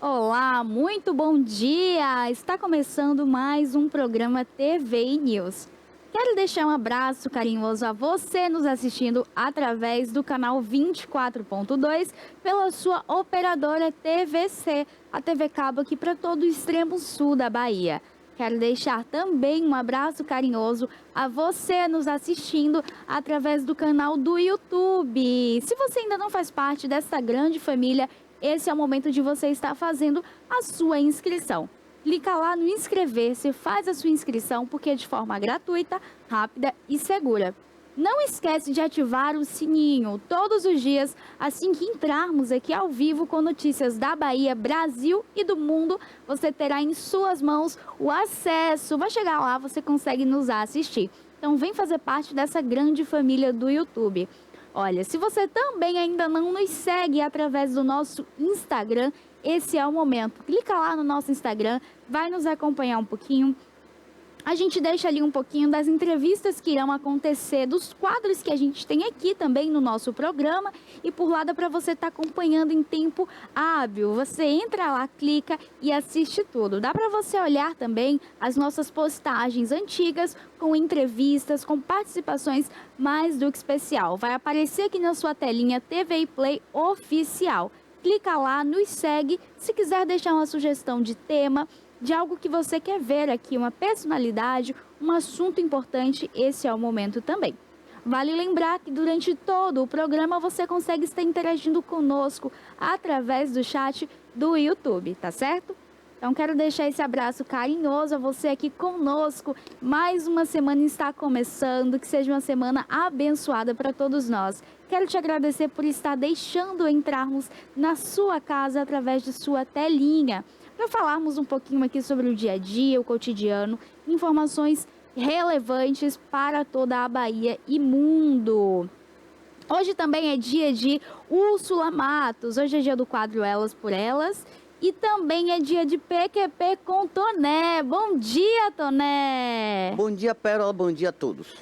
Olá, muito bom dia! Está começando mais um programa TV News. Quero deixar um abraço carinhoso a você nos assistindo através do canal 24.2 pela sua operadora TVC, a TV Cabo aqui para todo o extremo sul da Bahia. Quero deixar também um abraço carinhoso a você nos assistindo através do canal do YouTube. Se você ainda não faz parte dessa grande família, esse é o momento de você estar fazendo a sua inscrição. Clica lá no inscrever-se, faz a sua inscrição porque é de forma gratuita, rápida e segura. Não esquece de ativar o sininho todos os dias, assim que entrarmos aqui ao vivo com notícias da Bahia, Brasil e do mundo, você terá em suas mãos o acesso. Vai chegar lá, você consegue nos assistir. Então vem fazer parte dessa grande família do YouTube. Olha, se você também ainda não nos segue através do nosso Instagram, esse é o momento. Clica lá no nosso Instagram, vai nos acompanhar um pouquinho. A gente deixa ali um pouquinho das entrevistas que irão acontecer, dos quadros que a gente tem aqui também no nosso programa. E por lá dá para você estar acompanhando em tempo hábil. Você entra lá, clica e assiste tudo. Dá para você olhar também as nossas postagens antigas com entrevistas, com participações mais do que especial. Vai aparecer aqui na sua telinha TV Play Oficial. Clica lá, nos segue. Se quiser deixar uma sugestão de tema, de algo que você quer ver aqui, uma personalidade, um assunto importante, esse é o momento também. Vale lembrar que durante todo o programa você consegue estar interagindo conosco através do chat do YouTube, tá certo? Então quero deixar esse abraço carinhoso a você aqui conosco. Mais uma semana está começando, que seja uma semana abençoada para todos nós. Quero te agradecer por estar deixando entrarmos na sua casa através de sua telinha, para falarmos um pouquinho aqui sobre o dia a dia, o cotidiano, informações relevantes para toda a Bahia e mundo. Hoje também é dia de Úrsula Matos, hoje é dia do quadro Elas por Elas e também é dia de PQP com Toné. Bom dia, Toné! Bom dia, Pérola, bom dia a todos.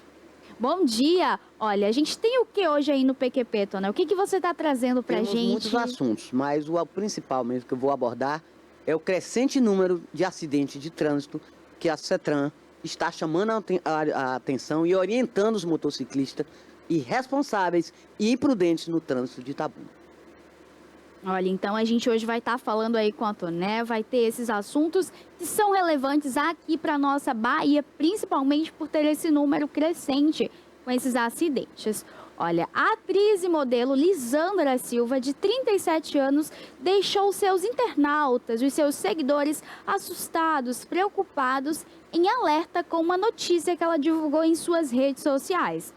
Bom dia! Olha, a gente tem o que hoje aí no PQP, Toné? O que você está trazendo para a gente? Temos muitos assuntos, mas o principal mesmo que eu vou abordar é o crescente número de acidentes de trânsito que a CETRAN está chamando a atenção e orientando os motociclistas irresponsáveis e imprudentes no trânsito de Itabuna. Olha, então a gente hoje vai estar falando aí com a Toné, vai ter esses assuntos que são relevantes aqui para a nossa Bahia, principalmente por ter esse número crescente com esses acidentes. Olha, a atriz e modelo Lisandra Silva, de 37 anos, deixou seus internautas, os seus seguidores, assustados, preocupados, em alerta com uma notícia que ela divulgou em suas redes sociais.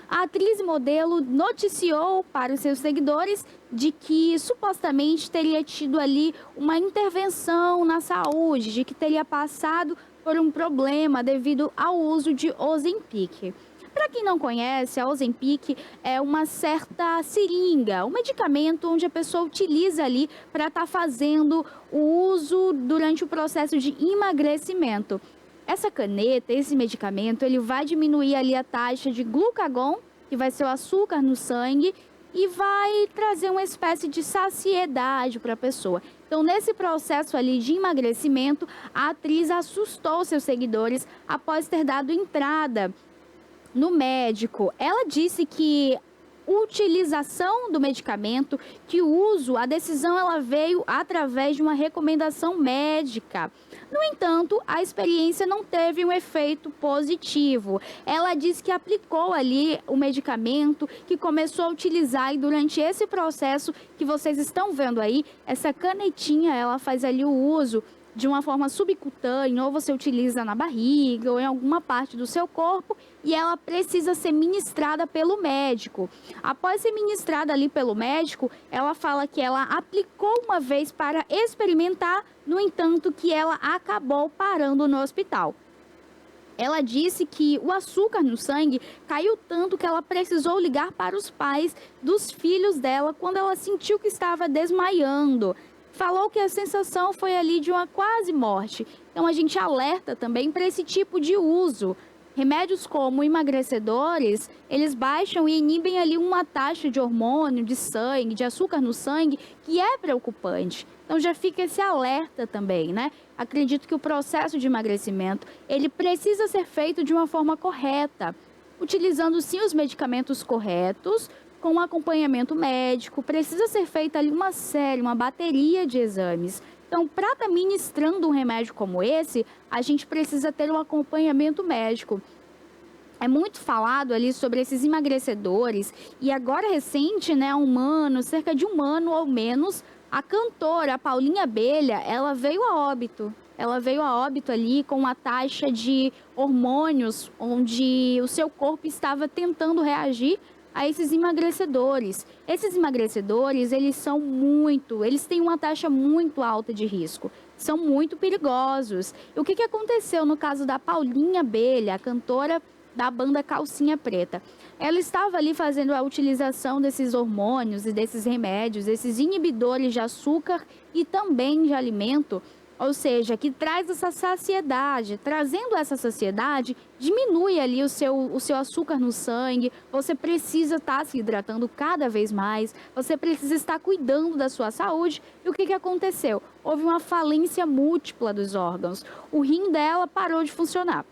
A atriz e modelo noticiou para os seus seguidores de que supostamente teria tido ali uma intervenção na saúde, de que teria passado por um problema devido ao uso de Ozempic. Para quem não conhece, a Ozempic é uma certa seringa, um medicamento onde a pessoa utiliza ali para estar fazendo o uso durante o processo de emagrecimento. Essa caneta, esse medicamento, ele vai diminuir ali a taxa de glucagon, que vai ser o açúcar no sangue, e vai trazer uma espécie de saciedade para a pessoa. Então, nesse processo ali de emagrecimento, a atriz assustou seus seguidores após ter dado entrada no médico. Ela disse que a utilização do medicamento, que o uso, a decisão ela veio através de uma recomendação médica. No entanto, a experiência não teve um efeito positivo. Ela disse que aplicou ali o medicamento, que começou a utilizar e durante esse processo que vocês estão vendo aí, essa canetinha, ela faz ali o uso de uma forma subcutânea, ou você utiliza na barriga ou em alguma parte do seu corpo, e ela precisa ser ministrada pelo médico. Após ser ministrada ali pelo médico, ela fala que ela aplicou uma vez para experimentar, no entanto que ela acabou parando no hospital. Ela disse que o açúcar no sangue caiu tanto que ela precisou ligar para os pais dos filhos dela quando ela sentiu que estava desmaiando. Falou que a sensação foi ali de uma quase morte. Então a gente alerta também para esse tipo de uso. Remédios como emagrecedores, eles baixam e inibem ali uma taxa de hormônio, de sangue, de açúcar no sangue, que é preocupante. Então já fica esse alerta também, né? Acredito que o processo de emagrecimento, ele precisa ser feito de uma forma correta, utilizando sim os medicamentos corretos, com acompanhamento médico, precisa ser feita ali uma série, uma bateria de exames. Então, para estar ministrando um remédio como esse, a gente precisa ter um acompanhamento médico. É muito falado ali sobre esses emagrecedores e agora recente, né, cerca de um ano ou menos, a cantora Paulinha Abelha, ela veio a óbito. Ela veio a óbito ali com uma taxa de hormônios onde o seu corpo estava tentando reagir a esses emagrecedores. Esses emagrecedores, eles têm uma taxa muito alta de risco. São muito perigosos. E o que aconteceu no caso da Paulinha Abelha, a cantora da banda Calcinha Preta? Ela estava ali fazendo a utilização desses hormônios e desses remédios, esses inibidores de açúcar e também de alimento, ou seja, que traz essa saciedade. Trazendo essa saciedade, diminui ali o seu açúcar no sangue, você precisa estar se hidratando cada vez mais, você precisa estar cuidando da sua saúde. E o que aconteceu? Houve uma falência múltipla dos órgãos. O rim dela parou de funcionar.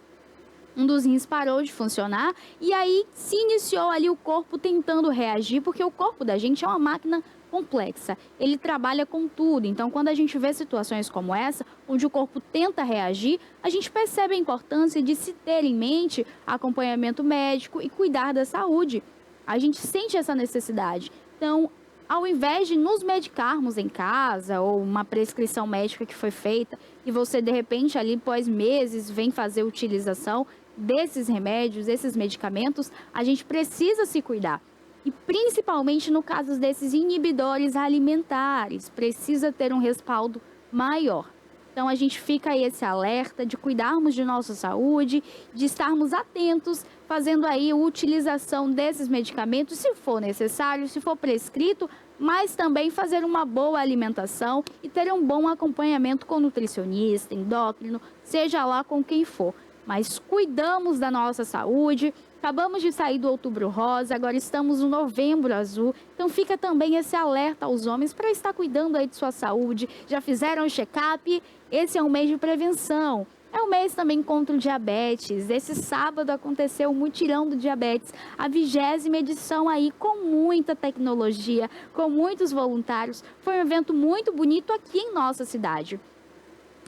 Um dos rins parou de funcionar e aí se iniciou ali o corpo tentando reagir, porque o corpo da gente é uma máquina complexa, ele trabalha com tudo. Então, quando a gente vê situações como essa, onde o corpo tenta reagir, a gente percebe a importância de se ter em mente acompanhamento médico e cuidar da saúde. A gente sente essa necessidade. Então, ao invés de nos medicarmos em casa ou uma prescrição médica que foi feita e você, de repente, ali após meses, vem fazer utilização desses remédios, desses medicamentos, a gente precisa se cuidar. E principalmente no caso desses inibidores alimentares, precisa ter um respaldo maior. Então a gente fica aí esse alerta de cuidarmos de nossa saúde, de estarmos atentos, fazendo aí a utilização desses medicamentos, se for necessário, se for prescrito, mas também fazer uma boa alimentação e ter um bom acompanhamento com nutricionista, endócrino, seja lá com quem for. Mas cuidamos da nossa saúde. Acabamos de sair do Outubro Rosa, agora estamos no Novembro Azul. Então fica também esse alerta aos homens para estar cuidando aí de sua saúde. Já fizeram o check-up? Esse é um mês de prevenção. É um mês também contra o diabetes. Esse sábado aconteceu o Mutirão do Diabetes, a 20ª edição aí com muita tecnologia, com muitos voluntários. Foi um evento muito bonito aqui em nossa cidade.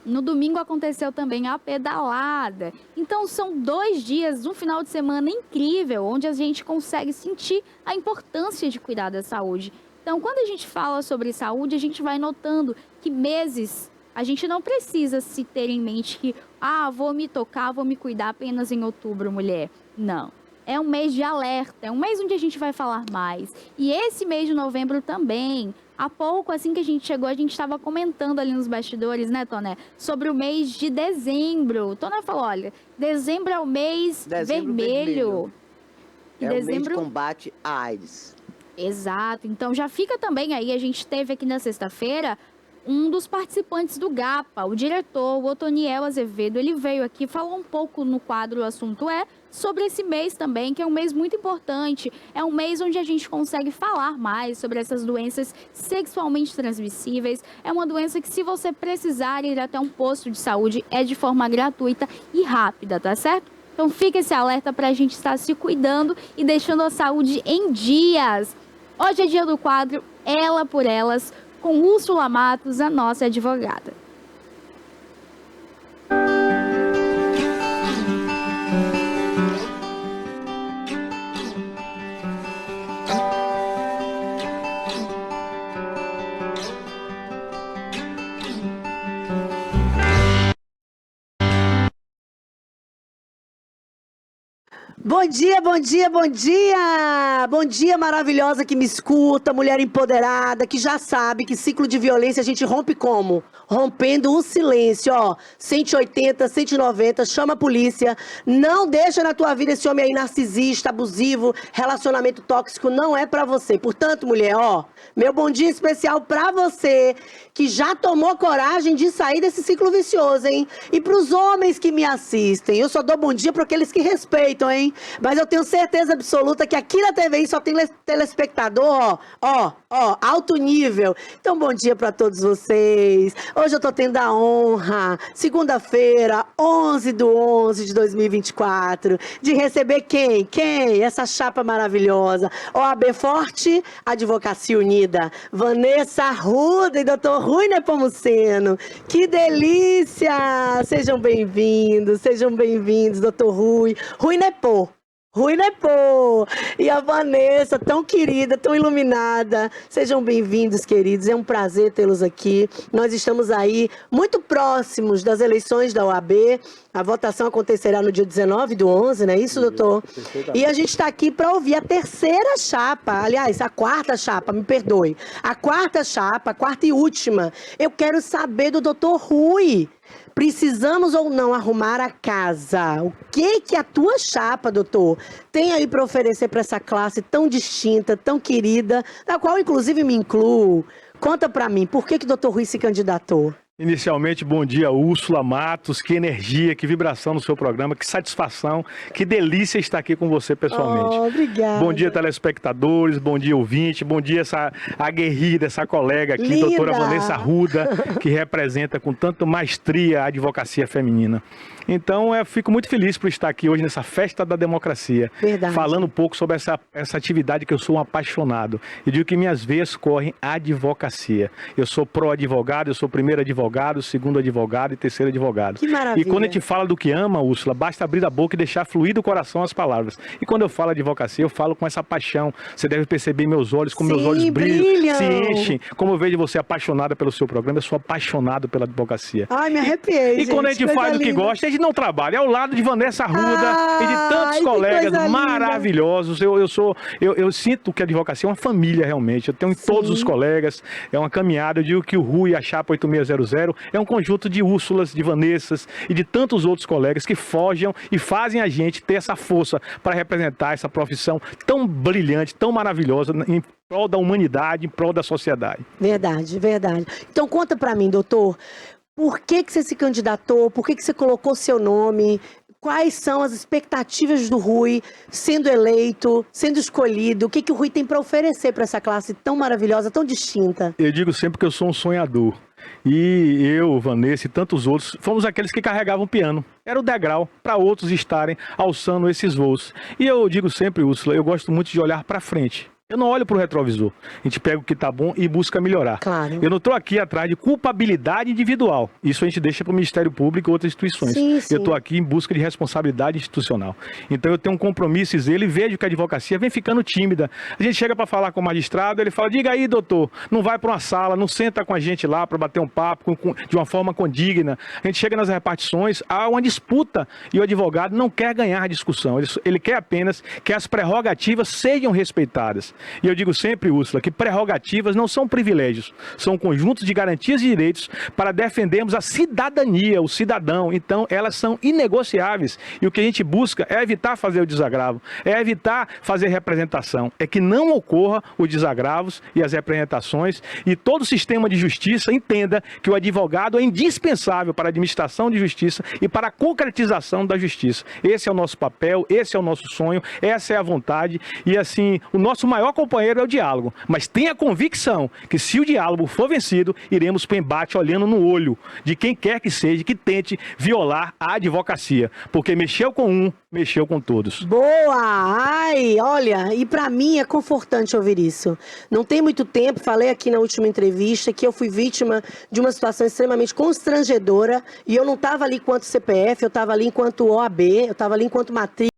No domingo aconteceu também a pedalada. Então são 2 dias, um final de semana incrível, onde a gente consegue sentir a importância de cuidar da saúde. Então, quando a gente fala sobre saúde, a gente vai notando que meses a gente não precisa se ter em mente que, vou me tocar, vou me cuidar apenas em outubro, mulher. Não. É um mês de alerta, é um mês onde a gente vai falar mais. E esse mês de novembro também. Há pouco, assim que a gente chegou, a gente estava comentando ali nos bastidores, né, Toné? Sobre o mês de dezembro. Toné falou, olha, dezembro é o mês vermelho. É o mês de combate à AIDS. Exato. Então já fica também aí, a gente teve aqui na sexta-feira um dos participantes do GAPA, o diretor, o Otoniel Azevedo. Ele veio aqui, falou um pouco no quadro O Assunto É, sobre esse mês também, que é um mês muito importante. É um mês onde a gente consegue falar mais sobre essas doenças sexualmente transmissíveis. É uma doença que, se você precisar ir até um posto de saúde, é de forma gratuita e rápida, tá certo? Então fica esse alerta para a gente estar se cuidando e deixando a saúde em dias. Hoje é dia do quadro Ela por Elas, com Úrsula Matos, a nossa advogada. Bom dia, bom dia, bom dia! Bom dia, maravilhosa que me escuta, mulher empoderada, que já sabe que ciclo de violência a gente rompe como? rompendo o silêncio, ó. 180, 190, chama a polícia. Não deixa na tua vida esse homem aí narcisista, abusivo, relacionamento tóxico, não é pra você. Portanto, mulher, ó, meu bom dia especial pra você, que já tomou coragem de sair desse ciclo vicioso, hein? E pros homens que me assistem, eu só dou bom dia pra aqueles que respeitam, hein? Mas eu tenho certeza absoluta que aqui na TV só tem telespectador, ó, alto nível. Então, bom dia pra todos vocês. Hoje eu tô tendo a honra, segunda-feira, 11/11 de 2024, de receber quem? Quem? Essa chapa maravilhosa. OAB Forte, Advocacia Unida. Vanessa Arruda e Dr. Rui Nepomuceno. Que delícia! Sejam bem-vindos, Dr. Rui. Rui Nepo. Rui Nepo e a Vanessa, tão querida, tão iluminada. Sejam bem-vindos, queridos. É um prazer tê-los aqui. Nós estamos aí muito próximos das eleições da OAB. A votação acontecerá no dia 19/11, não é isso, doutor? E a gente está aqui para ouvir a terceira chapa, aliás, a quarta chapa, me perdoe. A quarta chapa, a quarta e última. Eu quero saber do doutor Rui. Precisamos ou não arrumar a casa? O que a tua chapa, doutor, tem aí para oferecer para essa classe tão distinta, tão querida, da qual inclusive me incluo? Conta para mim, por que o doutor Rui se candidatou? Inicialmente, bom dia, Úrsula Matos, que energia, que vibração no seu programa, que satisfação, que delícia estar aqui com você pessoalmente. Oh, obrigada. Bom dia, telespectadores, bom dia, ouvinte, bom dia, essa aguerrida, essa colega aqui, Linda. doutora Vanessa Arruda, que representa com tanta maestria a advocacia feminina. Então, eu fico muito feliz por estar aqui hoje nessa festa da democracia, Verdade. falando um pouco sobre essa atividade que eu sou um apaixonado. Eu digo que minhas veias correm advocacia. Eu sou pró-advogado, eu sou primeiro advogado, segundo advogado e terceiro advogado. Que maravilha. E quando a gente fala do que ama, Úrsula, basta abrir a boca e deixar fluir do coração as palavras. E quando eu falo advocacia, eu falo com essa paixão. Você deve perceber meus olhos, como meus olhos brilham, se enchem. Como eu vejo você apaixonada pelo seu programa, eu sou apaixonado pela advocacia. Ai, me arrepiei, E quando a gente faz o que gosta, a gente não trabalha. É ao lado de Vanessa Arruda e de tantos colegas maravilhosos. Eu sinto que a advocacia é uma família, realmente. Eu tenho todos os colegas, é uma caminhada. Eu digo que o Rui e a Chapa 8600 é um conjunto de Úrsulas, de Vanessas e de tantos outros colegas que forjam e fazem a gente ter essa força para representar essa profissão tão brilhante, tão maravilhosa em prol da humanidade, em prol da sociedade. Verdade, verdade. Então conta pra mim, doutor, por que você se candidatou? Por que você colocou seu nome? Quais são as expectativas do Rui sendo eleito, sendo escolhido? O que o Rui tem para oferecer para essa classe tão maravilhosa, tão distinta? Eu digo sempre que eu sou um sonhador. E eu, Vanessa e tantos outros, fomos aqueles que carregavam o piano. Era o degrau para outros estarem alçando esses voos. E eu digo sempre, Úrsula, eu gosto muito de olhar para frente. Eu não olho para o retrovisor. A gente pega o que está bom e busca melhorar. Claro. Eu não estou aqui atrás de culpabilidade individual. Isso a gente deixa para o Ministério Público e outras instituições. Sim, sim. Eu estou aqui em busca de responsabilidade institucional. Então eu tenho um compromisso e zelo e vejo que a advocacia vem ficando tímida. A gente chega para falar com o magistrado, ele fala, diga aí, doutor, não vai para uma sala, não senta com a gente lá para bater um papo de uma forma condigna. A gente chega nas repartições, há uma disputa e o advogado não quer ganhar a discussão. Ele quer apenas que as prerrogativas sejam respeitadas. E eu digo sempre, Úrsula, que prerrogativas não são privilégios, são um conjunto de garantias e direitos para defendermos a cidadania, o cidadão. Então, elas são inegociáveis. E o que a gente busca é evitar fazer o desagravo, é evitar fazer representação, é que não ocorra os desagravos e as representações e todo o sistema de justiça entenda que o advogado é indispensável para a administração de justiça e para a concretização da justiça. Esse é o nosso papel, esse é o nosso sonho, essa é a vontade e assim, o nosso maior companheiro é o diálogo, mas tenha convicção que se o diálogo for vencido, iremos para o embate olhando no olho de quem quer que seja que tente violar a advocacia, porque mexeu com um, mexeu com todos. Boa! Ai, olha, e pra mim é confortante ouvir isso. Não tem muito tempo, falei aqui na última entrevista que eu fui vítima de uma situação extremamente constrangedora e eu não estava ali enquanto CPF, eu estava ali enquanto OAB, eu estava ali enquanto matriz.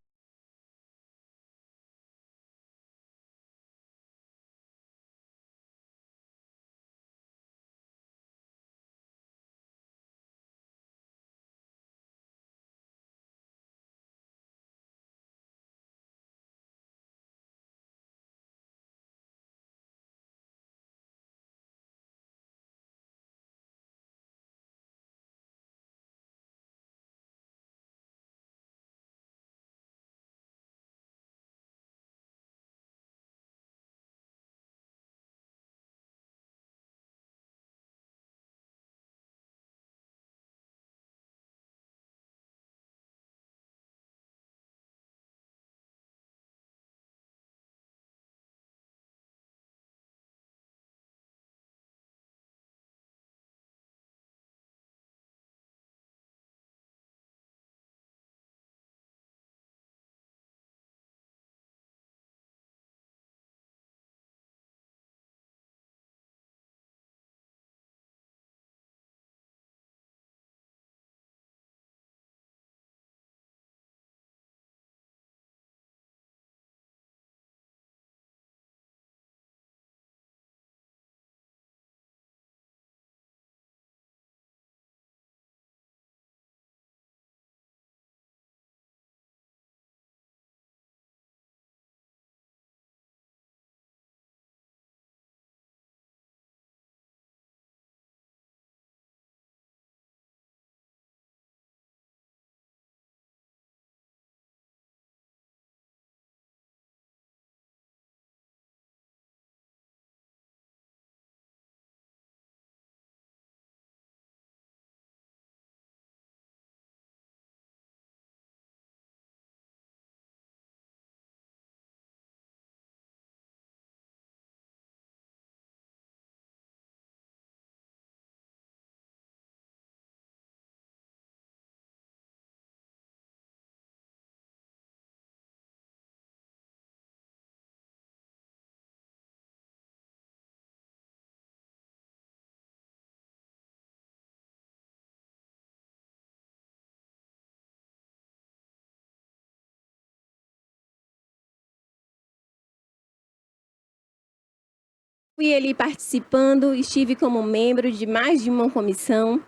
fui ali participando, estive como membro de mais de uma comissão.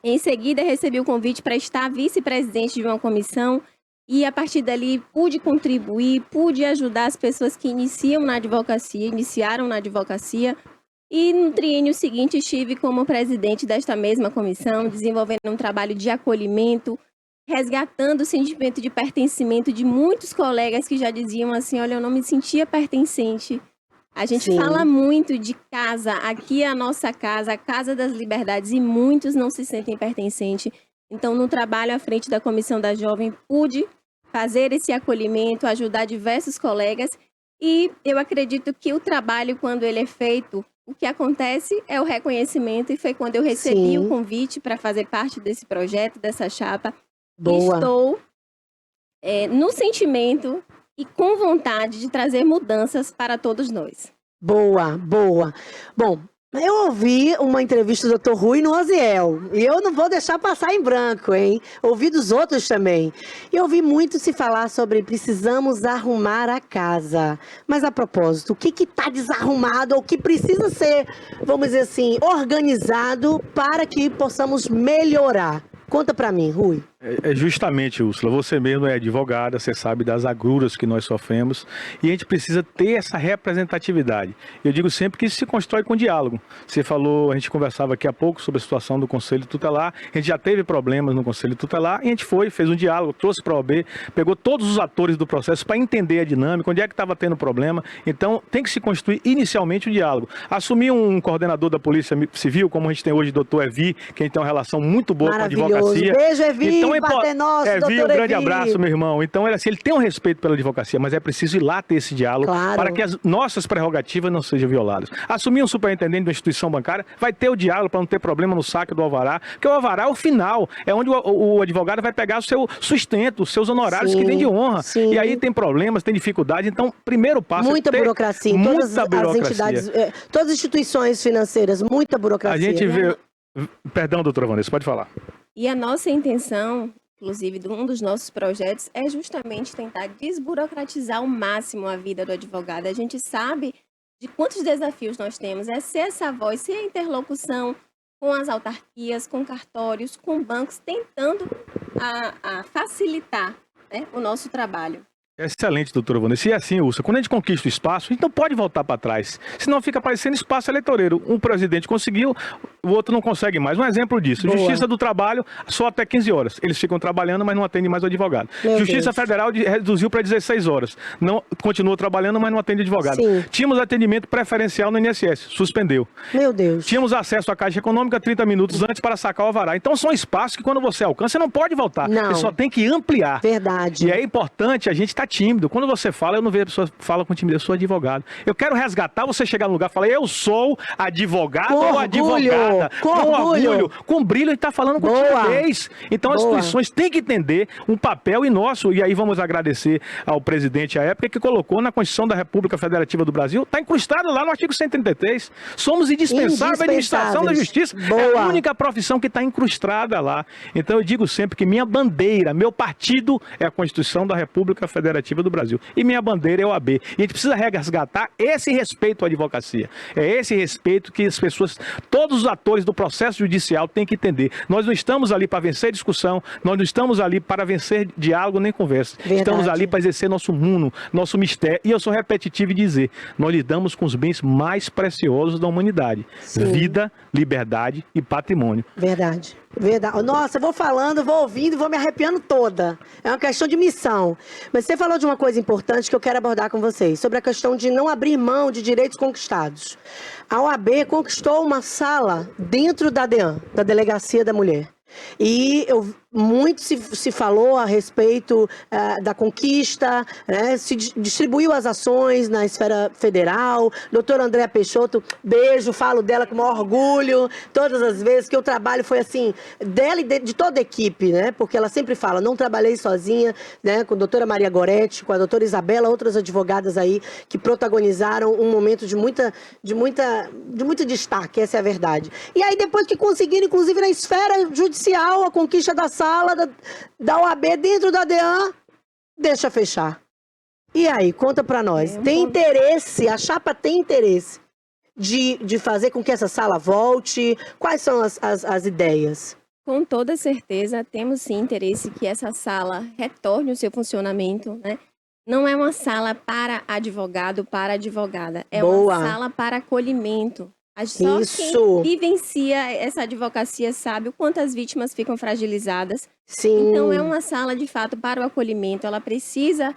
Em seguida, recebi o convite para estar vice-presidente de uma comissão e, a partir dali, pude contribuir, pude ajudar as pessoas que iniciaram na advocacia. E no triênio seguinte, estive como presidente desta mesma comissão, desenvolvendo um trabalho de acolhimento, resgatando o sentimento de pertencimento de muitos colegas que já diziam assim, olha, eu não me sentia pertencente. A gente fala muito de casa, aqui é a nossa casa, a Casa das Liberdades, e muitos não se sentem pertencentes. Então, no trabalho à frente da Comissão da Jovem, pude fazer esse acolhimento, ajudar diversos colegas, e eu acredito que o trabalho, quando ele é feito, o que acontece é o reconhecimento, e foi quando eu recebi o convite para fazer parte desse projeto, dessa chapa. Boa. Estou no sentimento e com vontade de trazer mudanças para todos nós. Boa, boa. Bom, eu ouvi uma entrevista do Dr. Rui no Oziel, e eu não vou deixar passar em branco, hein? Ouvi dos outros também. E ouvi muito se falar sobre precisamos arrumar a casa. Mas, a propósito, o que está desarrumado ou que precisa ser, vamos dizer assim, organizado para que possamos melhorar? Conta para mim, Rui. É justamente, Úrsula, você mesmo é advogada, você sabe das agruras que nós sofremos, e a gente precisa ter essa representatividade. Eu digo sempre que isso se constrói com diálogo. Você falou, a gente conversava aqui há pouco sobre a situação do Conselho Tutelar, a gente já teve problemas no Conselho Tutelar, e a gente fez um diálogo, trouxe para a OAB, pegou todos os atores do processo para entender a dinâmica, onde é que estava tendo problema. Então, tem que se constituir inicialmente o diálogo. Assumir um coordenador da Polícia Civil, como a gente tem hoje, doutor Evi, que a gente tem uma relação muito boa com a advocacia. Beijo, Evi. Então, Evi, um grande abraço, meu irmão. Então, ele tem um respeito pela advocacia, mas é preciso ir lá ter esse diálogo para que as nossas prerrogativas não sejam violadas. Assumir um superintendente de uma instituição bancária, vai ter o diálogo para não ter problema no saque do alvará, porque o alvará é o final, é onde o advogado vai pegar o seu sustento, os seus honorários que vem de honra. Sim. E aí tem problemas, tem dificuldade. Então, primeiro passo muita é ter burocracia. muita Todas burocracia. as entidades, todas as instituições financeiras, muita burocracia. A gente vê... Perdão, doutora Vanessa, pode falar. E a nossa intenção, inclusive, de um dos nossos projetos, é justamente tentar desburocratizar ao máximo a vida do advogado. A gente sabe de quantos desafios nós temos, é ser essa voz, ser a interlocução com as autarquias, com cartórios, com bancos, tentando a facilitar, né, o nosso trabalho. Excelente, doutora Vanessa. E assim, Úrsula, quando a gente conquista o espaço, a gente não pode voltar para trás. Senão fica parecendo espaço eleitoreiro. Um presidente conseguiu, o outro não consegue mais. Um exemplo disso. Boa. Justiça do Trabalho, só até 15 horas. Eles ficam trabalhando, mas não atendem mais o advogado. Meu Justiça Deus. Federal reduziu para 16 horas. Não, continuou trabalhando, mas não atende advogado. Sim. Tínhamos atendimento preferencial no INSS. Suspendeu. Meu Deus. Tínhamos acesso à Caixa Econômica 30 minutos antes para sacar o alvará. Então são espaços que quando você alcança, você não pode voltar. Não. Você só tem que ampliar. Verdade. E é importante a gente estar tímido. Quando você fala, eu não vejo a pessoa fala com timidez, eu sou advogado. Eu quero resgatar você chegar no lugar e falar, eu sou advogado Com ou orgulho, advogada. com orgulho. Com brilho, a gente está falando com Boa. timidez. Então as Boa. instituições têm que entender um papel e nosso, e aí vamos agradecer ao presidente à época que colocou na Constituição da República Federativa do Brasil, está incrustado lá no artigo 133. Somos indispensáveis à administração da justiça. Boa. É a única profissão que está incrustada lá. Então eu digo sempre que minha bandeira, meu partido é a Constituição da República Federativa do Brasil. E minha bandeira é o OAB. E a gente precisa resgatar esse respeito à advocacia. É esse respeito que as pessoas, todos os atores do processo judicial têm que entender. Nós não estamos ali para vencer discussão, nós não estamos ali para vencer diálogo nem conversa. Verdade. Estamos ali para exercer nosso mundo, nosso mistério. E eu sou repetitivo em dizer, nós lidamos com os bens mais preciosos da humanidade. Sim. Vida, liberdade e patrimônio. Verdade. Verdade. Nossa, eu vou falando, vou ouvindo, vou me arrepiando toda. É uma questão de missão. Mas você falou de uma coisa importante que eu quero abordar com vocês, sobre a questão de não abrir mão de direitos conquistados. A OAB conquistou uma sala dentro da DEAN, da Delegacia da Mulher. E muito se falou a respeito da conquista, né? Se distribuiu as ações na esfera federal. Doutora Andréa Peixoto, beijo, falo dela com o maior orgulho, todas as vezes, que o trabalho foi assim, dela e de toda a equipe, né? Porque ela sempre fala, não trabalhei sozinha, né? Com a doutora Maria Goretti, com a doutora Isabela, outras advogadas aí que protagonizaram um momento de muito destaque, essa é a verdade. E aí depois que conseguiram, inclusive na esfera judicial, a conquista da sala da OAB dentro da DEAN, deixa fechar. E aí, conta pra nós. Tem interesse, a chapa tem interesse de fazer com que essa sala volte? Quais são as ideias? Com toda certeza, temos sim interesse que essa sala retorne o seu funcionamento, né? Não é uma sala para advogado, para advogada. É Boa. uma sala para acolhimento. Só Isso. quem vivencia essa advocacia sabe o quanto as vítimas ficam fragilizadas. Sim. Então, é uma sala, de fato, para o acolhimento. Ela precisa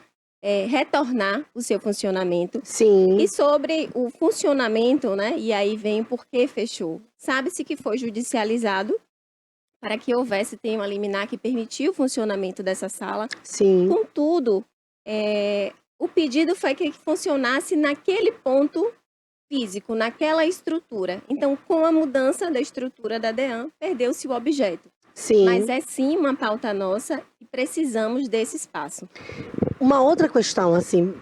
retornar o seu funcionamento. Sim. E sobre o funcionamento, né? E aí vem o porquê fechou. Sabe-se que foi judicializado para que houvesse uma liminar que permitiu o funcionamento dessa sala. Sim. Contudo, o pedido foi que funcionasse naquele ponto físico, naquela estrutura. Então, com a mudança da estrutura da DEAN, perdeu-se o objeto. Sim. Mas é sim uma pauta nossa e precisamos desse espaço. Uma outra questão, assim...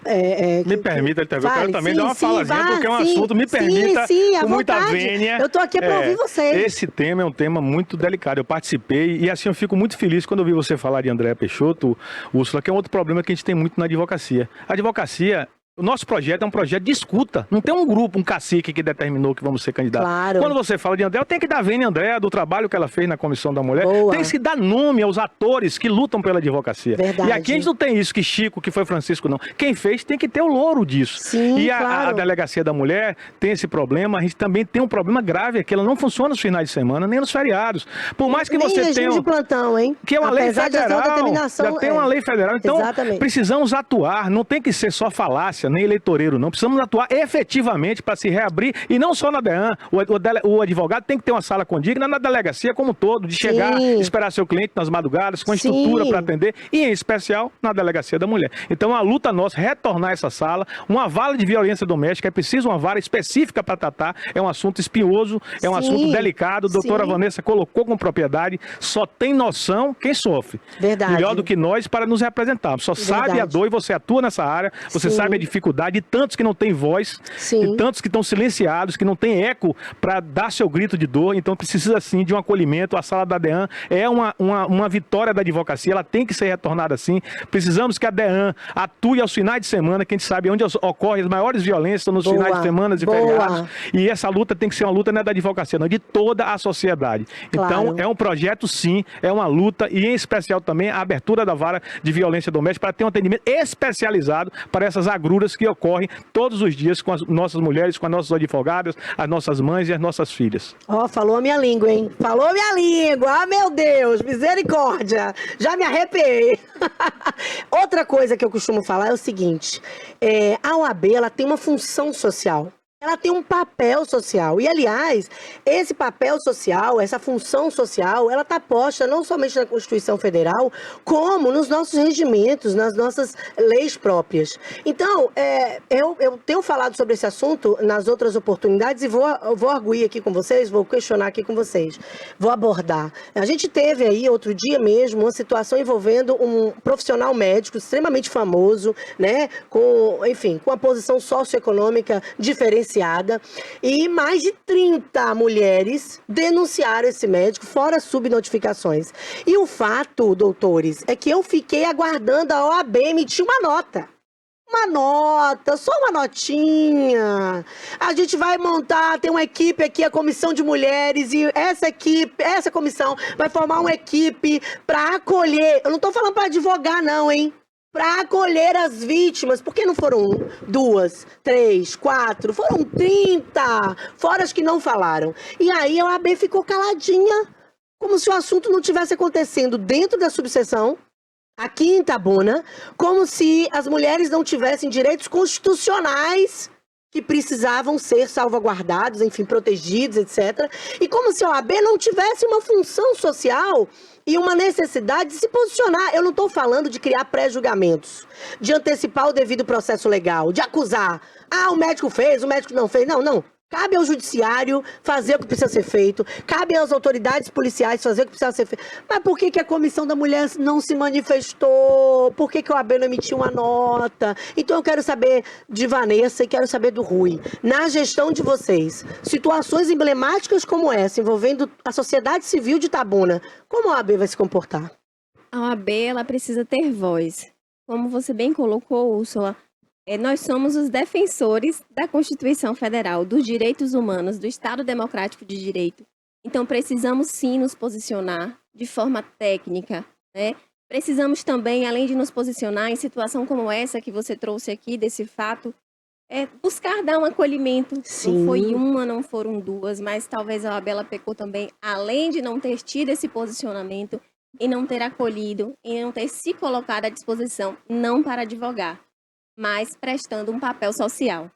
Me permita, eu quero também dar uma falazinha, porque é um assunto, me permita, com muita vênia. Eu estou aqui para ouvir vocês. Esse tema é um tema muito delicado. Eu participei e, assim, eu fico muito feliz quando eu vi você falar de Andréa Peixoto, Úrsula, que é um outro problema que a gente tem muito na advocacia. A advocacia... O nosso projeto é um projeto de escuta. Não tem um grupo, um cacique que determinou que vamos ser candidatos. Claro. Quando você fala de Andréa, tem que dar vênia a Andréa, do trabalho que ela fez na Comissão da Mulher. Boa. Tem que se dar nome aos atores que lutam pela advocacia. Verdade. E aqui a gente não tem isso, que Chico, que foi Francisco, não. Quem fez tem que ter o louro disso. Sim, e claro. a Delegacia da Mulher tem esse problema. A gente também tem um problema grave, é que ela não funciona nos finais de semana, nem nos feriados. Por mais que você tenha... de plantão, hein? Que é uma lei federal. Já tem uma lei federal. Então, exatamente. Precisamos atuar. Não tem que ser só falácia, nem eleitoreiro, não. Precisamos atuar efetivamente para se reabrir, e não só na DEAN. O advogado tem que ter uma sala condigna na delegacia como um todo, de chegar, esperar seu cliente nas madrugadas, com a estrutura para atender, e em especial na Delegacia da Mulher. Então, a luta nossa é retornar essa sala, uma vara de violência doméstica, é preciso uma vara específica para tratar, é um assunto espinhoso, é um assunto delicado, a doutora Vanessa colocou com propriedade, só tem noção quem sofre. Verdade. Melhor do que nós para nos representarmos. Só sabe a dor, e você atua nessa área, você sabe a dificuldade, e tantos que não têm voz, e tantos que estão silenciados, que não têm eco para dar seu grito de dor. Então precisa sim de um acolhimento. A sala da DEAN é uma vitória da advocacia, ela tem que ser retornada assim. Precisamos que a DEAN atue aos finais de semana, que a gente sabe onde ocorrem as maiores violências, nos finais de semana e feriados. E essa luta tem que ser uma luta não é da advocacia, não, de toda a sociedade. Claro. Então é um projeto sim, é uma luta, e em especial também a abertura da vara de violência doméstica para ter um atendimento especializado para essas agruras que ocorrem todos os dias com as nossas mulheres, com as nossas advogadas, as nossas mães e as nossas filhas. Falou a minha língua, hein? Falou minha língua. Ah, meu Deus, misericórdia. Já me arrepiei. Outra coisa que eu costumo falar é o seguinte, a OAB, ela tem uma função social. Ela tem um papel social. E, aliás, esse papel social, essa função social, ela está posta não somente na Constituição Federal, como nos nossos regimentos, nas nossas leis próprias. Então, eu tenho falado sobre esse assunto nas outras oportunidades e vou arguir aqui com vocês, vou questionar aqui com vocês, vou abordar. A gente teve aí, outro dia mesmo, uma situação envolvendo um profissional médico extremamente famoso, né, com a posição socioeconômica diferenciada, e mais de 30 mulheres denunciaram esse médico, fora subnotificações. E o fato, doutores, é que eu fiquei aguardando a OAB emitir uma nota. Uma nota, só uma notinha. A gente vai montar, tem uma equipe aqui, a Comissão de Mulheres, e essa comissão vai formar uma equipe para acolher. Eu não estou falando para advogar, não, hein? Para acolher as vítimas, porque não foram 2, 3, 4, foram 30, fora as que não falaram. E aí a OAB ficou caladinha, como se o assunto não tivesse acontecendo dentro da subseção, aqui em Itabuna, como se as mulheres não tivessem direitos constitucionais que precisavam ser salvaguardados, enfim, protegidos, etc. E como se a OAB não tivesse uma função social e uma necessidade de se posicionar. Eu não estou falando de criar pré-julgamentos, de antecipar o devido processo legal, de acusar. O médico fez, o médico não fez. Não. Cabe ao judiciário fazer o que precisa ser feito, cabe às autoridades policiais fazer o que precisa ser feito. Mas por que a Comissão da Mulher não se manifestou? Por que a OAB não emitiu uma nota? Então eu quero saber de Vanessa e quero saber do Rui. Na gestão de vocês, situações emblemáticas como essa, envolvendo a sociedade civil de Itabuna, como a OAB vai se comportar? A OAB, ela precisa ter voz. Como você bem colocou, Úrsula, nós somos os defensores da Constituição Federal, dos direitos humanos, do Estado Democrático de Direito. Então, precisamos sim nos posicionar de forma técnica, né? Precisamos também, além de nos posicionar em situação como essa que você trouxe aqui, desse fato, buscar dar um acolhimento. Sim. Não foi uma, não foram duas, mas talvez a OAB pecou também, além de não ter tido esse posicionamento, e não ter acolhido, e não ter se colocado à disposição, não para advogar, mas prestando um papel social.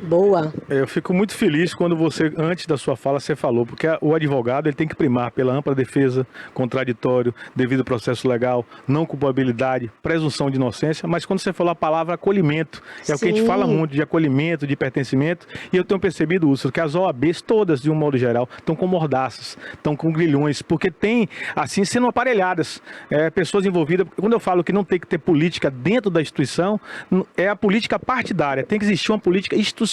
Boa. Eu fico muito feliz quando você, antes da sua fala, você falou, porque o advogado ele tem que primar pela ampla defesa, contraditório, devido processo legal, não culpabilidade, presunção de inocência, mas quando você falou a palavra acolhimento, é o que a gente fala muito, de acolhimento, de pertencimento, e eu tenho percebido, Úrsula, que as OABs todas, de um modo geral, estão com mordaças, estão com grilhões, porque tem, assim, sendo aparelhadas, pessoas envolvidas. Quando eu falo que não tem que ter política dentro da instituição, é a política partidária, tem que existir uma política institucional,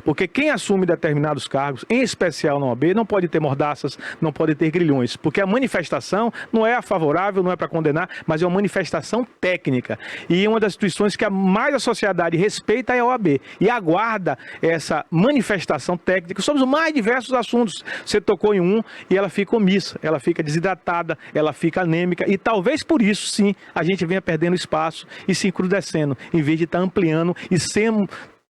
porque quem assume determinados cargos, em especial na OAB, não pode ter mordaças, não pode ter grilhões, porque a manifestação não é a favorável, não é para condenar, mas é uma manifestação técnica. E uma das instituições que mais a sociedade respeita é a OAB e aguarda essa manifestação técnica sobre os mais diversos assuntos. Você tocou em um e ela fica omissa, ela fica desidratada, ela fica anêmica, e talvez por isso, sim, a gente venha perdendo espaço e se encrudecendo, em vez de estar ampliando e sendo...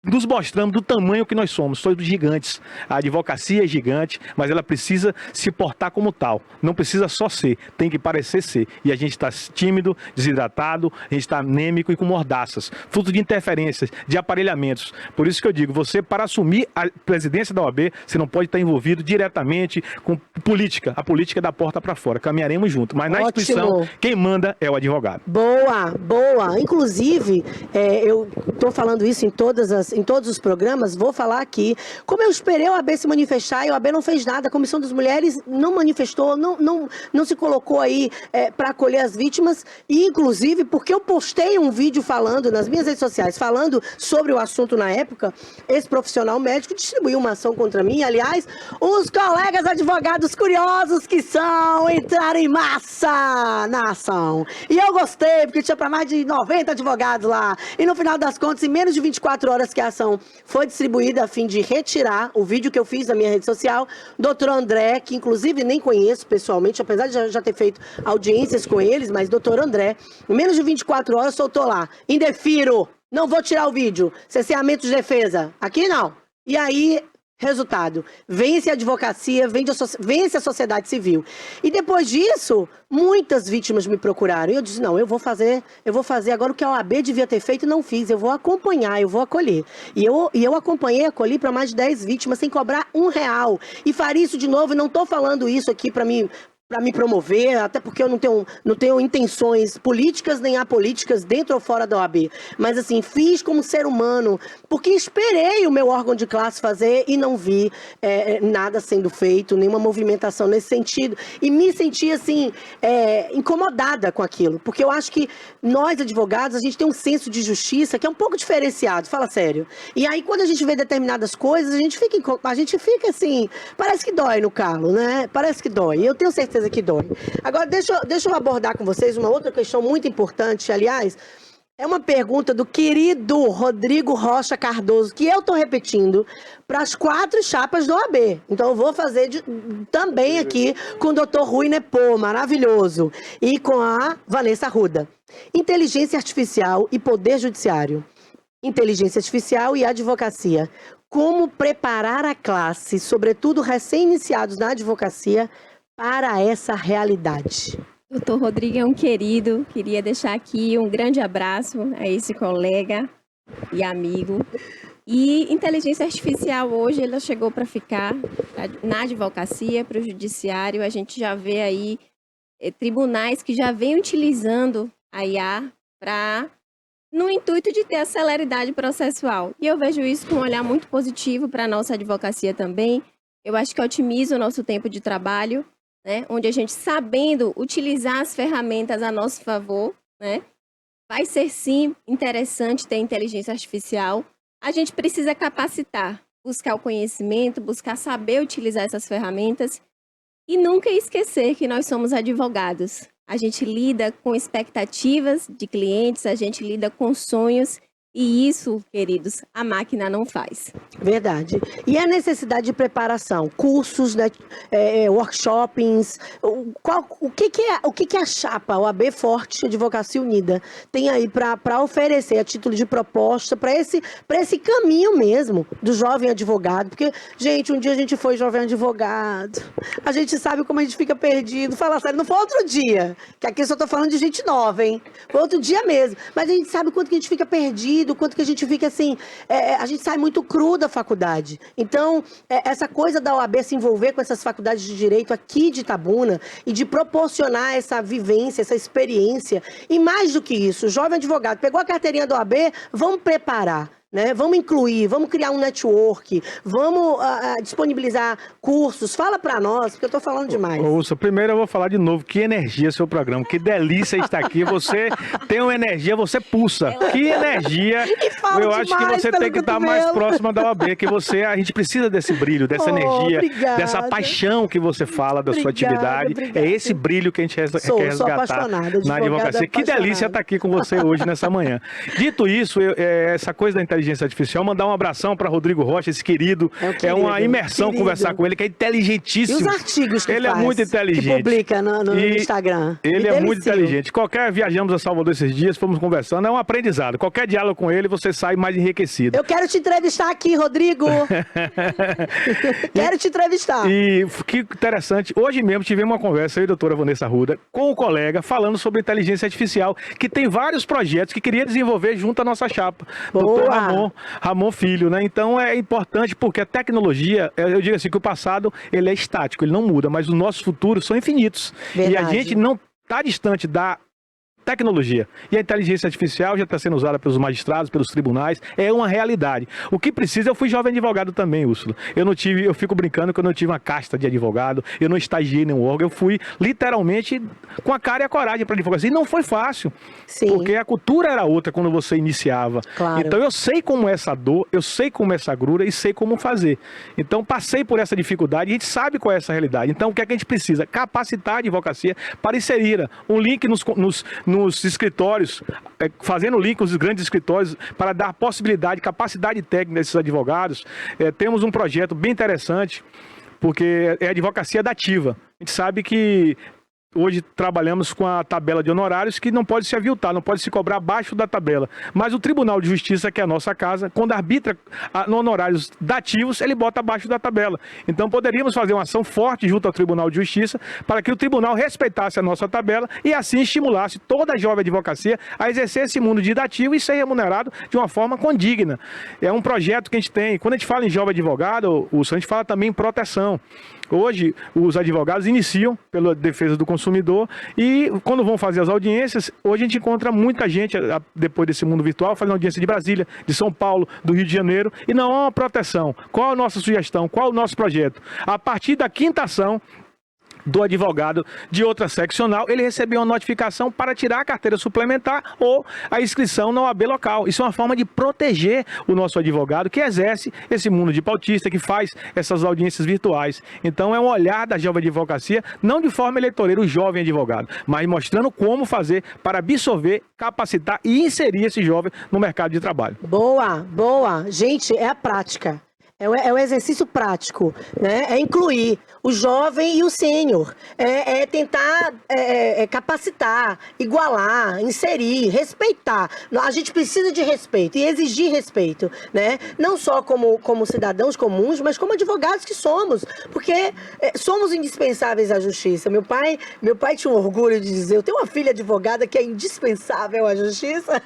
nos mostramos do tamanho que nós somos gigantes. A advocacia é gigante, mas ela precisa se portar como tal. Não precisa só ser, tem que parecer ser. E a gente está tímido, desidratado, a gente está anêmico e com mordaças, fruto de interferências, de aparelhamentos. Por isso que eu digo, você, para assumir a presidência da OAB, você não pode estar envolvido diretamente com política. A política é da porta para fora. Caminharemos juntos. Mas na instituição, quem manda é o advogado. Boa, boa. Inclusive, eu estou falando isso em todos os programas, vou falar aqui. Como eu esperei a OAB se manifestar e a OAB não fez nada, a Comissão das Mulheres não manifestou, não se colocou aí para acolher as vítimas, e inclusive porque eu postei um vídeo falando nas minhas redes sociais, falando sobre o assunto na época, esse profissional médico distribuiu uma ação contra mim. Aliás, os colegas advogados curiosos que são entraram em massa na ação. E eu gostei, porque tinha para mais de 90 advogados lá. E no final das contas, em menos de 24 horas que a ação foi distribuída a fim de retirar o vídeo que eu fiz na minha rede social, doutor André, que inclusive nem conheço pessoalmente, apesar de já ter feito audiências com eles, mas doutor André, em menos de 24 horas soltou lá: indefiro, não vou tirar o vídeo, cerceamento de defesa, aqui não. E aí... resultado, vence a advocacia, vence a sociedade civil. E depois disso, muitas vítimas me procuraram. E eu disse, não, eu vou fazer agora o que a OAB devia ter feito e não fiz. Eu vou acompanhar, eu vou acolher. E eu acompanhei, acolhi para mais de 10 vítimas sem cobrar R$1. E faria isso de novo, e não estou falando isso aqui para me promover, até porque eu não tenho intenções políticas nem apolíticas dentro ou fora da OAB. Mas assim, fiz como ser humano, porque esperei o meu órgão de classe fazer e não vi nada sendo feito, nenhuma movimentação nesse sentido. E me senti assim, incomodada com aquilo, porque eu acho que nós, advogados, a gente tem um senso de justiça que é um pouco diferenciado, fala sério. E aí, quando a gente vê determinadas coisas, a gente fica assim, parece que dói no calo, né? Parece que dói. Eu tenho certeza que dói. Agora, deixa eu abordar com vocês uma outra questão muito importante, aliás, é uma pergunta do querido Rodrigo Rocha Cardoso, que eu estou repetindo para as 4 chapas do OAB. Então, eu vou fazer também aqui com o doutor Rui Nepô, maravilhoso, e com a Vanessa Arruda. Inteligência artificial e poder judiciário. Inteligência artificial e advocacia. Como preparar a classe, sobretudo recém-iniciados na advocacia, para essa realidade? Doutor Rodrigo é um querido, queria deixar aqui um grande abraço a esse colega e amigo. E inteligência artificial hoje, ela chegou para ficar na advocacia, para o judiciário. A gente já vê aí tribunais que já vêm utilizando a IA no intuito de ter a celeridade processual. E eu vejo isso com um olhar muito positivo para a nossa advocacia também. Eu acho que otimiza o nosso tempo de trabalho, né, onde a gente, sabendo utilizar as ferramentas a nosso favor, né, vai ser sim interessante ter inteligência artificial. A gente precisa capacitar, buscar o conhecimento, buscar saber utilizar essas ferramentas e nunca esquecer que nós somos advogados. A gente lida com expectativas de clientes, a gente lida com sonhos E isso, queridos, a máquina não faz. Verdade. E a necessidade de preparação, cursos, né, workshops, o que a chapa, o AB Forte Advocacia Unida, tem aí para oferecer a título de proposta para esse caminho mesmo do jovem advogado? Porque, gente, um dia a gente foi jovem advogado, a gente sabe como a gente fica perdido. Fala sério, não foi outro dia, que aqui eu só tô falando de gente nova, hein? Foi outro dia mesmo. Mas a gente sabe quanto que a gente fica perdido, quanto que a gente fica assim, a gente sai muito cru da faculdade. Então, essa coisa da OAB se envolver com essas faculdades de direito aqui de Itabuna e de proporcionar essa vivência, essa experiência. E mais do que isso, o jovem advogado pegou a carteirinha da OAB, vamos preparar. Né? Vamos incluir, vamos criar um network, vamos disponibilizar cursos. Fala para nós, porque eu estou falando demais. Ouça, primeiro eu vou falar de novo, que energia seu programa, que delícia estar aqui. Você tem uma energia, você pulsa. Que energia. Eu acho que você tem que estar mais próxima da OAB, que a gente precisa desse brilho, dessa energia, obrigada. dessa paixão que você fala da sua atividade. Obrigada. É esse brilho que a gente quer resgatar na advocacia. Que delícia estar aqui com você hoje, nessa manhã. Dito isso, essa coisa da inteligência artificial, mandar um abração para Rodrigo Rocha, esse querido. É uma imersão conversar com ele, que é inteligentíssimo. E os artigos que ele faz, é muito inteligente. Que publica no Instagram. Ele é muito inteligente. Viajamos a Salvador esses dias, fomos conversando, é um aprendizado. Qualquer diálogo com ele, você sai mais enriquecido. Eu quero te entrevistar aqui, Rodrigo. Quero te entrevistar. E que interessante, hoje mesmo tivemos uma conversa, eu e a doutora Vanessa Arruda, com o colega, falando sobre inteligência artificial, que tem vários projetos que queria desenvolver junto à nossa chapa. Doutor Ramon Filho, né? Então é importante porque a tecnologia, eu digo assim, que o passado ele é estático, ele não muda, mas os nossos futuros são infinitos. Verdade. E a gente não está distante da tecnologia. E a inteligência artificial já está sendo usada pelos magistrados, pelos tribunais, é uma realidade. O que precisa, eu fui jovem advogado também, Úrsula. Eu fico brincando que eu não tive uma casta de advogado, eu não estagiei em nenhum órgão, eu fui literalmente com a cara e a coragem para a advocacia. E não foi fácil, porque a cultura era outra quando você iniciava. Claro. Então eu sei como é essa dor, eu sei como é essa agrura e sei como fazer. Então passei por essa dificuldade e a gente sabe qual é essa realidade. Então o que é que a gente precisa? Capacitar a advocacia para inserir um link nos escritórios, fazendo link com os grandes escritórios para dar possibilidade, capacidade técnica desses advogados. Temos um projeto bem interessante, porque é a advocacia dativa. A gente sabe que hoje trabalhamos com a tabela de honorários que não pode se aviltar, não pode se cobrar abaixo da tabela. Mas o Tribunal de Justiça, que é a nossa casa, quando arbitra no honorários dativos, ele bota abaixo da tabela. Então poderíamos fazer uma ação forte junto ao Tribunal de Justiça para que o tribunal respeitasse a nossa tabela e assim estimulasse toda a jovem advocacia a exercer esse mundo de dativo e ser remunerado de uma forma condigna. É um projeto que a gente tem. Quando a gente fala em jovem advogado, a gente fala também em proteção. Hoje, os advogados iniciam pela defesa do consumidor e quando vão fazer as audiências, hoje a gente encontra muita gente, depois desse mundo virtual, fazendo audiência de Brasília, de São Paulo, do Rio de Janeiro, e não há uma proteção. Qual a nossa sugestão? Qual o nosso projeto? A partir da quinta ação do advogado de outra seccional, ele recebeu uma notificação para tirar a carteira suplementar ou a inscrição na OAB local. Isso é uma forma de proteger o nosso advogado que exerce esse mundo de pautista, que faz essas audiências virtuais. Então é um olhar da jovem advocacia, não de forma eleitoreira, o jovem advogado, mas mostrando como fazer para absorver, capacitar e inserir esse jovem no mercado de trabalho. Boa. Gente, é a prática. É o exercício prático, né? É incluir o jovem e o sênior. É tentar capacitar, igualar, inserir, respeitar. A gente precisa de respeito e exigir respeito, né? Não só como cidadãos comuns, mas como advogados que somos. Porque somos indispensáveis à justiça. Meu pai tinha um orgulho de dizer, eu tenho uma filha advogada que é indispensável à justiça.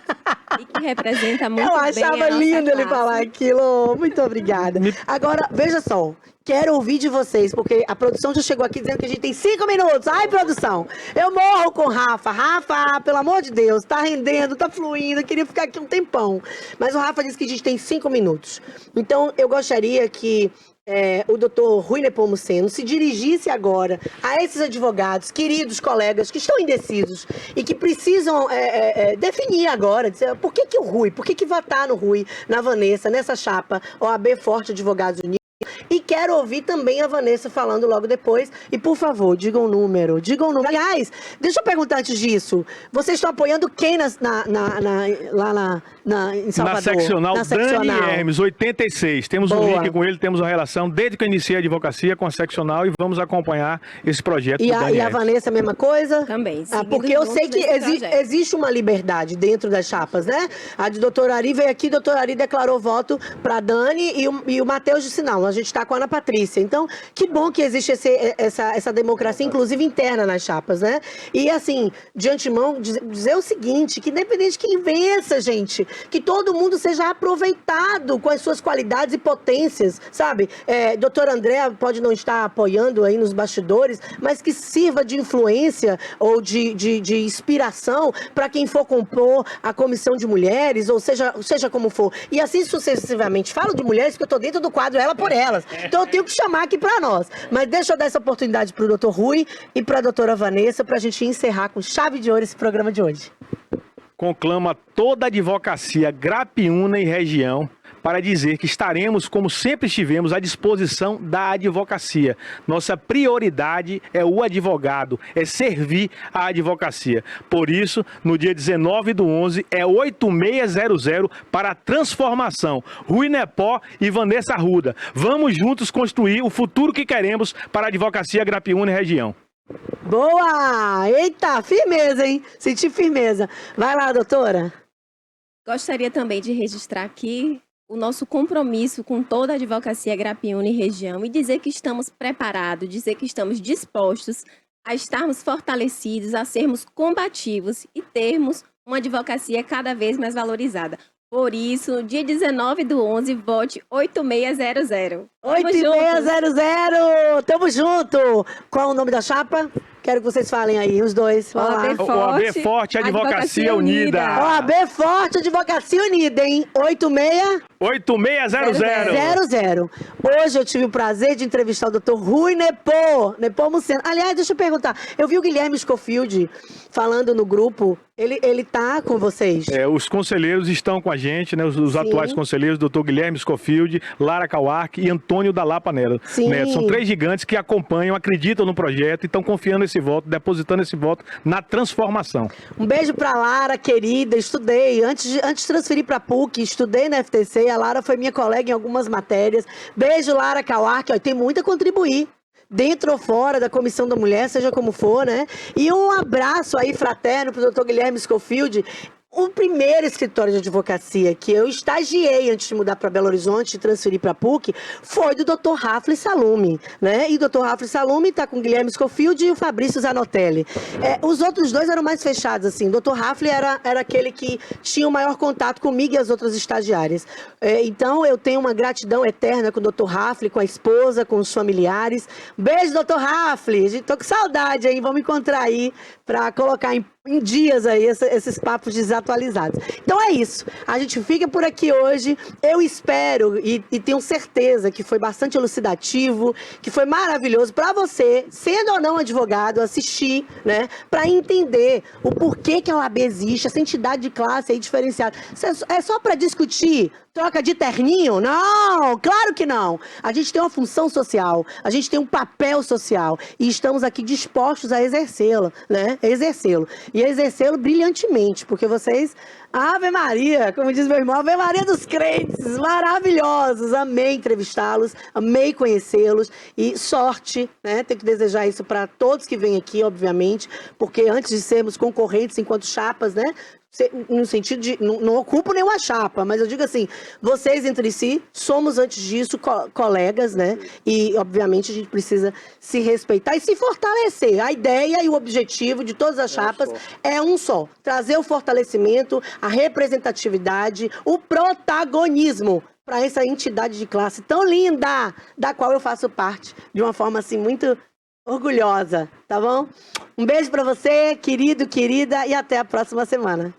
E que representa muito bem Eu a achava nossa lindo ele classe. falar aquilo. Muito obrigada. Agora, veja só. Quero ouvir de vocês, porque a produção já chegou aqui dizendo que a gente tem 5 minutos. Ai, produção, eu morro com o Rafa. Rafa, pelo amor de Deus, tá rendendo, tá fluindo, eu queria ficar aqui um tempão. Mas o Rafa disse que a gente tem 5 minutos. Então, eu gostaria que o doutor Rui Nepomuceno se dirigisse agora a esses advogados, queridos colegas, que estão indecisos e que precisam definir agora, dizer, por que o Rui, por que votar no Rui, na Vanessa, nessa chapa OAB Forte Advogados Unidos? E quero ouvir também a Vanessa falando logo depois. E, por favor, digam o número. Aliás, deixa eu perguntar antes disso. Vocês estão apoiando quem lá em Salvador? Na seccional Na Dani Hermes, 86. Temos um link com ele, temos uma relação desde que eu iniciei a advocacia com a seccional e vamos acompanhar esse projeto. E a Vanessa, a mesma coisa? Também. Porque eu sei que existe uma liberdade dentro das chapas, né? A de doutor Ari veio aqui, doutor Ari declarou voto para Dani e o Matheus disse não, a gente está com a Ana Patrícia. Então, que bom que existe essa democracia, inclusive interna nas chapas, né? E assim, de antemão, dizer o seguinte, que independente de quem vença, gente, que todo mundo seja aproveitado com as suas qualidades e potências, sabe? Doutor André pode não estar apoiando aí nos bastidores, mas que sirva de influência ou de inspiração para quem for compor a comissão de mulheres, ou seja como for. E assim sucessivamente. Falo de mulheres porque eu estou dentro do quadro Ela por Elas. Então eu tenho que chamar aqui para nós. Mas deixa eu dar essa oportunidade para o doutor Rui e para a doutora Vanessa para a gente encerrar com chave de ouro esse programa de hoje. Conclama toda a advocacia Grapiúna e região para dizer que estaremos, como sempre estivemos, à disposição da advocacia. Nossa prioridade é o advogado, é servir a advocacia. Por isso, no dia 19/11, é 8600 para a transformação. Rui Nepó e Vanessa Arruda. Vamos juntos construir o futuro que queremos para a advocacia Grapiúna e região. Boa! Eita, firmeza, hein? Senti firmeza. Vai lá, doutora. Gostaria também de registrar aqui o nosso compromisso com toda a advocacia Grapiúna e região e dizer que estamos preparados, dizer que estamos dispostos a estarmos fortalecidos, a sermos combativos e termos uma advocacia cada vez mais valorizada. Por isso, no dia 19/11, vote 8600. 8600! Tamo junto! Qual o nome da chapa? Quero que vocês falem aí, os dois. OAB Forte, Advocacia Unida. OAB Forte, Advocacia Unida, hein? 8600. Hoje eu tive o prazer de entrevistar o doutor Rui Nepó Muceno. Aliás, deixa eu perguntar, eu vi o Guilherme Scofield falando no grupo, ele tá com vocês? Os conselheiros estão com a gente, né? Os atuais conselheiros, doutor Guilherme Scofield, Lara Kauark e Antônio da Lapa Neto. São 3 gigantes que acompanham, acreditam no projeto e estão confiando esse voto, depositando esse voto na transformação. Um beijo pra Lara, querida, estudei, antes de transferir pra PUC, estudei na FTC, a Lara foi minha colega em algumas matérias. Beijo, Lara Kauark, tem muito a contribuir. Dentro ou fora da Comissão da Mulher, seja como for, né? E um abraço aí fraterno pro doutor Guilherme Scofield. O primeiro escritório de advocacia que eu estagiei antes de mudar para Belo Horizonte e transferir para a PUC foi do Dr. Rafli Salumi, né? E o Dr. Rafli Salumi está com o Guilherme Scofield e o Fabrício Zanotelli. Os outros dois eram mais fechados, assim. O Dr. Rafli era aquele que tinha o maior contato comigo e as outras estagiárias. Então, eu tenho uma gratidão eterna com o Dr. Rafli, com a esposa, com os familiares. Beijo, Dr. Rafli! Tô com saudade aí, vamos encontrar aí para colocar em dias aí esses papos desatualizados. Então é isso. A gente fica por aqui hoje. Eu espero e tenho certeza que foi bastante elucidativo, que foi maravilhoso para você, sendo ou não advogado, assistir, né? Para entender o porquê que a OAB existe, essa entidade de classe aí diferenciada. É só para discutir troca de terninho? Não, claro que não. A gente tem uma função social, a gente tem um papel social e estamos aqui dispostos a exercê-lo, né? Exercê-lo. E exercê-lo brilhantemente, porque vocês, Ave Maria, como diz meu irmão, Ave Maria dos crentes, maravilhosos. Amei entrevistá-los, amei conhecê-los e sorte, né? Tenho que desejar isso para todos que vêm aqui, obviamente, porque antes de sermos concorrentes enquanto chapas, né? No sentido de, não ocupo nenhuma chapa, mas eu digo assim, vocês entre si, somos antes disso colegas, né? E, obviamente, a gente precisa se respeitar e se fortalecer. A ideia e o objetivo de todas as chapas é um só, trazer o fortalecimento, a representatividade, o protagonismo para essa entidade de classe tão linda, da qual eu faço parte, de uma forma assim muito orgulhosa, tá bom? Um beijo para você, querido, querida, e até a próxima semana.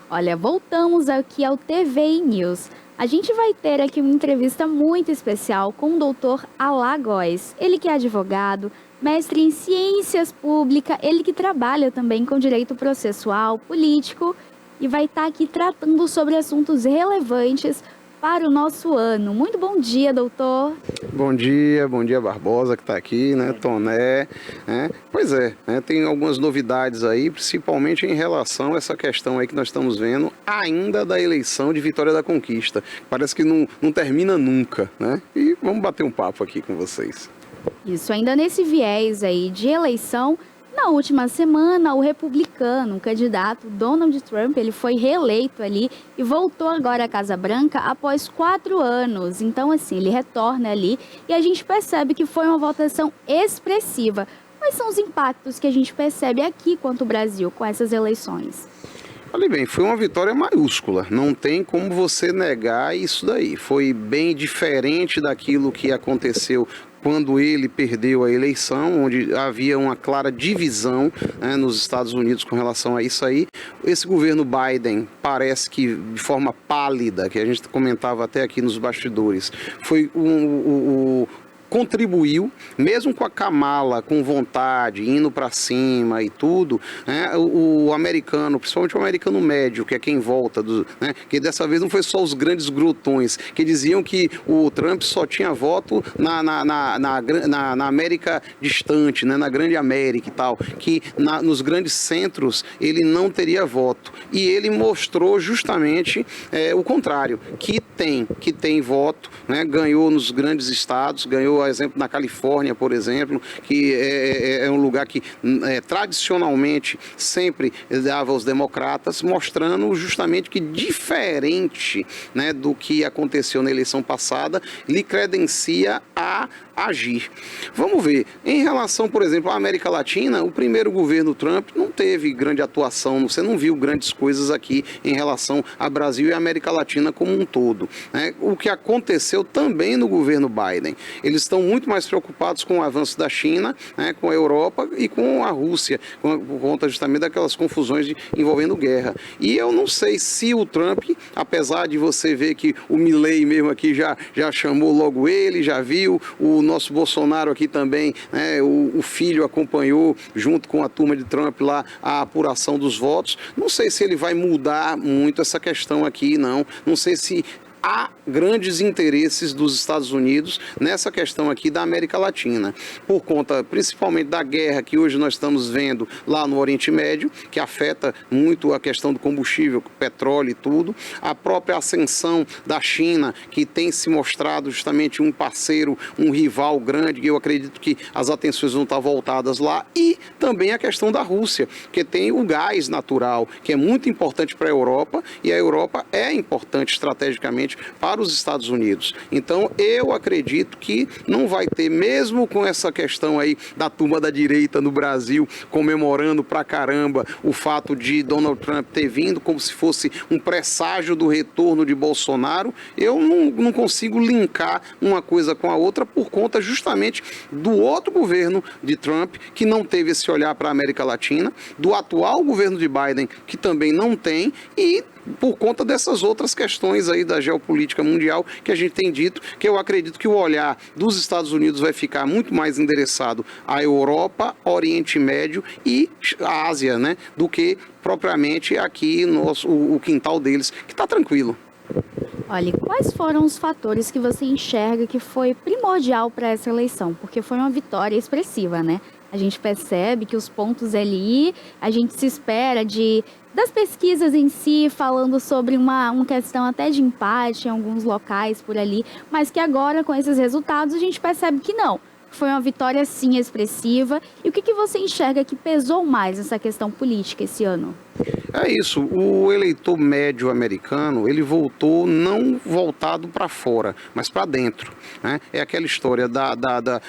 Olha, voltamos aqui ao TVI News. A gente vai ter aqui uma entrevista muito especial com o doutor Alagoas. Ele que é advogado, mestre em ciências públicas, ele que trabalha também com direito processual, político e vai estar aqui tratando sobre assuntos relevantes para o nosso ano. Muito bom dia, doutor. Bom dia Barbosa que está aqui, né, Toné, né? Pois é, né, tem algumas novidades aí, principalmente em relação a essa questão aí que nós estamos vendo ainda da eleição de Vitória da Conquista. Parece que não termina nunca, né? E vamos bater um papo aqui com vocês. Isso, ainda nesse viés aí de eleição, na última semana, o republicano, o candidato Donald Trump, ele foi reeleito ali e voltou agora à Casa Branca após 4 anos. Então, assim, ele retorna ali e a gente percebe que foi uma votação expressiva. Quais são os impactos que a gente percebe aqui quanto ao Brasil com essas eleições? Olha bem, foi uma vitória maiúscula, não tem como você negar isso daí. Foi bem diferente daquilo que aconteceu quando ele perdeu a eleição, onde havia uma clara divisão, né, nos Estados Unidos com relação a isso aí. Esse governo Biden parece que de forma pálida, que a gente comentava até aqui nos bastidores, foi contribuiu, mesmo com a Kamala com vontade, indo para cima e tudo, né, o americano, principalmente o americano médio, que é quem volta, né, que dessa vez não foi só os grandes glutões, que diziam que o Trump só tinha voto na América distante, né, na grande América e tal, que nos grandes centros ele não teria voto. E ele mostrou justamente o contrário, que tem voto, né, ganhou nos grandes estados, ganhou, por exemplo, na Califórnia, por exemplo, que é um lugar que tradicionalmente sempre dava aos democratas, mostrando justamente que diferente, né, do que aconteceu na eleição passada, lhe credencia a agir. Vamos ver, em relação, por exemplo, à América Latina, o primeiro governo Trump não teve grande atuação, você não viu grandes coisas aqui em relação a Brasil e a América Latina como um todo, né? O que aconteceu também no governo Biden, eles estão muito mais preocupados com o avanço da China, né, com a Europa e com a Rússia, por conta justamente daquelas confusões envolvendo guerra. E eu não sei se o Trump, apesar de você ver que o Milley mesmo aqui já chamou logo ele, já viu, o nosso Bolsonaro aqui também, né, o filho acompanhou junto com a turma de Trump lá a apuração dos votos. Não sei se ele vai mudar muito essa questão aqui, não sei se há grandes interesses dos Estados Unidos nessa questão aqui da América Latina, por conta principalmente da guerra que hoje nós estamos vendo lá no Oriente Médio, que afeta muito a questão do combustível, petróleo e tudo, a própria ascensão da China, que tem se mostrado justamente um parceiro, um rival grande, e eu acredito que as atenções vão estar voltadas lá, e também a questão da Rússia, que tem o gás natural, que é muito importante para a Europa, e a Europa é importante estrategicamente para os Estados Unidos. Então, eu acredito que não vai ter, mesmo com essa questão aí da turma da direita no Brasil, comemorando pra caramba o fato de Donald Trump ter vindo como se fosse um presságio do retorno de Bolsonaro, eu não consigo linkar uma coisa com a outra por conta justamente do outro governo de Trump, que não teve esse olhar para a América Latina, do atual governo de Biden, que também não tem, e por conta dessas outras questões aí da geopolítica mundial que a gente tem dito, que eu acredito que o olhar dos Estados Unidos vai ficar muito mais endereçado à Europa, Oriente Médio e à Ásia, né, do que propriamente aqui o quintal deles, que está tranquilo. Olha, quais foram os fatores que você enxerga que foi primordial para essa eleição? Porque foi uma vitória expressiva, né? A gente percebe que os pontos ali, a gente se espera das pesquisas em si, falando sobre uma questão até de empate em alguns locais por ali, mas que agora, com esses resultados, a gente percebe que não. Foi uma vitória, sim, expressiva. E o que você enxerga que pesou mais nessa questão política esse ano? É isso, o eleitor médio americano, ele voltou não voltado para fora, mas para dentro, né? É aquela história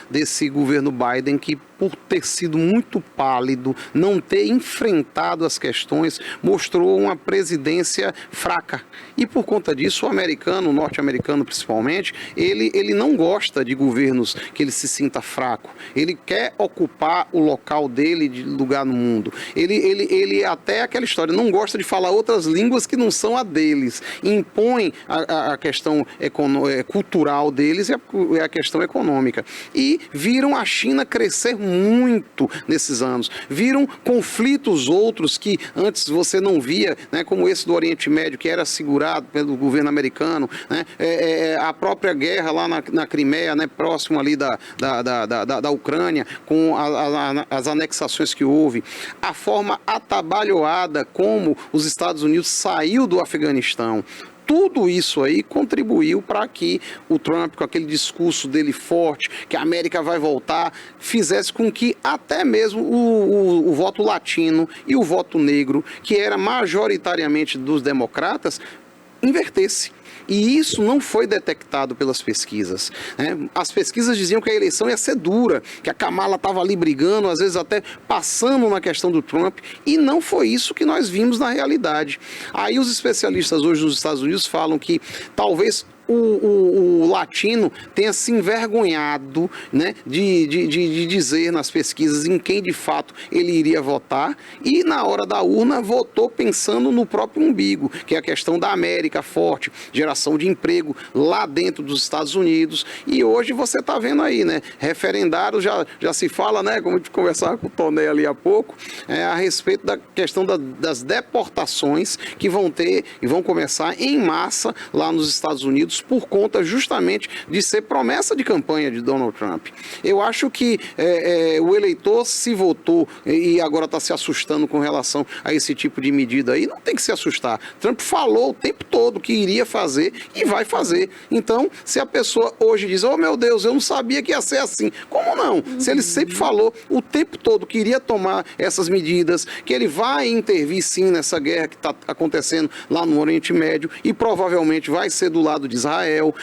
desse governo Biden que, por ter sido muito pálido, não ter enfrentado as questões, mostrou uma presidência fraca. E por conta disso, o americano, o norte-americano principalmente, ele não gosta de governos que ele se sinta fraco. Ele quer ocupar o local dele de lugar no mundo. Ele até aquela história, não gosta de falar outras línguas que não são a deles. Impõe a questão cultural deles e a questão econômica. E viram a China crescer muito nesses anos. Viram conflitos outros que antes você não via, né, como esse do Oriente Médio, que era segurado pelo governo americano, né, a própria guerra lá na Crimeia, né, próximo ali da Ucrânia, com as anexações que houve, a forma atabalhoada como os Estados Unidos saiu do Afeganistão. Tudo isso aí contribuiu para que o Trump, com aquele discurso dele forte, que a América vai voltar, fizesse com que até mesmo o voto latino e o voto negro, que era majoritariamente dos democratas, invertesse. E isso não foi detectado pelas pesquisas, né? As pesquisas diziam que a eleição ia ser dura, que a Kamala estava ali brigando, às vezes até passando na questão do Trump, e não foi isso que nós vimos na realidade. Aí os especialistas hoje nos Estados Unidos falam que talvez o latino tenha se envergonhado, né, de dizer nas pesquisas em quem de fato ele iria votar, e na hora da urna votou pensando no próprio umbigo, que é a questão da América forte, geração de emprego lá dentro dos Estados Unidos. E hoje você está vendo aí, né, referendários, já se fala, né, como a gente conversava com o Toné ali há pouco, a respeito da questão das deportações que vão ter e vão começar em massa lá nos Estados Unidos, por conta justamente de ser promessa de campanha de Donald Trump. Eu acho que o eleitor se votou e agora está se assustando com relação a esse tipo de medida aí, não tem que se assustar. Trump falou o tempo todo que iria fazer e vai fazer. Então, se a pessoa hoje diz, oh meu Deus, eu não sabia que ia ser assim. Como não? Se ele sempre falou o tempo todo que iria tomar essas medidas, que ele vai intervir sim nessa guerra que está acontecendo lá no Oriente Médio e provavelmente vai ser do lado de Israel,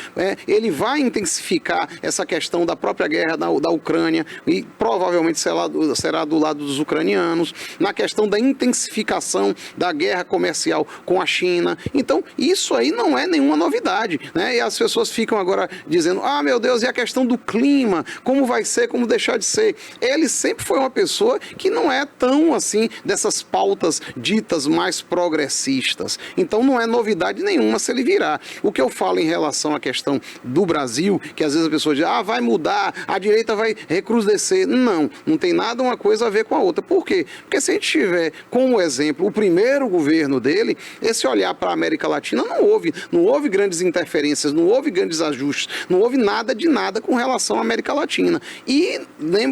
ele vai intensificar essa questão da própria guerra da Ucrânia e provavelmente será do lado dos ucranianos, na questão da intensificação da guerra comercial com a China. Então, isso aí não é nenhuma novidade, né? E as pessoas ficam agora dizendo, ah, meu Deus, e a questão do clima, como vai ser, como deixar de ser? Ele sempre foi uma pessoa que não é tão assim, dessas pautas ditas mais progressistas. Então, não é novidade nenhuma se ele virar. O que eu falo em relação à questão do Brasil, que às vezes a pessoa diz, vai mudar, a direita vai recrudescer. Não tem nada uma coisa a ver com a outra. Por quê? Porque se a gente tiver como exemplo o primeiro governo dele, esse olhar para a América Latina não houve grandes interferências, não houve grandes ajustes, não houve nada de nada com relação à América Latina. E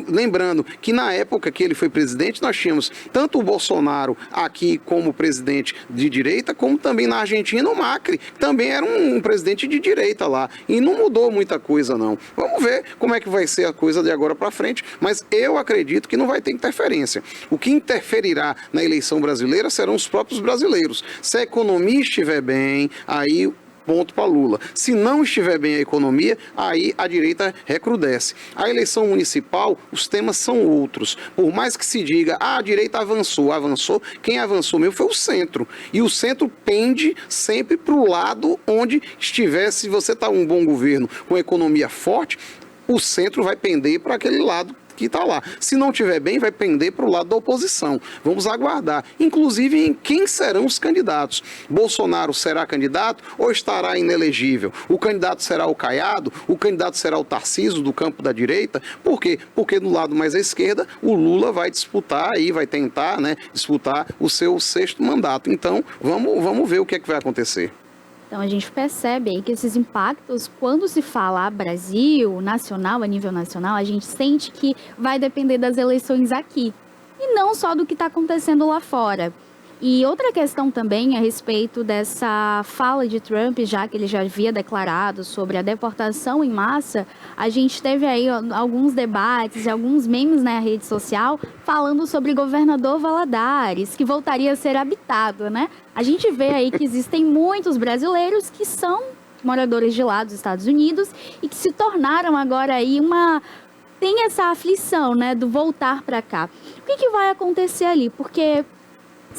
lembrando que na época que ele foi presidente, nós tínhamos tanto o Bolsonaro aqui como presidente de direita, como também na Argentina o Macri, que também era um presidente de direita lá, e não mudou muita coisa não. Vamos ver como é que vai ser a coisa de agora para frente, mas eu acredito que não vai ter interferência. O que interferirá na eleição brasileira serão os próprios brasileiros. Se a economia estiver bem, aí ponto para Lula. Se não estiver bem a economia, aí a direita recrudesce. A eleição municipal, os temas são outros. Por mais que se diga, a direita avançou, quem avançou mesmo foi o centro. E o centro pende sempre para o lado onde estiver, se você está um bom governo com economia forte, o centro vai pender para aquele lado que está lá. Se não estiver bem, vai pender para o lado da oposição. Vamos aguardar. Inclusive em quem serão os candidatos. Bolsonaro será candidato ou estará inelegível? O candidato será o Caiado? O candidato será o Tarcísio do campo da direita? Por quê? Porque do lado mais à esquerda, o Lula vai disputar aí, vai tentar, né, disputar o seu 6º mandato. Então, vamos ver o que é que vai acontecer. Então a gente percebe aí que esses impactos, quando se fala Brasil, nacional, a nível nacional, a gente sente que vai depender das eleições aqui. E não só do que está acontecendo lá fora. E outra questão também a respeito dessa fala de Trump, já que ele já havia declarado sobre a deportação em massa, a gente teve aí alguns debates e alguns memes na rede social falando sobre governador Valadares, que voltaria a ser habitado, né? A gente vê aí que existem muitos brasileiros que são moradores de lá dos Estados Unidos e que se tornaram agora aí tem essa aflição, né, do voltar para cá. O que vai acontecer ali? Porque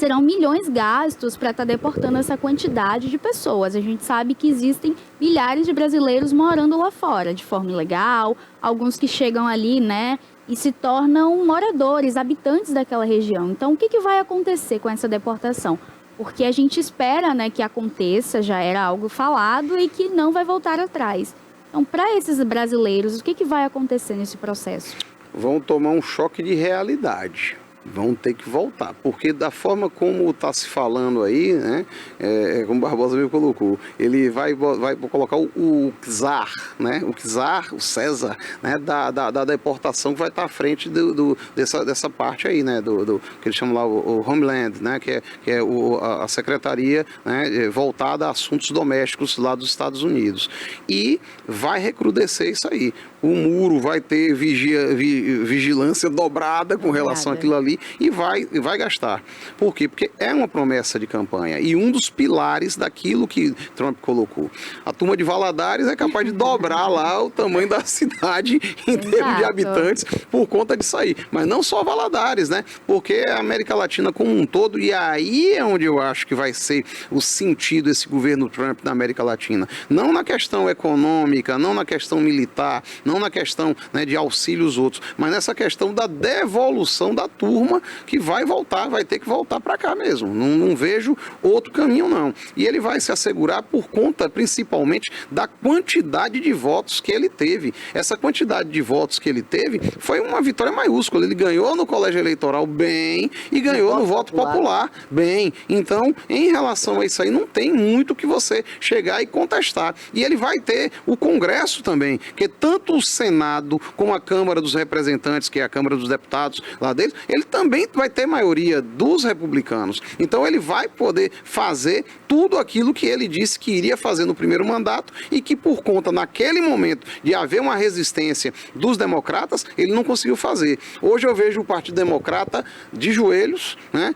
serão milhões gastos para estar deportando essa quantidade de pessoas. A gente sabe que existem milhares de brasileiros morando lá fora, de forma ilegal, alguns que chegam ali, né, e se tornam moradores, habitantes daquela região. Então, o que vai acontecer com essa deportação? Porque a gente espera, né, que aconteça, já era algo falado e que não vai voltar atrás. Então, para esses brasileiros, o que vai acontecer nesse processo? Vão tomar um choque de realidade. Vão ter que voltar, porque da forma como está se falando aí, né, como o Barbosa mesmo colocou, ele vai colocar o czar, né, o César, né, da deportação, que vai estar à frente dessa parte aí, né, do que eles chamam lá o Homeland, né, que é a secretaria, né, voltada a assuntos domésticos lá dos Estados Unidos. E vai recrudescer isso aí. O muro vai ter vigilância dobrada com relação àquilo ali e vai gastar. Por quê? Porque é uma promessa de campanha e um dos pilares daquilo que Trump colocou. A turma de Valadares é capaz de dobrar lá o tamanho da cidade em termos de habitantes por conta disso aí. Mas não só Valadares, né? Porque a América Latina como um todo, e aí é onde eu acho que vai ser o sentido desse governo Trump na América Latina. Não na questão econômica, não na questão militar, não na questão, né, de auxílio aos outros, mas nessa questão da devolução da turma que vai voltar, vai ter que voltar para cá mesmo. Não vejo outro caminho, não. E ele vai se assegurar por conta, principalmente, da quantidade de votos que ele teve. Essa quantidade de votos que ele teve foi uma vitória maiúscula. Ele ganhou no colégio eleitoral bem e ganhou no voto popular bem. Então, em relação a isso aí, não tem muito que você chegar e contestar. E ele vai ter o Congresso também, que tanto o Senado como a Câmara dos Representantes, que é a Câmara dos Deputados lá dele, ele também vai ter maioria dos republicanos. Então ele vai poder fazer tudo aquilo que ele disse que iria fazer no primeiro mandato e que por conta, naquele momento, de haver uma resistência dos democratas, ele não conseguiu fazer. Hoje eu vejo o Partido Democrata de joelhos, né,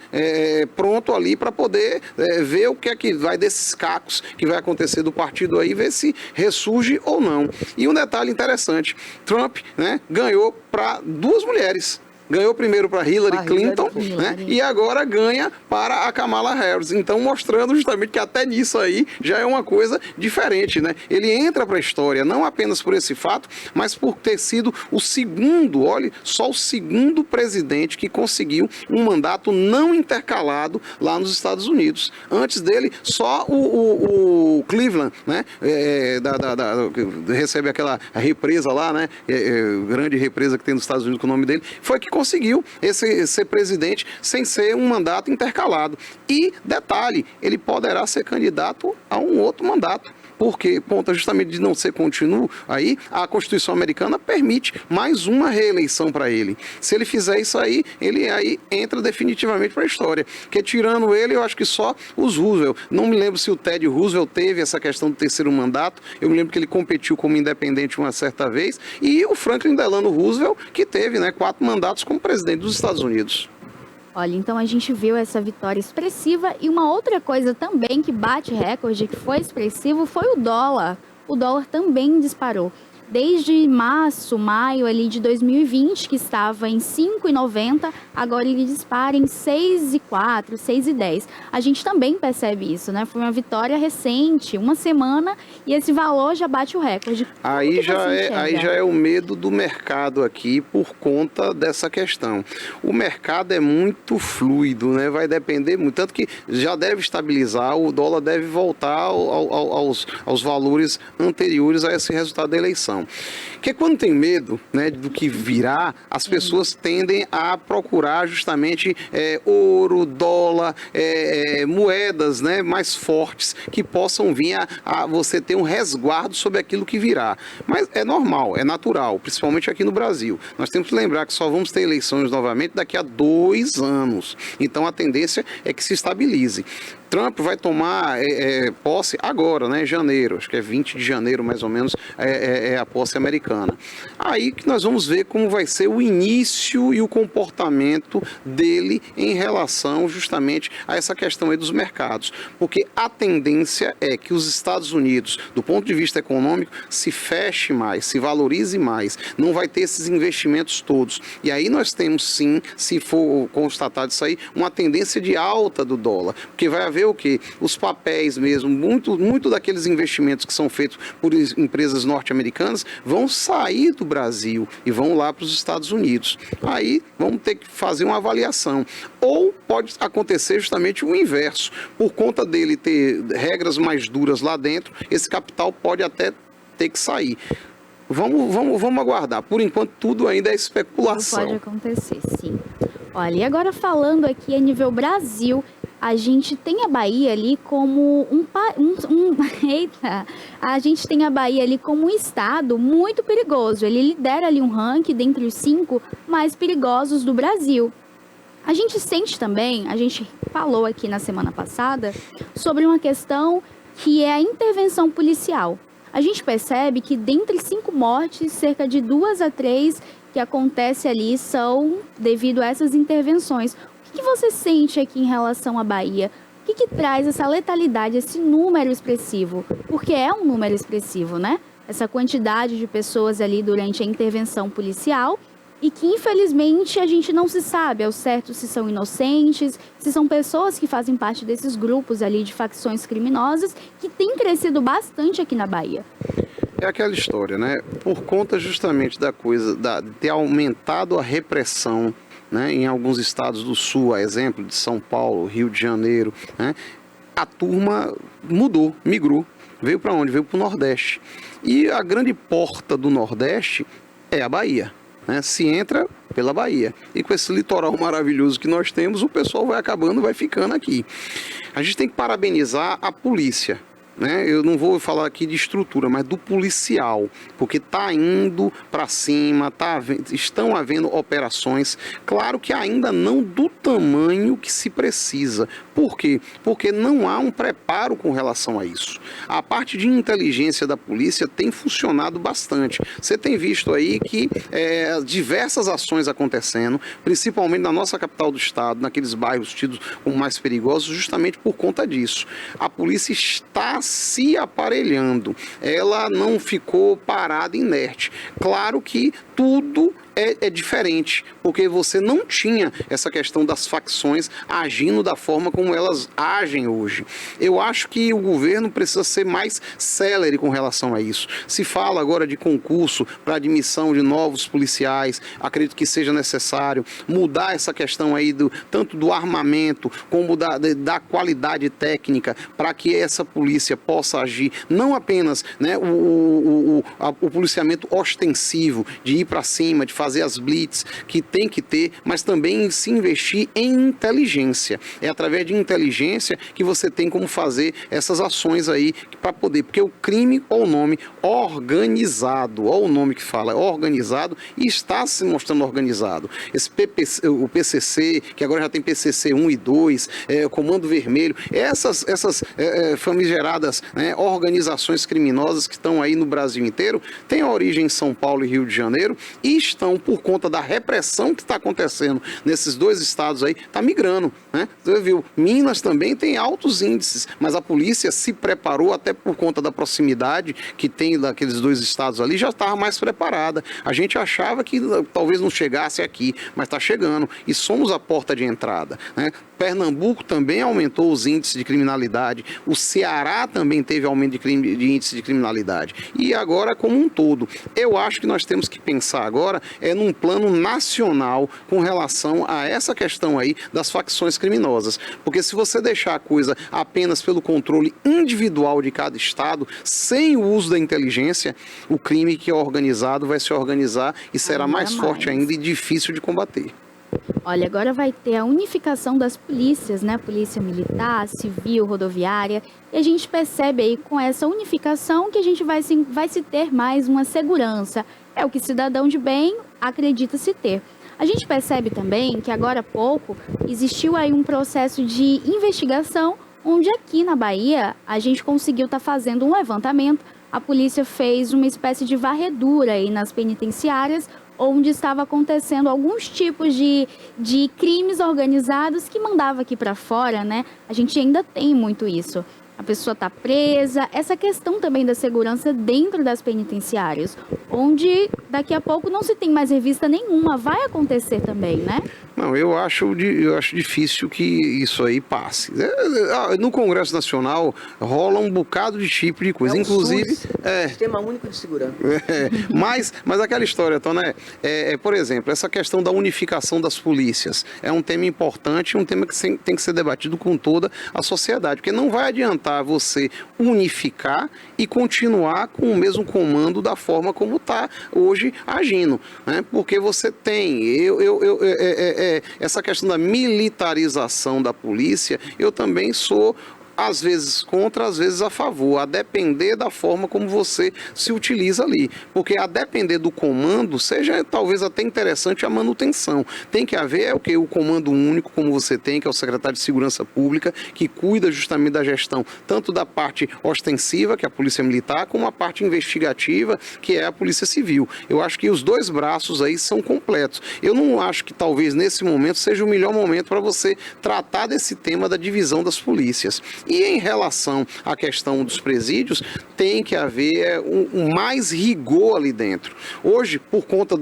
pronto ali para poder ver o que é que vai desses cacos que vai acontecer do partido aí, ver se ressurge ou não. E um detalhe interessante, Trump, né, ganhou para 2 mulheres. Ganhou primeiro para Hillary Clinton, né? E agora ganha para a Kamala Harris. Então, mostrando justamente que até nisso aí já é uma coisa diferente, né? Ele entra para a história, não apenas por esse fato, mas por ter sido o segundo, olha, só o segundo presidente que conseguiu um mandato não intercalado lá nos Estados Unidos. Antes dele, só o Cleveland, né? Recebe aquela represa lá, né? Grande represa que tem nos Estados Unidos com o nome dele, foi que conseguiu ser presidente sem ser um mandato intercalado. E, detalhe, ele poderá ser candidato a um outro mandato. Porque, ponto justamente de não ser contínuo, aí a Constituição americana permite mais uma reeleição para ele. Se ele fizer isso aí, ele aí entra definitivamente para a história. Porque tirando ele, eu acho que só os Roosevelt. Não me lembro se o Teddy Roosevelt teve essa questão do terceiro mandato. Eu me lembro que ele competiu como independente uma certa vez. E o Franklin Delano Roosevelt, que teve, né, 4 mandatos como presidente dos Estados Unidos. Olha, então a gente viu essa vitória expressiva e uma outra coisa também que bate recorde, que foi expressivo, foi o dólar. O dólar também disparou. Desde março, maio ali de 2020, que estava em R$ 5,90, agora ele dispara em R$ 6,04, R$ 6,10. A gente também percebe isso, né? Foi uma vitória recente, uma semana, e esse valor já bate o recorde. Aí já é o medo do mercado aqui por conta dessa questão. O mercado é muito fluido, né? Vai depender muito, tanto que já deve estabilizar, o dólar deve voltar aos valores anteriores a esse resultado da eleição. Porque quando tem medo, né, do que virá, as pessoas tendem a procurar justamente ouro, dólar, moedas, né, mais fortes que possam vir a você ter um resguardo sobre aquilo que virá. Mas é normal, é natural, principalmente aqui no Brasil. Nós temos que lembrar que só vamos ter eleições novamente daqui a 2 anos. Então a tendência é que se estabilize. Trump vai tomar posse agora, né, em janeiro, acho que é 20 de janeiro mais ou menos, é a posse americana. Aí que nós vamos ver como vai ser o início e o comportamento dele em relação justamente a essa questão aí dos mercados, porque a tendência é que os Estados Unidos, do ponto de vista econômico, se feche mais, se valorize mais, não vai ter esses investimentos todos. E aí nós temos sim, se for constatado isso aí, uma tendência de alta do dólar, porque vai haver o quê? Os papéis mesmo, muito daqueles investimentos que são feitos por empresas norte-americanas vão sair do Brasil e vão lá para os Estados Unidos. Aí vamos ter que fazer uma avaliação. Ou pode acontecer justamente o inverso, por conta dele ter regras mais duras lá dentro, esse capital pode até ter que sair. Vamos aguardar. Por enquanto, tudo ainda é especulação. Pode acontecer, sim. Olha, e agora falando aqui a nível Brasil, a gente tem a Bahia ali como a gente tem a Bahia ali como um estado muito perigoso. Ele lidera ali um ranking dentre os 5 mais perigosos do Brasil. A gente sente também, a gente falou aqui na semana passada, sobre uma questão que é a intervenção policial. A gente percebe que dentre 5 mortes, cerca de 2 a 3 que acontecem ali são devido a essas intervenções. O que você sente aqui em relação à Bahia? O que traz essa letalidade, esse número expressivo? Porque é um número expressivo, né? Essa quantidade de pessoas ali durante a intervenção policial e que, infelizmente, a gente não se sabe ao certo se são inocentes, se são pessoas que fazem parte desses grupos ali de facções criminosas que têm crescido bastante aqui na Bahia. É aquela história, né? Por conta justamente da coisa, de ter aumentado a repressão, né, em alguns estados do Sul, a exemplo de São Paulo, Rio de Janeiro, né, a turma mudou, migrou. Veio para onde? Veio para o Nordeste. E a grande porta do Nordeste é a Bahia. Né? Se entra pela Bahia. E com esse litoral maravilhoso que nós temos, o pessoal vai acabando, vai ficando aqui. A gente tem que parabenizar a polícia. Né? Eu não vou falar aqui de estrutura, mas do policial, porque está indo para cima, estão havendo operações, claro que ainda não do tamanho que se precisa. Por quê? Porque não há um preparo com relação a isso. A parte de inteligência da polícia tem funcionado bastante. Você tem visto aí que diversas ações acontecendo, principalmente na nossa capital do estado, naqueles bairros tidos como mais perigosos, justamente por conta disso. A polícia está se aparelhando, ela não ficou parada, inerte. Claro que tudo é diferente, porque você não tinha essa questão das facções agindo da forma como elas agem hoje. Eu acho que o governo precisa ser mais célere com relação a isso. Se fala agora de concurso para admissão de novos policiais, acredito que seja necessário mudar essa questão aí tanto do armamento como da qualidade técnica, para que essa polícia possa agir, não apenas, né, o policiamento ostensivo, de ir para cima, de fazer as blitz que tem que ter, mas também se investir em inteligência. É através de inteligência que você tem como fazer essas ações aí para poder, porque o crime, olha o nome, organizado, olha o nome que fala, organizado, e está se mostrando organizado. O PCC, que agora já tem PCC 1 e 2, o Comando Vermelho, essas famigeradas, né, organizações criminosas que estão aí no Brasil inteiro, têm a origem em São Paulo e Rio de Janeiro, e estão, por conta da repressão que está acontecendo nesses 2 estados aí, está migrando, né? Você viu, Minas também tem altos índices, mas a polícia se preparou, até por conta da proximidade que tem daqueles 2 estados ali, já estava mais preparada. A gente achava que talvez não chegasse aqui, mas está chegando, e somos a porta de entrada, né? Pernambuco também aumentou os índices de criminalidade, o Ceará também teve aumento de índice de criminalidade, e agora como um todo. Eu acho que nós temos que pensar agora num plano nacional com relação a essa questão aí das facções criminosas, porque se você deixar a coisa apenas pelo controle individual de cada estado, sem o uso da inteligência, o crime que é organizado vai se organizar e será mais forte ainda e difícil de combater. Olha, agora vai ter a unificação das polícias, né? Polícia militar, civil, rodoviária. E a gente percebe aí com essa unificação que a gente vai se ter mais uma segurança. É o que cidadão de bem acredita se ter. A gente percebe também que agora há pouco existiu aí um processo de investigação onde aqui na Bahia a gente conseguiu estar fazendo um levantamento. A polícia fez uma espécie de varredura aí nas penitenciárias, onde estava acontecendo alguns tipos de crimes organizados que mandava aqui para fora, né? A gente ainda tem muito isso. A pessoa está presa, essa questão também da segurança dentro das penitenciárias, onde daqui a pouco não se tem mais revista nenhuma, vai acontecer também, né? Não, eu acho difícil que isso aí passe. No Congresso Nacional rola um bocado de tipo de coisa, inclusive... Sistema Único de Segurança. Mas aquela história, Toné, por exemplo, essa questão da unificação das polícias é um tema importante, um tema que tem que ser debatido com toda a sociedade, porque não vai adiantar você unificar e continuar com o mesmo comando da forma como está hoje agindo, né? Porque você tem... essa questão da militarização da polícia, eu também sou às vezes contra, às vezes a favor, a depender da forma como você se utiliza ali. Porque a depender do comando, seja talvez até interessante a manutenção. Tem que haver o comando único, como você tem, que é o secretário de Segurança Pública, que cuida justamente da gestão, tanto da parte ostensiva, que é a Polícia Militar, como a parte investigativa, que é a Polícia Civil. Eu acho que os dois braços aí são completos. Eu não acho que talvez nesse momento seja o melhor momento para você tratar desse tema da divisão das polícias. E em relação à questão dos presídios, tem que haver mais rigor ali dentro. Hoje, por conta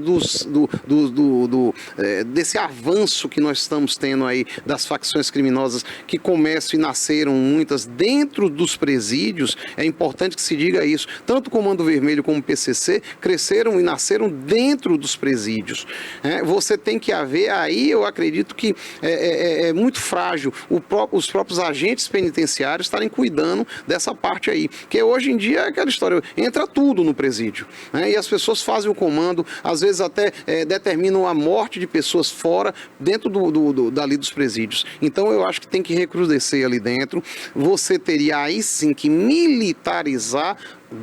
desse avanço que nós estamos tendo aí das facções criminosas que começam e nasceram muitas dentro dos presídios, é importante que se diga isso. Tanto o Comando Vermelho como o PCC cresceram e nasceram dentro dos presídios. Você tem que haver aí, eu acredito que é muito frágil os próprios agentes penitenciários estarem cuidando dessa parte aí. Porque hoje em dia é aquela história, entra tudo no presídio, né? E as pessoas fazem o comando, às vezes até determinam a morte de pessoas fora, dentro dali dos presídios. Então eu acho que tem que recrudescer ali dentro. Você teria aí sim que militarizar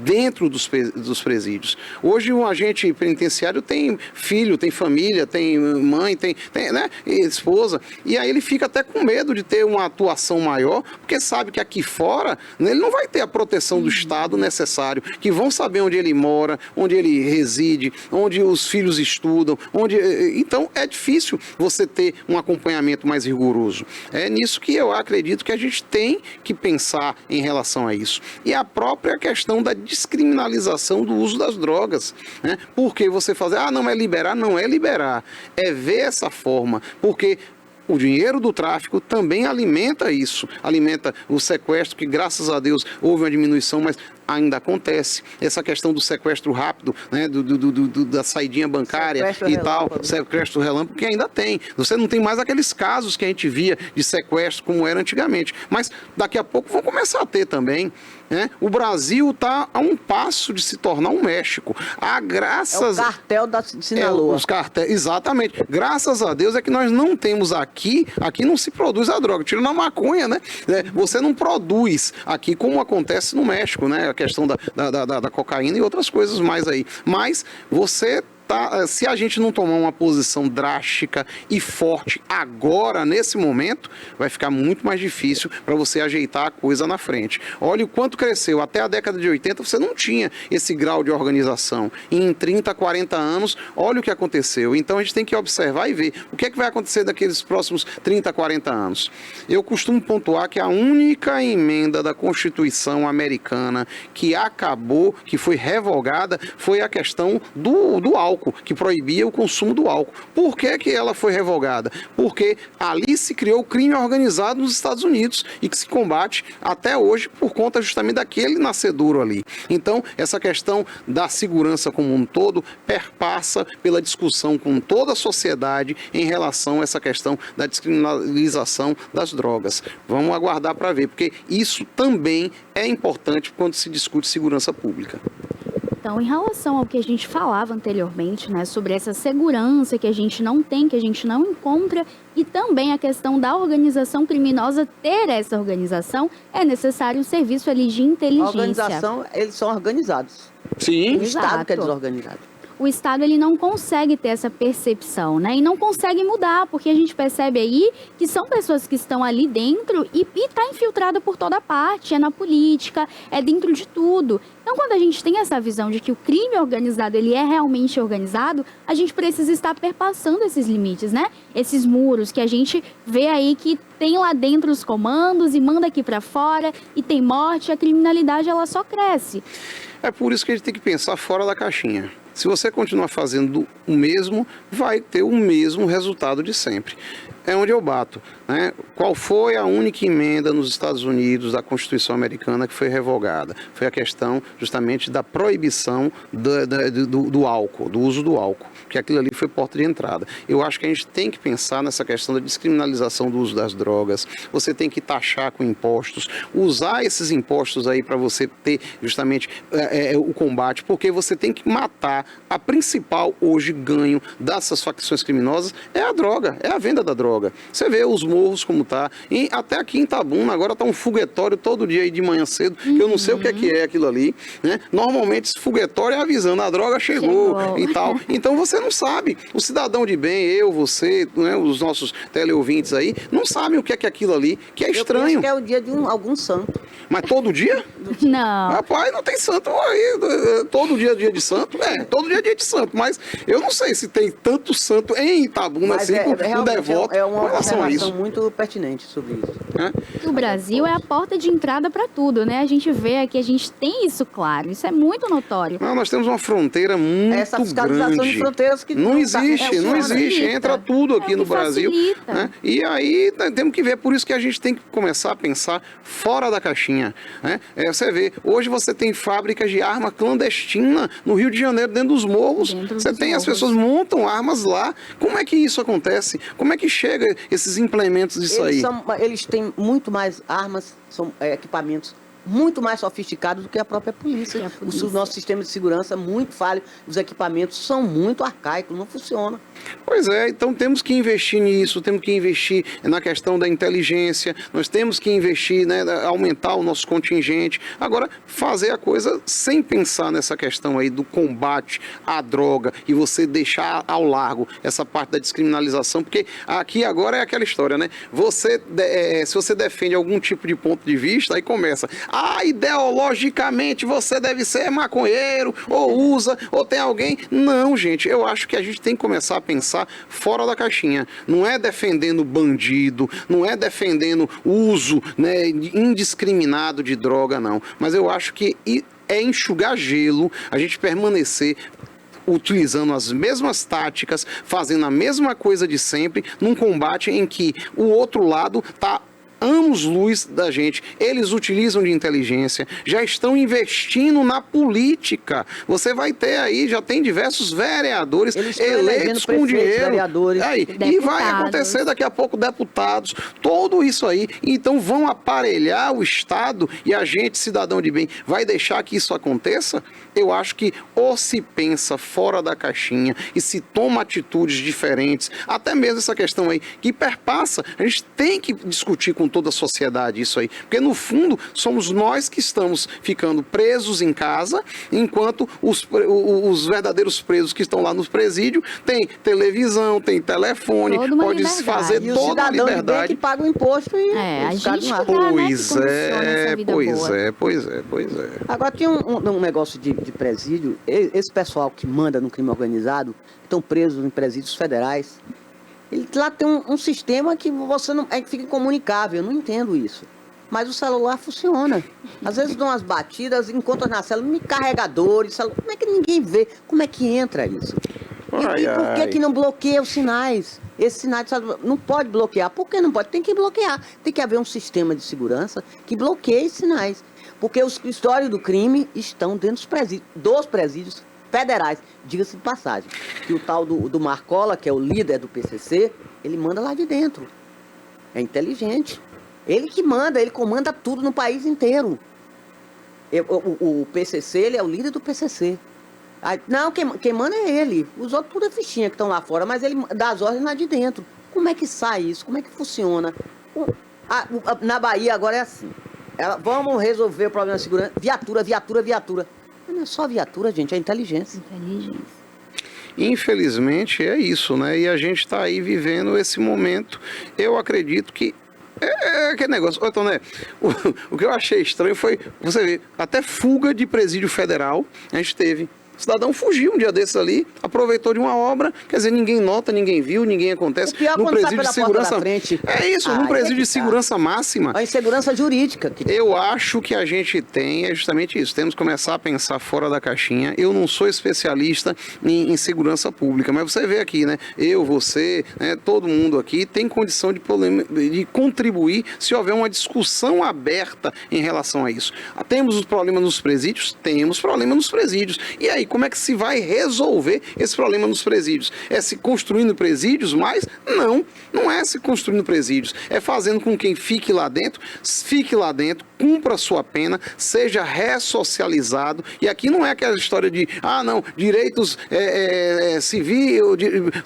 dentro dos presídios. Hoje um agente penitenciário tem filho, tem família, tem mãe, tem né, esposa, e aí ele fica até com medo de ter uma atuação maior, porque sabe que aqui fora, né, ele não vai ter a proteção do Estado necessário, que vão saber onde ele mora, onde ele reside, onde os filhos estudam, então é difícil você ter um acompanhamento mais rigoroso. É nisso que eu acredito que a gente tem que pensar em relação a isso. E a própria questão da descriminalização do uso das drogas, né? Porque você fazer, não é liberar, é ver essa forma, porque o dinheiro do tráfico também alimenta isso, alimenta o sequestro, que graças a Deus houve uma diminuição, mas ainda acontece. Essa questão do sequestro rápido, né, da saidinha bancária sequestro e tal, sequestro relâmpago, que ainda tem. Você não tem mais aqueles casos que a gente via de sequestro como era antigamente, mas daqui a pouco vão começar a ter também. O Brasil está a um passo de se tornar um México. É o cartel da Sinaloa. Os cartéis, exatamente. Graças a Deus é que nós não temos aqui não se produz a droga. Tirando a maconha, né? Você não produz aqui como acontece no México, né? A questão da cocaína e outras coisas mais aí. Mas você... se a gente não tomar uma posição drástica e forte agora, nesse momento, vai ficar muito mais difícil para você ajeitar a coisa na frente. Olha o quanto cresceu. Até a década de 80 você não tinha esse grau de organização. E em 30, 40 anos, olha o que aconteceu. Então a gente tem que observar e ver o que é que vai acontecer daqueles próximos 30, 40 anos. Eu costumo pontuar que a única emenda da Constituição americana que acabou, que foi revogada, foi a questão do álcool, que proibia o consumo do álcool. Por que ela foi revogada? Porque ali se criou o crime organizado nos Estados Unidos e que se combate até hoje por conta justamente daquele nascedouro ali. Então, essa questão da segurança como um todo perpassa pela discussão com toda a sociedade em relação a essa questão da descriminalização das drogas. Vamos aguardar para ver, porque isso também é importante quando se discute segurança pública. Então, em relação ao que a gente falava anteriormente, né, sobre essa segurança que a gente não tem, que a gente não encontra, e também a questão da organização criminosa ter essa organização, é necessário um serviço ali de inteligência. A organização, eles são organizados. Sim. O Estado que é desorganizado. o Estado ele não consegue ter essa percepção, né? E não consegue mudar, porque a gente percebe aí que são pessoas que estão ali dentro e tá infiltrada por toda parte, é na política, é dentro de tudo. Então, quando a gente tem essa visão de que o crime organizado ele é realmente organizado, a gente precisa estar perpassando esses limites, né? Esses muros que a gente vê aí que tem lá dentro os comandos e manda aqui para fora e tem morte, a criminalidade ela só cresce. É por isso que a gente tem que pensar fora da caixinha. Se você continuar fazendo o mesmo, vai ter o mesmo resultado de sempre. É onde eu bato, né? Qual foi a única emenda nos Estados Unidos da Constituição Americana que foi revogada? Foi a questão justamente da proibição do álcool, do uso do álcool, que aquilo ali foi porta de entrada. Eu acho que a gente tem que pensar nessa questão da descriminalização do uso das drogas, você tem que taxar com impostos, usar esses impostos aí para você ter justamente o combate, porque você tem que matar a principal hoje ganho dessas facções criminosas é a droga, é a venda da droga. Você vê os morros como tá, e até aqui em Itabuna agora tá um foguetório todo dia aí de manhã cedo, que eu não sei o que é aquilo ali, né? Normalmente esse foguetório é avisando, a droga chegou e tal. Então você não sabe, o cidadão de bem, eu, você, né, os nossos teleouvintes aí, não sabem o que é aquilo ali, que é estranho. Eu penso que é o dia de algum santo. Mas todo dia? Não. Rapaz, não tem santo aí, todo dia é dia de santo? Todo dia é dia de santo, mas eu não sei se tem tanto santo em Itabuna assim, com devoto. É uma observação muito pertinente sobre isso. O Brasil é a porta de entrada para tudo, né? A gente vê aqui, a gente tem isso claro, isso é muito notório. Não, nós temos uma fronteira muito Essa fiscalização grande. de fronteiras que não existe, facilita. entra tudo aqui no Brasil. Facilita. Né? E aí temos que ver, por isso que a gente tem que começar a pensar fora da caixinha. Né? Você vê, hoje você tem fábricas de arma clandestina no Rio de Janeiro, dentro dos morros. Você tem, as pessoas montam armas lá. Como é que isso acontece? Como é que chega esses implementos disso aí? Eles têm muito mais armas, são equipamentos muito mais sofisticados do que a própria polícia. O nosso sistema de segurança é muito falho, os equipamentos são muito arcaicos, não funcionam. Pois é, então temos que investir nisso, temos que investir na questão da inteligência, nós temos que investir, né, aumentar o nosso contingente. Agora, fazer a coisa sem pensar nessa questão aí do combate à droga e você deixar ao largo essa parte da descriminalização, porque aqui agora é aquela história, né? Se você defende algum tipo de ponto de vista, aí começa, ideologicamente você deve ser maconheiro, ou usa, ou tem alguém. Não, gente, eu acho que a gente tem que começar a pensar fora da caixinha. Não é defendendo bandido, não é defendendo o uso, né, indiscriminado de droga, não. Mas eu acho que é enxugar gelo, a gente permanecer utilizando as mesmas táticas, fazendo a mesma coisa de sempre, num combate em que o outro lado está anos-luz da gente. Eles utilizam de inteligência, já estão investindo na política. Você vai ter aí, já tem diversos vereadores eleitos com dinheiro. Vereadores, e vai acontecer daqui a pouco deputados, tudo isso aí. Então vão aparelhar o Estado e a gente, cidadão de bem, vai deixar que isso aconteça? Eu acho que ou se pensa fora da caixinha e se toma atitudes diferentes, até mesmo essa questão aí que perpassa, a gente tem que discutir com toda a sociedade isso aí, porque no fundo somos nós que estamos ficando presos em casa, enquanto os verdadeiros presos que estão lá no presídio tem televisão, tem telefone, pode se fazer e toda a liberdade. Que paga o imposto e a gente Pois é. Agora tem um negócio de presídio, esse pessoal que manda no crime organizado, estão presos em presídios federais, lá tem um sistema que você não fica incomunicável, eu não entendo isso. Mas o celular funciona. Às vezes dão umas batidas, encontram na célula carregadores, como é que ninguém vê? Como é que entra isso? E por que não bloqueia os sinais? Esses sinais não pode bloquear. Por que não pode? Tem que bloquear. Tem que haver um sistema de segurança que bloqueie os sinais. Porque os escritórios do crime estão dentro dos presídios federais. Diga-se de passagem, que o tal do Marcola, que é o líder do PCC, ele manda lá de dentro. É inteligente. Ele que manda, ele comanda tudo no país inteiro. O PCC, ele é o líder do PCC. Não, quem manda é ele. Os outros tudo é fichinha que estão lá fora, mas ele dá as ordens lá de dentro. Como é que sai isso? Como é que funciona? Na Bahia agora é assim. Vamos resolver o problema da segurança. Viatura. Não é só viatura, gente, é inteligência. Infelizmente é isso, né? E a gente está aí vivendo esse momento. Eu acredito que é aquele negócio. Então, né, o que eu achei estranho foi, você ver, até fuga de presídio federal a gente teve. O cidadão fugiu um dia desses ali, aproveitou de uma obra, quer dizer, ninguém nota, ninguém viu, ninguém acontece. O pior no quando presídio sai de pela porta segurança. da frente. É isso, num presídio de segurança máxima. A insegurança jurídica. Eu acho que a gente tem é justamente isso. Temos que começar a pensar fora da caixinha. Eu não sou especialista em segurança pública, mas você vê aqui, né? Eu, você, né, todo mundo aqui tem condição de contribuir se houver uma discussão aberta em relação a isso. Temos os problemas nos presídios? Temos problemas nos presídios. E aí, como é que se vai resolver esse problema nos presídios? É se construindo presídios mais? Não, não é se construindo presídios. É fazendo com que quem fique lá dentro, cumpra a sua pena, seja ressocializado. E aqui não é aquela história de, não, direitos civil,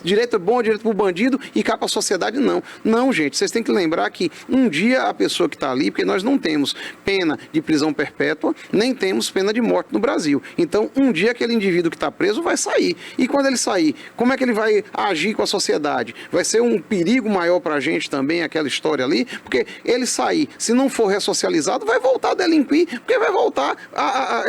direito é bom, direito para o bandido e cá para a sociedade, não. Não, gente, vocês têm que lembrar que um dia a pessoa que está ali, porque nós não temos pena de prisão perpétua, nem temos pena de morte no Brasil. Então, um dia aquele indivíduo que está preso vai sair. E quando ele sair, como é que ele vai agir com a sociedade? Vai ser um perigo maior para a gente também, aquela história ali, porque ele sair, se não for ressocializado, vai voltar a delinquir, porque vai voltar,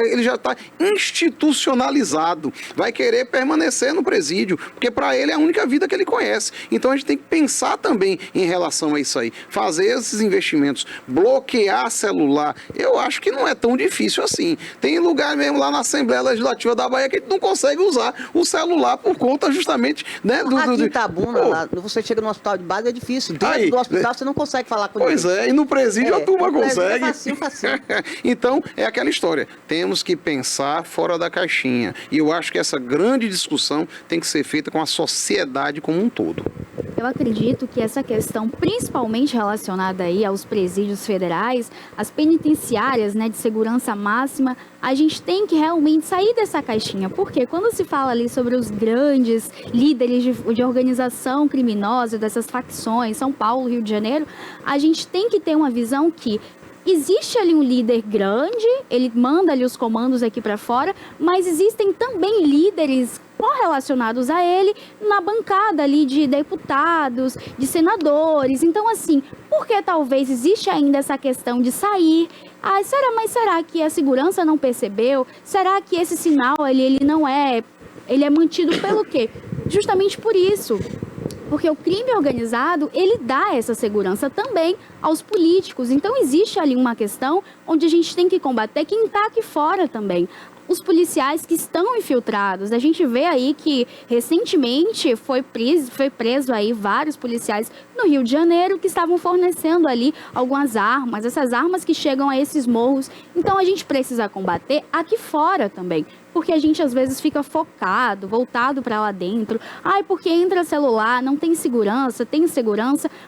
ele já está institucionalizado, vai querer permanecer no presídio, porque para ele é a única vida que ele conhece. Então a gente tem que pensar também em relação a isso aí, fazer esses investimentos, bloquear celular, eu acho que não é tão difícil assim. Tem lugar mesmo lá na Assembleia Legislativa da Bahia que a gente não consegue usar o celular por conta justamente, né, Aqui em Itabuna, lá, você chega no hospital de base, é difícil. Dentro do hospital você não consegue falar com ninguém. Pois é, e no presídio a turma consegue. É facinho, facinho. Então, é aquela história. Temos que pensar fora da caixinha. E eu acho que essa grande discussão tem que ser feita com a sociedade como um todo. Eu acredito que essa questão, principalmente relacionada aí aos presídios federais, as penitenciárias, né, de segurança máxima, a gente tem que realmente sair dessa caixinha. Porque quando se fala ali sobre os grandes líderes de organização criminosa, dessas facções, São Paulo, Rio de Janeiro, a gente tem que ter uma visão que existe ali um líder grande, ele manda ali os comandos aqui para fora, mas existem também líderes correlacionados a ele na bancada ali de deputados, de senadores. Então, assim, porque talvez existe ainda essa questão de sair? Será que a segurança não percebeu? Será que esse sinal ele não é... Ele é mantido pelo quê? Justamente por isso. Porque o crime organizado, ele dá essa segurança também aos políticos. Então, existe ali uma questão onde a gente tem que combater quem está aqui fora também. Os policiais que estão infiltrados. A gente vê aí que, recentemente, foi preso aí vários policiais no Rio de Janeiro que estavam fornecendo ali algumas armas, essas armas que chegam a esses morros. Então, a gente precisa combater aqui fora também. Porque a gente, às vezes, fica focado, voltado para lá dentro. Porque entra celular, não tem segurança,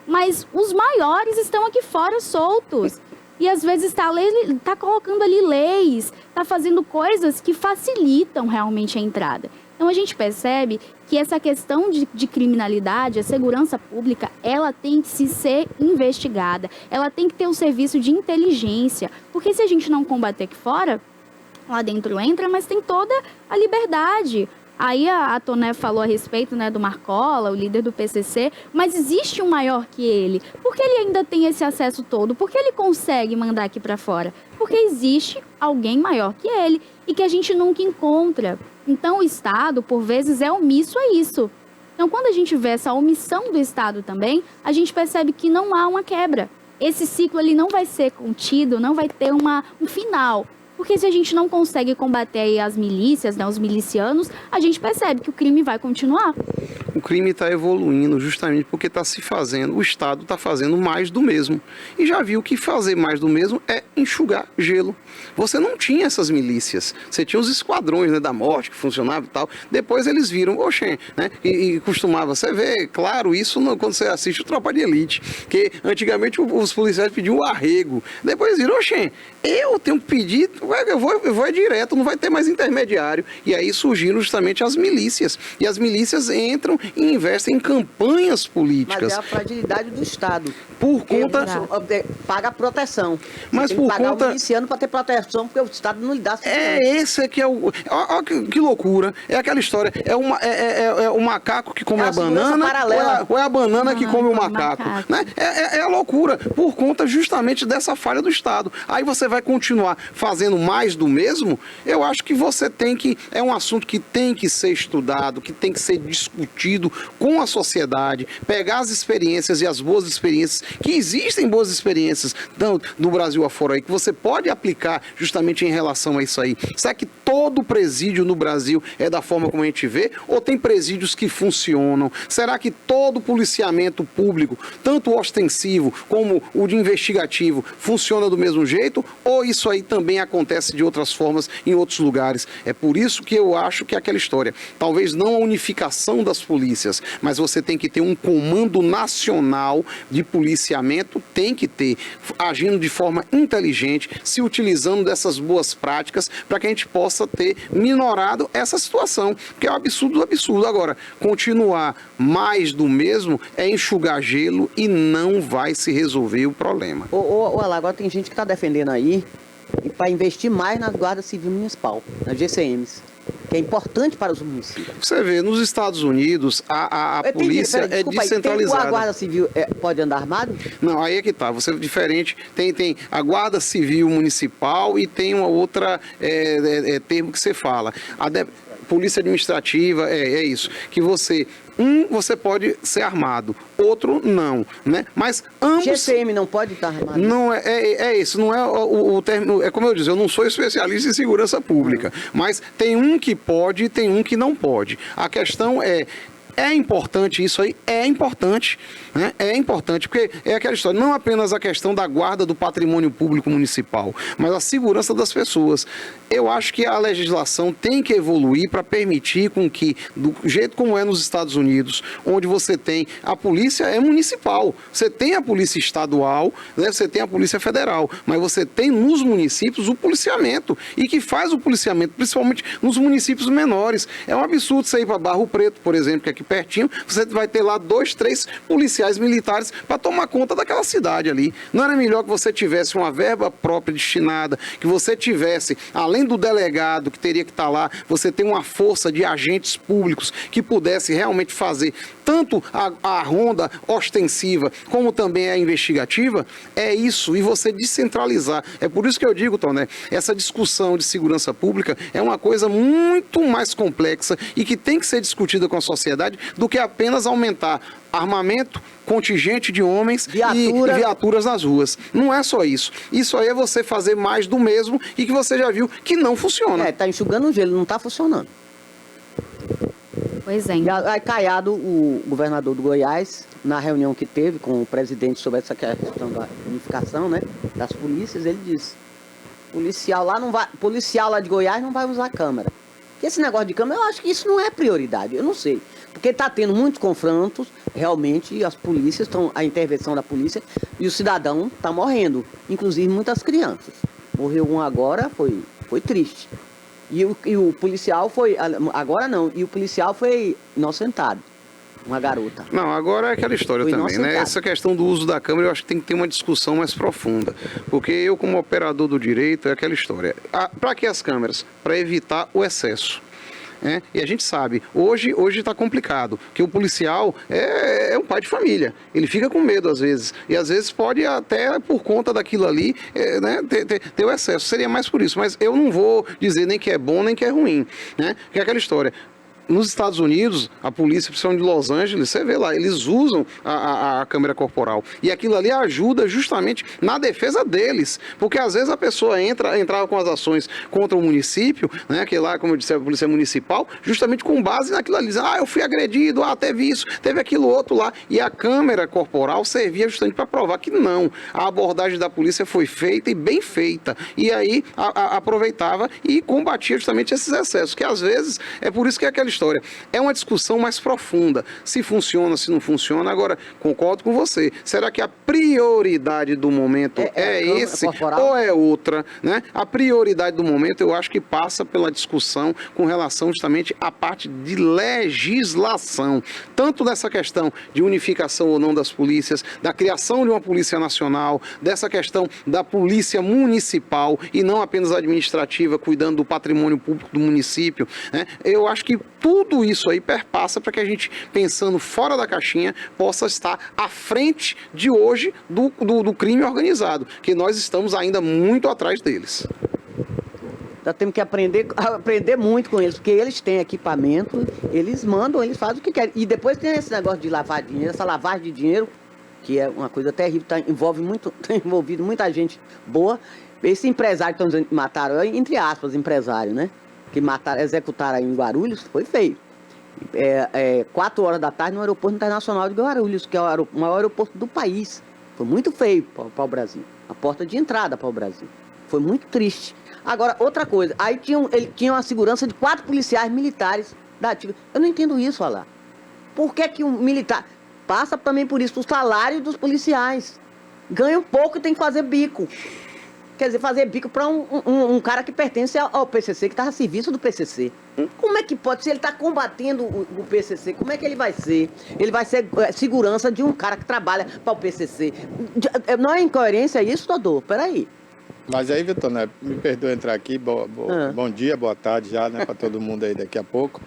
mas os maiores estão aqui fora soltos. E, às vezes, tá colocando ali leis, tá fazendo coisas que facilitam realmente a entrada. Então, a gente percebe que essa questão de criminalidade, a segurança pública, ela tem que ser investigada. Ela tem que ter um serviço de inteligência. Porque se a gente não combater aqui fora, lá dentro entra, mas tem toda a liberdade. Aí a Toné falou a respeito, né, do Marcola, o líder do PCC, mas existe um maior que ele. Por que ele ainda tem esse acesso todo? Por que ele consegue mandar aqui para fora? Porque existe alguém maior que ele e que a gente nunca encontra. Então o Estado, por vezes, é omisso a isso. Então, quando a gente vê essa omissão do Estado também, a gente percebe que não há uma quebra. Esse ciclo ele não vai ser contido, não vai ter um final. Porque se a gente não consegue combater aí as milícias, né, os milicianos, a gente percebe que o crime vai continuar. O crime está evoluindo justamente porque está se fazendo, o Estado está fazendo mais do mesmo. E já viu que fazer mais do mesmo é enxugar gelo. Você não tinha essas milícias, você tinha os esquadrões, né, da morte que funcionavam e tal. Depois eles viram, né, e costumava, você vê, claro, isso quando você assiste o Tropa de Elite, que antigamente os policiais pediam o arrego. Depois viram, eu tenho que pedir, eu vou direto, não vai ter mais intermediário. E aí surgiram justamente as milícias. E as milícias entram e investem em campanhas políticas. Mas é a fragilidade do Estado. Por conta... Paga a proteção. Mas tem por que pagar conta... o miliciano para ter proteção, porque o Estado não lhe dá segurança. Esse é que é o... Olha que loucura. É aquela história. É o macaco que come a banana ou é a banana que come o macaco. Né? É a loucura. Por conta justamente dessa falha do Estado. Aí você vai continuar fazendo mais do mesmo? Eu acho que você tem que... É um assunto que tem que ser estudado, que tem que ser discutido com a sociedade, pegar as experiências e as boas experiências, que existem boas experiências do Brasil afora aí, que você pode aplicar justamente em relação a isso aí. Será que todo presídio no Brasil é da forma como a gente vê? Ou tem presídios que funcionam? Será que todo policiamento público, tanto o ostensivo como o de investigativo, funciona do mesmo jeito? Ou isso aí também acontece de outras formas em outros lugares? É por isso que eu acho que é aquela história. Talvez não a unificação das polícias, mas você tem que ter um comando nacional de policiamento, tem que ter, agindo de forma inteligente, se utilizando dessas boas práticas para que a gente possa ter minorado essa situação, que é um absurdo do absurdo. Agora, continuar mais do mesmo é enxugar gelo e não vai se resolver o problema. Agora tem gente que está defendendo aí para investir mais na Guarda Civil Municipal, nas GCMs, que é importante para os municípios. Você vê, nos Estados Unidos, a polícia é descentralizada. A Guarda Civil pode andar armado? Não, aí é que tá. Você é diferente. Tem a Guarda Civil Municipal e tem uma outra termo que você fala. Polícia Administrativa, é isso. Que você pode ser armado, outro não, né? Mas ambos... GCM não pode estar armado? Não, isso, não é o termo... É como eu disse, eu não sou especialista em segurança pública, mas tem um que pode e tem um que não pode. A questão é importante isso aí? É importante, né? É importante, porque é aquela história, não apenas a questão da guarda do patrimônio público municipal, mas a segurança das pessoas. Eu acho que a legislação tem que evoluir para permitir com que, do jeito como é nos Estados Unidos, onde você tem a polícia é municipal, você tem a polícia estadual, né? Você tem a polícia federal, mas você tem nos municípios o policiamento, e que faz o policiamento, principalmente nos municípios menores. É um absurdo você ir para Barro Preto, por exemplo, que é aqui pertinho, você vai ter lá 2, 3 policiais militares para tomar conta daquela cidade ali. Não era melhor que você tivesse uma verba própria destinada, que você tivesse, além do delegado que teria que estar lá, você tem uma força de agentes públicos que pudesse realmente fazer tanto a ronda ostensiva como também a investigativa? É isso, e você descentralizar. É por isso que eu digo, Toné, essa discussão de segurança pública é uma coisa muito mais complexa e que tem que ser discutida com a sociedade do que apenas aumentar armamento, contingente de homens e viaturas nas ruas. Não é só isso. Isso aí é você fazer mais do mesmo e que você já viu que não funciona. Tá enxugando o gelo, não tá funcionando. Pois é. Aí Caiado, o governador do Goiás, na reunião que teve com o presidente sobre essa questão da unificação, né, das polícias, ele disse: policial lá de Goiás não vai usar câmera. Porque esse negócio de câmera, eu acho que isso não é prioridade, eu não sei. Porque está tendo muitos confrontos, realmente as polícias a intervenção da polícia e o cidadão está morrendo, inclusive muitas crianças. Morreu um agora, foi triste. E o policial e o policial foi inocentado, uma garota. Não, agora é aquela história foi também, né? Essa questão do uso da câmera, eu acho que tem que ter uma discussão mais profunda. Porque eu, como operador do direito, é aquela história. Para que as câmeras? Para evitar o excesso. E a gente sabe, hoje está complicado, que o policial é um pai de família, ele fica com medo às vezes, e às vezes pode até por conta daquilo ali ter o excesso, seria mais por isso, mas eu não vou dizer nem que é bom nem que é ruim, né? Que é aquela história. Nos Estados Unidos, a polícia, principalmente de Los Angeles, você vê lá, eles usam a câmera corporal. E aquilo ali ajuda justamente na defesa deles. Porque às vezes a pessoa entrava com as ações contra o município, né, que lá, como eu disse, a polícia municipal, justamente com base naquilo ali. Eu fui agredido, teve isso, teve aquilo outro lá. E a câmera corporal servia justamente para provar que não. A abordagem da polícia foi feita e bem feita. E aí aproveitava e combatia justamente esses excessos. Que às vezes, é por isso que é aquela história. É uma discussão mais profunda. Se funciona, se não funciona. Agora, concordo com você. Será que a prioridade do momento é esse ou é outra? Né? A prioridade do momento, eu acho que passa pela discussão com relação justamente à parte de legislação. Tanto dessa questão de unificação ou não das polícias, da criação de uma polícia nacional, dessa questão da polícia municipal e não apenas administrativa, cuidando do patrimônio público do município. Né? Eu acho que tudo isso aí perpassa para que a gente, pensando fora da caixinha, possa estar à frente de hoje do crime organizado, que nós estamos ainda muito atrás deles. Nós temos que aprender muito com eles, porque eles têm equipamento, eles mandam, eles fazem o que querem. E depois tem esse negócio de lavar dinheiro, essa lavagem de dinheiro, que é uma coisa terrível, tem envolvido muita gente boa. Esse empresário que estão dizendo que mataram, entre aspas, empresário, né? Que mataram, executaram aí em Guarulhos, foi feio. 4 horas da tarde no aeroporto internacional de Guarulhos, que é o maior aeroporto do país. Foi muito feio para o Brasil. A porta de entrada para o Brasil. Foi muito triste. Agora, outra coisa, aí ele tinha uma segurança de 4 policiais militares da ativa. Eu não entendo isso, olha lá. Por que um militar... Passa também por isso, o salário dos policiais. Ganha um pouco e tem que fazer bico. Quer dizer, fazer bico para um cara que pertence ao PCC, que está a serviço do PCC. Como é que pode? Se ele está combatendo o PCC, como é que ele vai ser? Ele vai ser segurança de um cara que trabalha para o PCC. Não é incoerência isso, doutor? Peraí. Mas aí, Vitor, né, me perdoe entrar aqui, bom dia, boa tarde já, né, para todo mundo aí daqui a pouco.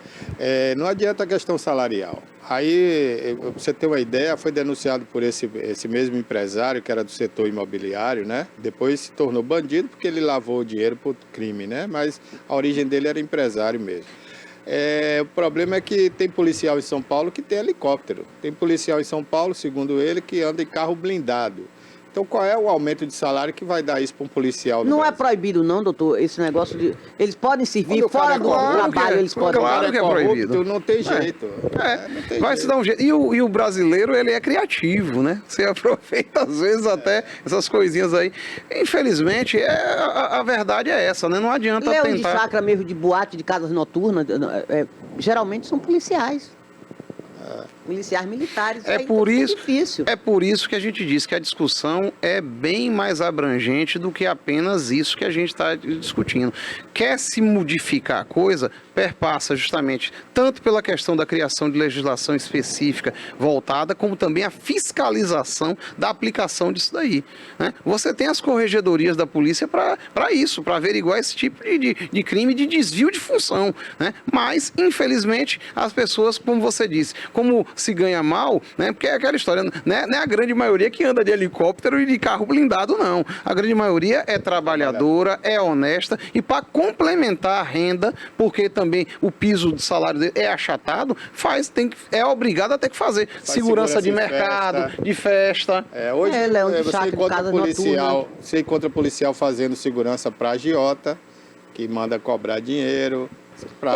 Não adianta a questão salarial. Aí, pra você ter uma ideia, foi denunciado por esse mesmo empresário, que era do setor imobiliário, né? Depois se tornou bandido porque ele lavou o dinheiro por crime, né? Mas a origem dele era empresário mesmo. O problema é que tem policial em São Paulo que tem helicóptero. Tem policial em São Paulo, segundo ele, que anda em carro blindado. Então, qual é o aumento de salário que vai dar isso para um policial? Não é proibido, não, doutor, esse negócio de... Eles podem servir fora do trabalho, eles podem... Claro que é proibido. Não tem jeito. Vai se dar um jeito. E o brasileiro, ele é criativo, né? Você aproveita, às vezes, até essas coisinhas aí. Infelizmente, a verdade é essa, né? Não adianta Leão tentar... de chácara mesmo, de boate, de casas noturnas, geralmente são policiais. Policiais militares. É por isso que a gente diz que a discussão é bem mais abrangente do que apenas isso que a gente está discutindo. Quer se modificar a coisa, perpassa justamente tanto pela questão da criação de legislação específica voltada, como também a fiscalização da aplicação disso daí. Né? Você tem as corregedorias da polícia para isso, para averiguar esse tipo de crime de desvio de função. Né? Mas, infelizmente, as pessoas, como você disse, como se ganha mal, né? Porque é aquela história, né? Não é a grande maioria que anda de helicóptero e de carro blindado, não. A grande maioria é trabalhadora, é honesta e para complementar a renda, porque também o piso do salário dele é achatado, é obrigado a ter que fazer segurança de mercado, de festa. Hoje você encontra policial fazendo segurança para agiota, que manda cobrar dinheiro.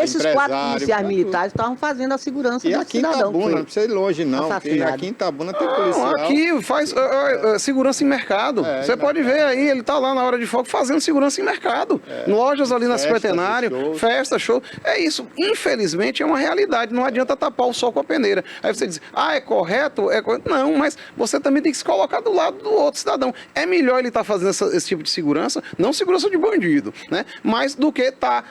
Esses 4 policiais militares estavam fazendo a segurança do cidadão. E aqui em Itabuna, não precisa ir longe não, aqui em Itabuna tem policial. Aqui faz segurança em mercado. Você pode ver aí, ele está lá na hora de foco fazendo segurança em mercado. Lojas ali na Cinquentenário, festa, show. É isso. Infelizmente é uma realidade, não adianta tapar o sol com a peneira. Aí você diz, é correto? Não, mas você também tem que se colocar do lado do outro cidadão. É melhor ele estar fazendo esse tipo de segurança, não segurança de bandido, né? Mas do que estar...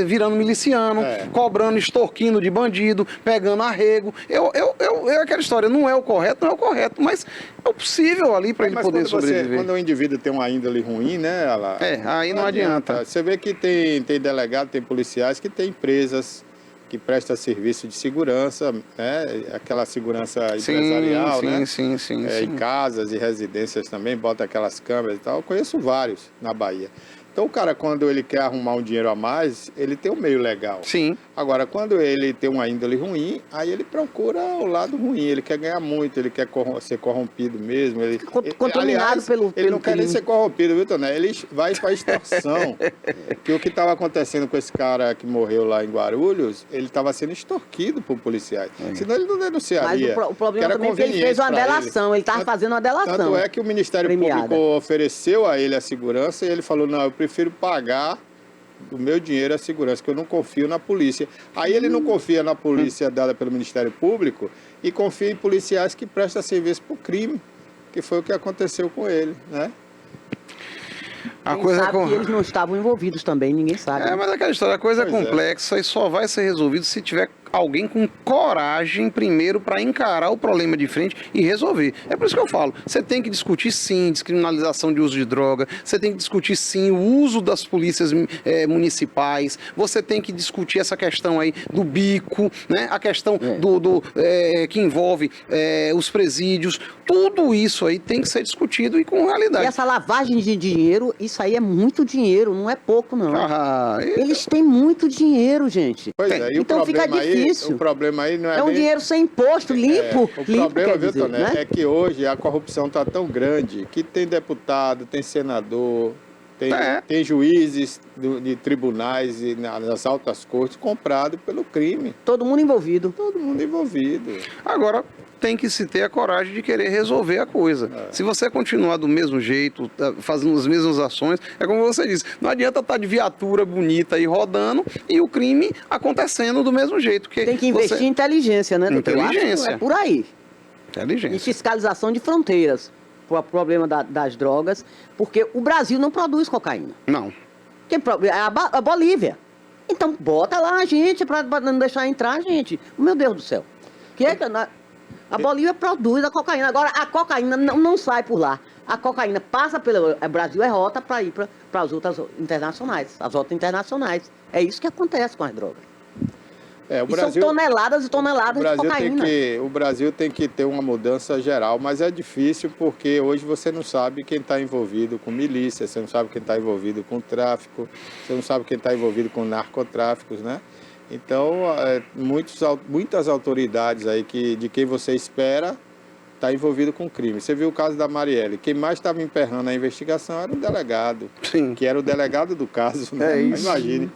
virando miliciano, cobrando, extorquindo de bandido, pegando arrego. Aquela história, não é o correto, mas é o possível ali para ele poder sobreviver. Quando o indivíduo tem uma índole ruim, né? Aí não adianta. Você vê que tem delegado, tem policiais que tem empresas que prestam serviço de segurança, né? Aquela segurança empresarial, né? Sim. Em casas e residências também, bota aquelas câmeras e tal. Eu conheço vários na Bahia. Então, o cara, quando ele quer arrumar um dinheiro a mais, ele tem um meio legal. Sim. Agora, quando ele tem uma índole ruim, aí ele procura o lado ruim. Ele quer ganhar muito, ele quer ser corrompido mesmo. Contaminado pelo... Ele não quer nem ser corrompido, viu, Toné? Ele vai para a extorsão. Que o que estava acontecendo com esse cara que morreu lá em Guarulhos, ele estava sendo extorquido por policiais. Senão ele não denunciaria. Mas o problema também é que ele fez uma delação. Ele estava fazendo uma delação. Tanto é que o Ministério Público ofereceu a ele a segurança e ele falou, não, eu prefiro pagar o meu dinheiro é segurança, que eu não confio na polícia. Aí ele não confia na polícia dada pelo Ministério Público e confia em policiais que prestam serviço para o crime, que foi o que aconteceu com ele, né? A Quem coisa sabe que eles não estavam envolvidos também, ninguém sabe. mas aquela história, a coisa é complexa e só vai ser resolvido se tiver alguém com coragem primeiro para encarar o problema de frente e resolver. É por isso que eu falo, você tem que discutir sim descriminalização de uso de droga, você tem que discutir sim o uso das polícias municipais, você tem que discutir essa questão aí do bico, né? A questão que envolve os presídios, tudo isso aí tem que ser discutido e com realidade. E essa lavagem de dinheiro, isso aí é muito dinheiro, não é pouco não. Eles têm muito dinheiro, gente. Pois é, e então fica difícil. O problema aí não é um nem... dinheiro sem imposto, limpo. O problema, viu, dizer, Toné, né? é que hoje a corrupção está tão grande que tem deputado, tem senador, tem juízes de tribunais e nas altas cortes comprado pelo crime. Todo mundo envolvido. Todo mundo envolvido. Agora, tem que se ter a coragem de querer resolver a coisa. Se você continuar do mesmo jeito, fazendo as mesmas ações, é como você disse, não adianta estar de viatura bonita aí rodando e o crime acontecendo do mesmo jeito. Tem que investir em inteligência, né, doutor? Inteligência. É por aí. Inteligência. E fiscalização de fronteiras. O problema das drogas, porque o Brasil não produz cocaína. Não. É a Bolívia. Então bota lá a gente para não deixar entrar, gente. Meu Deus do céu. A Bolívia produz a cocaína. Agora, a cocaína não sai por lá. A cocaína passa pelo Brasil, é rota para ir para as outras internacionais. As rotas internacionais. É isso que acontece com as drogas. O Brasil, são toneladas e toneladas de cocaína. O Brasil tem que ter uma mudança geral, mas é difícil porque hoje você não sabe quem está envolvido com milícia, você não sabe quem está envolvido com tráfico, você não sabe quem está envolvido com narcotráficos, né? Então, muitas autoridades aí de quem você espera está envolvido com crime. Você viu o caso da Marielle. Quem mais estava emperrando a investigação era o delegado, que era o delegado do caso, né? Imagine.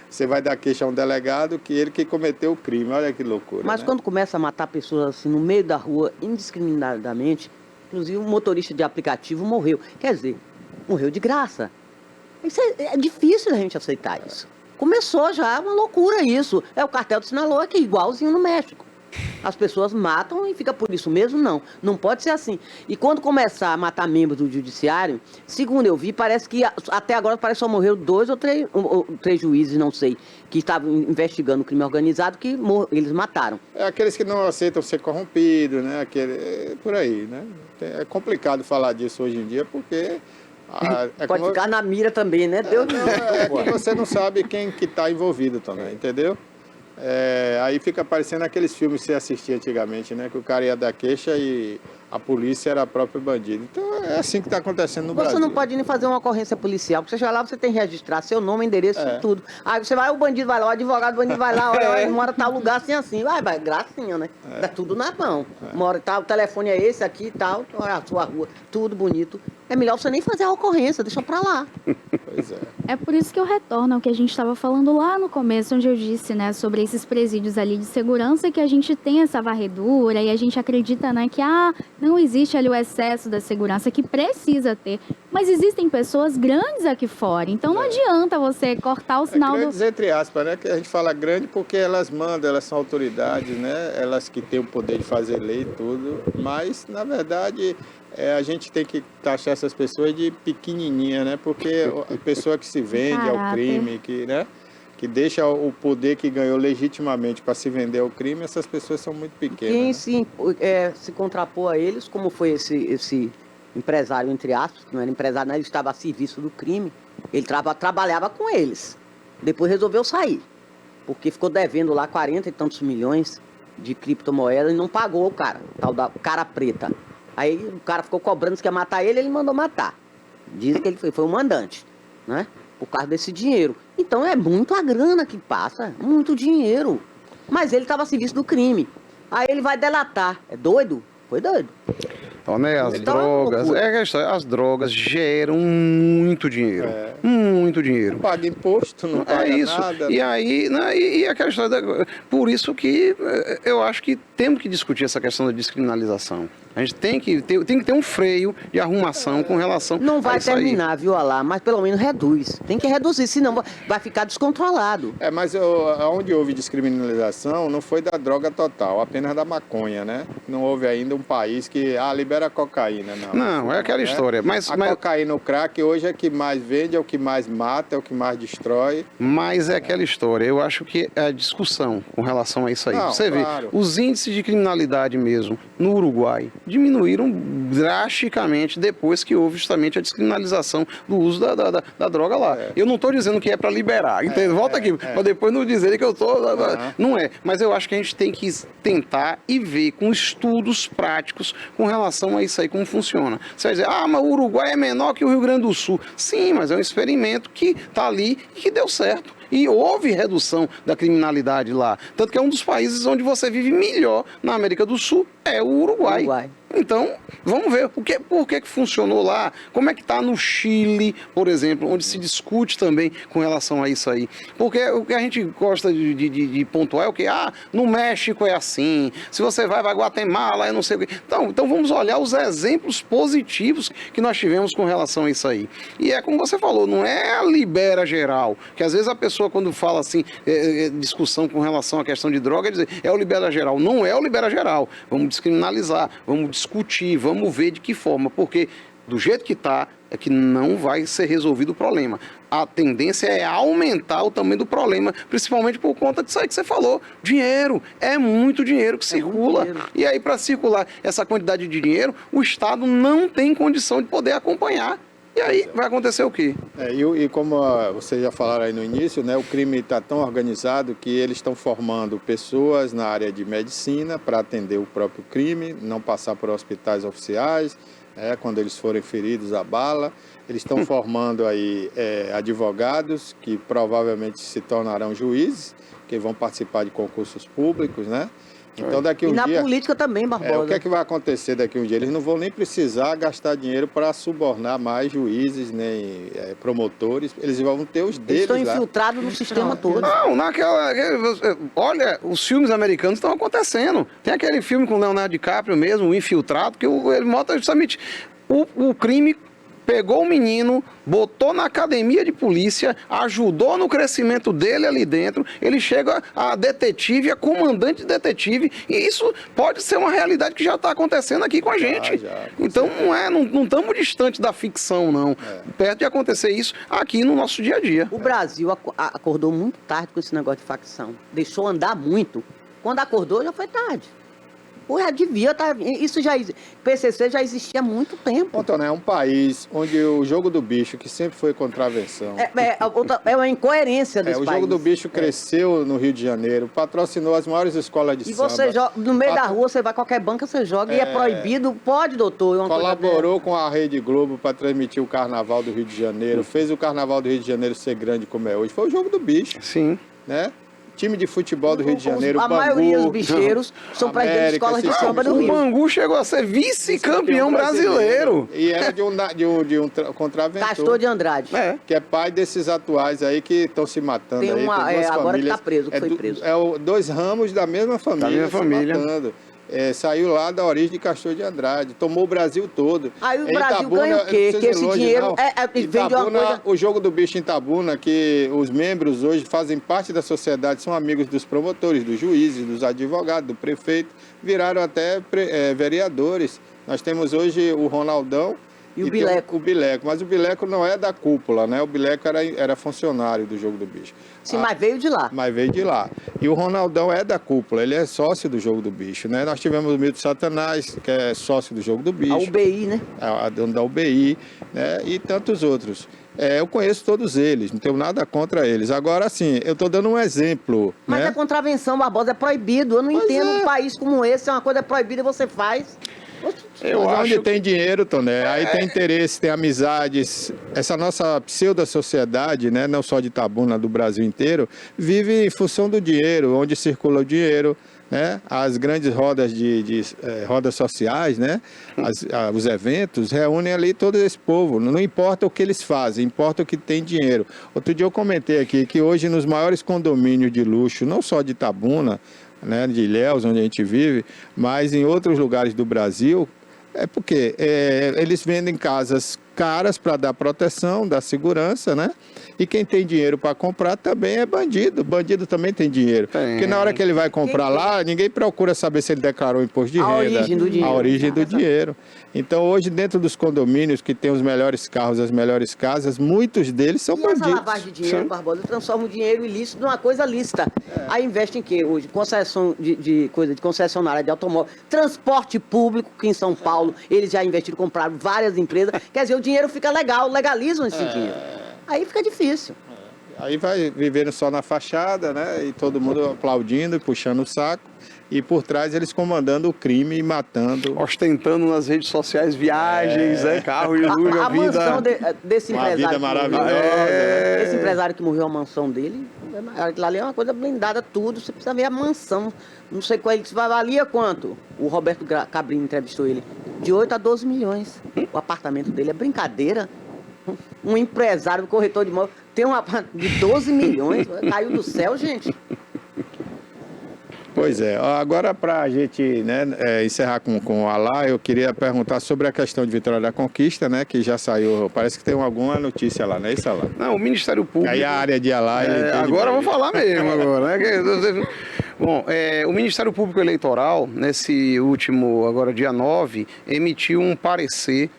Você vai dar queixa a um delegado que ele que cometeu o crime. Olha que loucura. Mas né? quando começa a matar pessoas assim no meio da rua, indiscriminadamente, inclusive um motorista de aplicativo morreu. Quer dizer, morreu de graça. Isso é difícil a gente aceitar isso. Começou já uma loucura isso. É o cartel do Sinaloa que é igualzinho no México. As pessoas matam e fica por isso mesmo? Não. Não pode ser assim. E quando começar a matar membros do judiciário, segundo eu vi, parece que até agora parece que só morreram 2 ou 3 juízes, não sei, que estavam investigando o crime organizado, que eles mataram. É aqueles que não aceitam ser corrompidos, né? Por aí, né? É complicado falar disso hoje em dia, porque... pode ficar na mira também, né? Deus que você não sabe quem que está envolvido também, entendeu? Aí fica parecendo aqueles filmes que você assistia antigamente, né? Que o cara ia dar queixa e a polícia era próprio bandido. Então é assim que está acontecendo no Brasil. Você não pode nem fazer uma ocorrência policial, porque você chega lá, você tem que registrar seu nome, endereço e tudo. Aí você vai, o bandido vai lá, o advogado do bandido vai lá, olha, ele mora em tal lugar assim. Vai, gracinha, né? Dá tudo na mão. Mora tal, o telefone é esse aqui e tal, olha a sua rua, tudo bonito. É melhor você nem fazer a ocorrência, deixa pra lá. Pois é. É por isso que eu retorno ao que a gente estava falando lá no começo, onde eu disse, né, sobre esses presídios ali de segurança, que a gente tem essa varredura e a gente acredita, né, que não existe ali o excesso da segurança que precisa ter, mas existem pessoas grandes aqui fora, então não adianta você cortar o sinal grandes, entre aspas, né, que a gente fala grande porque elas mandam, elas são autoridades, né, elas que têm o poder de fazer lei e tudo, mas, na verdade... a gente tem que taxar essas pessoas de pequenininha, né? Porque a pessoa que se vende ao crime, que deixa o poder que ganhou legitimamente para se vender ao crime, essas pessoas são muito pequenas. Quem se contrapôs a eles, como foi esse empresário, entre aspas, que não era empresário, não, ele estava a serviço do crime, ele trabalhava com eles. Depois resolveu sair, porque ficou devendo lá 40 e tantos milhões de criptomoedas e não pagou o cara, tal da cara preta. Aí o cara ficou cobrando que ia matar ele mandou matar. Dizem que ele foi o mandante, né? Por causa desse dinheiro. Então é muito a grana que passa, muito dinheiro. Mas ele estava a serviço do crime. Aí ele vai delatar. É doido? Foi doido. Né, as drogas geram muito dinheiro. Muito dinheiro. Não paga imposto, não paga nada. E aí, né, e aquela história por isso que eu acho que temos que discutir essa questão da descriminalização. A gente tem que ter um freio de arrumação com relação Não vai a isso aí. terminar, viu, Alá? Mas pelo menos reduz. Tem que reduzir, senão vai ficar descontrolado. Mas onde houve descriminalização não foi da droga total, apenas da maconha, né? Não houve ainda um país que libera a cocaína, não. Não, é aquela história. Mas cocaína, o crack, hoje é o que mais vende, é o que mais mata, é o que mais destrói. Mas é aquela história. Eu acho que é a discussão com relação a isso aí. Não, Você claro. vê, os índices de criminalidade mesmo no Uruguai diminuíram drasticamente depois que houve justamente a descriminalização do uso da droga lá. Eu não estou dizendo que é para liberar, entende? Volta aqui, para depois não dizerem que eu estou... Não é, mas eu acho que a gente tem que tentar e ver com estudos práticos com relação a isso aí, como funciona. Você vai dizer, mas o Uruguai é menor que o Rio Grande do Sul. Sim, mas é um experimento que está ali e que deu certo. E houve redução da criminalidade lá. Tanto que é um dos países onde você vive melhor na América do Sul, é o Uruguai. Então, vamos ver por que funcionou lá, como é que está no Chile, por exemplo, onde se discute também com relação a isso aí. Porque o que a gente gosta de pontuar é o que? No México é assim, se você vai Guatemala, eu não sei o que. Então vamos olhar os exemplos positivos que nós tivemos com relação a isso aí. E é como você falou, não é a libera geral, que às vezes a pessoa quando fala assim, discussão com relação à questão de droga, é o libera geral. Não é o libera geral. Vamos descriminalizar, vamos discutir, vamos ver de que forma, porque do jeito que está, é que não vai ser resolvido o problema. A tendência é aumentar o tamanho do problema, principalmente por conta disso aí que você falou. Dinheiro, é muito dinheiro que circula. E aí, para circular essa quantidade de dinheiro, o Estado não tem condição de poder acompanhar. E aí vai acontecer o quê? E como vocês já falaram aí no início, né, o crime está tão organizado que eles estão formando pessoas na área de medicina para atender o próprio crime, não passar por hospitais oficiais, quando eles forem feridos a bala. Eles estão formando aí advogados que provavelmente se tornarão juízes, que vão participar de concursos públicos, né? Então, daqui um dia... E na política também, Barbosa. O que é que vai acontecer daqui um dia? Eles não vão nem precisar gastar dinheiro para subornar mais juízes, nem promotores. Eles vão ter os deles lá. Eles estão infiltrados no sistema todo. Não, olha, os filmes americanos estão acontecendo. Tem aquele filme com o Leonardo DiCaprio mesmo, O Infiltrado, que ele mostra justamente o crime... Pegou o menino, botou na academia de polícia, ajudou no crescimento dele ali dentro, ele chega a detetive, a comandante de detetive, e isso pode ser uma realidade que já está acontecendo aqui com a gente. Então não estamos distante da ficção, não. Perto de acontecer isso aqui no nosso dia a dia. O Brasil acordou muito tarde com esse negócio de facção. Deixou andar muito. Quando acordou, já foi tarde. Devia estar. Isso já. PCC já existia há muito tempo. Então, é um país onde o jogo do bicho, que sempre foi contravenção. É uma incoerência dos países. O países. jogo do bicho cresceu no Rio de Janeiro, patrocinou as maiores escolas de samba. E você joga, no meio da rua, você vai a qualquer banca, você joga. E é proibido. Pode, doutor. Colaborou com a Rede Globo para transmitir o Carnaval do Rio de Janeiro. Fez o Carnaval do Rio de Janeiro ser grande como é hoje. Foi o jogo do bicho. Sim. Né? Time de futebol do Rio de Janeiro, a Bangu, maioria dos bicheiros são presidentes de escolas de samba do Rio. O Bangu chegou a ser vice-campeão brasileiro. E era de um contraventor. Castor de Andrade. Que é pai desses atuais aí que estão se matando. Tem aí. Tem agora famílias, que está preso, que foi preso. Dois ramos da mesma família. Da mesma família. Matando. Saiu lá da origem de Castor de Andrade, tomou o Brasil todo. Aí o Brasil ganha o quê? Que esse dinheiro vem de uma coisa... O jogo do bicho em Itabuna, que os membros hoje fazem parte da sociedade, são amigos dos promotores, dos juízes, dos advogados, do prefeito, viraram até vereadores. Nós temos hoje o Ronaldão e o Bileco. O Bileco, mas o Bileco não é da cúpula, né? O Bileco era funcionário do jogo do bicho. Sim, mas veio de lá. Mas veio de lá. E o Ronaldão é da cúpula, ele é sócio do jogo do bicho, né? Nós tivemos o Milton Satanás, que é sócio do jogo do bicho. A UBI, né? A dona da UBI, né? E tantos outros. Eu conheço todos eles, não tenho nada contra eles. Agora, assim, eu estou dando um exemplo. Mas né? é contravenção, Barbosa, é proibido. Eu não entendo um país como esse, uma coisa proibida você faz. Onde tem dinheiro, Toné, aí tem interesse, tem amizades. Essa nossa pseudo-sociedade, né, não só de Itabuna, do Brasil inteiro, vive em função do dinheiro, onde circula o dinheiro. Né? As grandes rodas rodas sociais, né? Os eventos reúnem ali todo esse povo. Não importa o que eles fazem, importa o que tem dinheiro. Outro dia eu comentei aqui que hoje nos maiores condomínios de luxo, não só de Itabuna, né, de Ilhéus, onde a gente vive, mas em outros lugares do Brasil, É porque eles vendem casas caras para dar proteção, dar segurança, né? E quem tem dinheiro para comprar também é bandido. Bandido também tem dinheiro. Porque na hora que ele vai comprar lá, ninguém procura saber se ele declarou imposto de renda. Origem do dinheiro. A origem do dinheiro. Então, hoje, dentro dos condomínios que tem os melhores carros, as melhores casas, muitos deles são bandidos. Essa lavagem de dinheiro, Barbosa, transforma o dinheiro ilícito numa coisa lícita. Aí investe em quê hoje? Concessão de concessionária de automóvel, transporte público, que em São Paulo eles já investiram, compraram várias empresas. Quer dizer, o dinheiro fica legal, legalizam esse dinheiro. Aí fica difícil. Aí vai vivendo só na fachada, né? E todo mundo aplaudindo e puxando o saco. E por trás eles comandando o crime e matando. Ostentando nas redes sociais viagens, carro de luxo, A mansão desse Uma empresário. vida maravilhosa. Né? Esse empresário que morreu, a mansão dele, aquilo ali é uma coisa blindada, tudo. Você precisa ver a mansão. Não sei qual ele valia quanto. O Roberto Cabrini entrevistou ele. De 8 a 12 milhões. O apartamento dele é brincadeira. Um empresário, corretor de imóvel, tem um apartamento de 12 milhões. Caiu do céu, gente. Pois é. Agora, para a gente encerrar com o Alá, eu queria perguntar sobre a questão de Vitória da Conquista, né? Que já saiu, parece que tem alguma notícia lá, não é isso, Alá? Não, o Ministério Público... Aí a área de Alá... agora eu vou falar mesmo, agora, né? Bom, o Ministério Público Eleitoral, nesse último, agora dia 9, emitiu um parecer,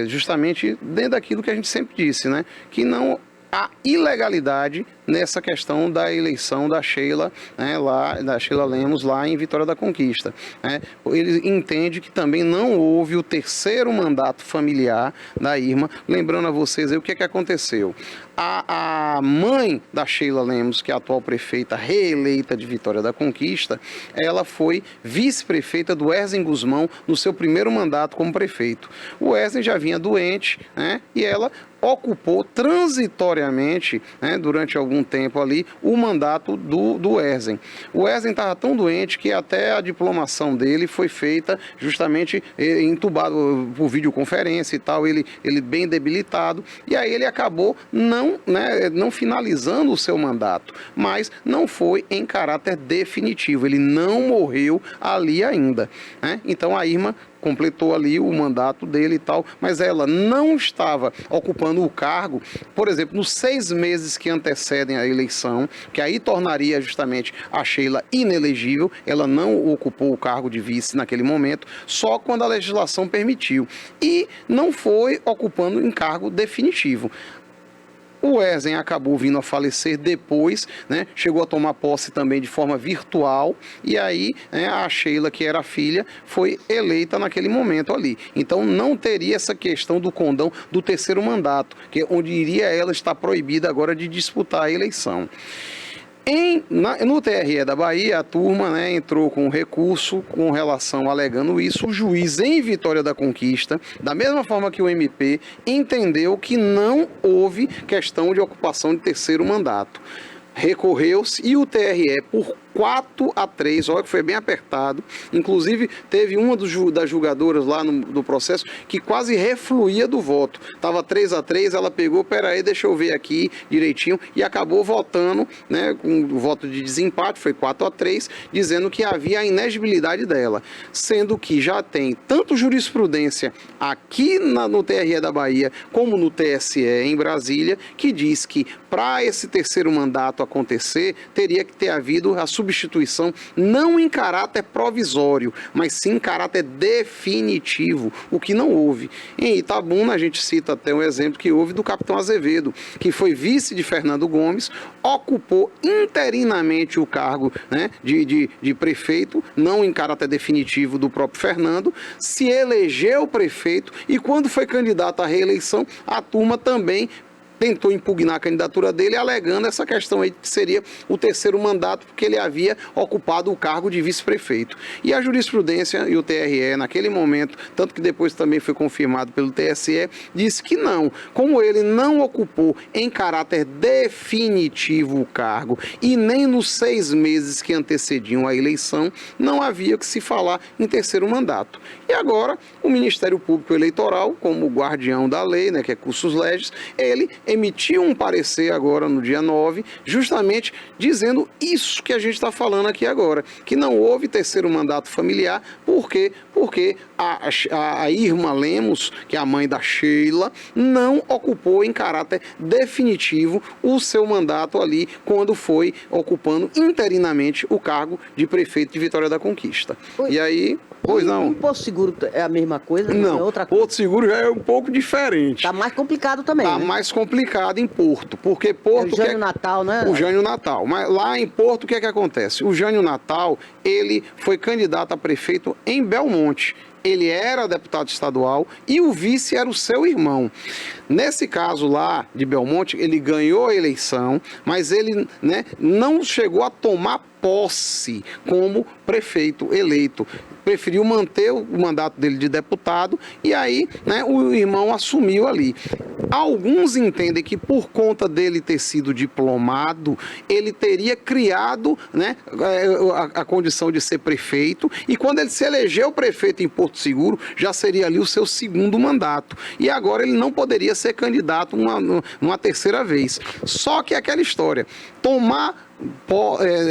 justamente dentro daquilo que a gente sempre disse, né? Que não há ilegalidade nessa questão da eleição da Sheila, da Sheila Lemos lá em Vitória da Conquista. Ele entende que também não houve o terceiro mandato familiar da Irma. Lembrando a vocês aí o que aconteceu. A mãe da Sheila Lemos, que é a atual prefeita reeleita de Vitória da Conquista, ela foi vice-prefeita do Erzen Guzmão no seu primeiro mandato como prefeito. O Erzen já vinha doente, e ela ocupou transitoriamente, durante algum tempo ali, o mandato do Erzen. O Erzen estava tão doente que até a diplomação dele foi feita justamente entubado por videoconferência e tal, ele bem debilitado, e aí ele acabou não finalizando o seu mandato, mas não foi em caráter definitivo, ele não morreu ali ainda. Então a Irma completou ali o mandato dele e tal, mas ela não estava ocupando o cargo, por exemplo, nos 6 meses que antecedem a eleição, que aí tornaria justamente a Sheila inelegível. Ela não ocupou o cargo de vice naquele momento, só quando a legislação permitiu, e não foi ocupando em cargo definitivo. O Erzen acabou vindo a falecer depois, chegou a tomar posse também de forma virtual, e aí a Sheila, que era a filha, foi eleita naquele momento ali. Então não teria essa questão do condão do terceiro mandato, que é onde iria ela estar proibida agora de disputar a eleição. No TRE da Bahia, a turma entrou com recurso com relação alegando isso. O juiz em Vitória da Conquista, da mesma forma que o MP, entendeu que não houve questão de ocupação de terceiro mandato. Recorreu-se e o TRE, por 4-3, olha que foi bem apertado, inclusive teve uma das julgadoras lá no processo que quase refluía do voto, estava 3-3, ela pegou, peraí, deixa eu ver aqui direitinho, e acabou votando, com o voto de desempate, foi 4-3, dizendo que havia a inegibilidade dela, sendo que já tem tanto jurisprudência aqui no TRE da Bahia, como no TSE em Brasília, que diz que para esse terceiro mandato acontecer, teria que ter havido a substituição não em caráter provisório, mas sim em caráter definitivo, o que não houve. Em Itabuna, a gente cita até um exemplo que houve do capitão Azevedo, que foi vice de Fernando Gomes, ocupou interinamente o cargo de prefeito, não em caráter definitivo do próprio Fernando, se elegeu prefeito, e quando foi candidato à reeleição, a turma também tentou impugnar a candidatura dele, alegando essa questão aí que seria o terceiro mandato, porque ele havia ocupado o cargo de vice-prefeito. E a jurisprudência e o TRE, naquele momento, tanto que depois também foi confirmado pelo TSE, disse que não. Como ele não ocupou em caráter definitivo o cargo e nem nos 6 meses que antecediam a eleição, não havia que se falar em terceiro mandato. E agora, o Ministério Público Eleitoral, como guardião da lei, que é cursus legis, ele emitiu um parecer agora no dia 9, justamente dizendo isso que a gente está falando aqui agora, que não houve terceiro mandato familiar. Por quê? Porque a Irma Lemos, que é a mãe da Sheila, não ocupou em caráter definitivo o seu mandato ali quando foi ocupando interinamente o cargo de prefeito de Vitória da Conquista. E aí... Pois não. O Porto Seguro é a mesma coisa? Não, é outra coisa? Porto Seguro já é um pouco diferente. Tá mais complicado também, Tá né? mais complicado em Porto, porque Porto... É o Jânio Natal, né? O Jânio Natal. Mas lá em Porto, o que é que acontece? O Jânio Natal, ele foi candidato a prefeito em Belmonte. Ele era deputado estadual e o vice era o seu irmão. Nesse caso lá de Belmonte, ele ganhou a eleição, mas ele, né, não chegou a tomar posse como prefeito eleito. Preferiu manter o mandato dele de deputado e aí, né, o irmão assumiu ali. Alguns entendem que por conta dele ter sido diplomado, ele teria criado, né, a condição de ser prefeito, e quando ele se elegeu prefeito em Porto Seguro, já seria ali o seu segundo mandato. E agora ele não poderia ser candidato uma terceira vez. Só que aquela história,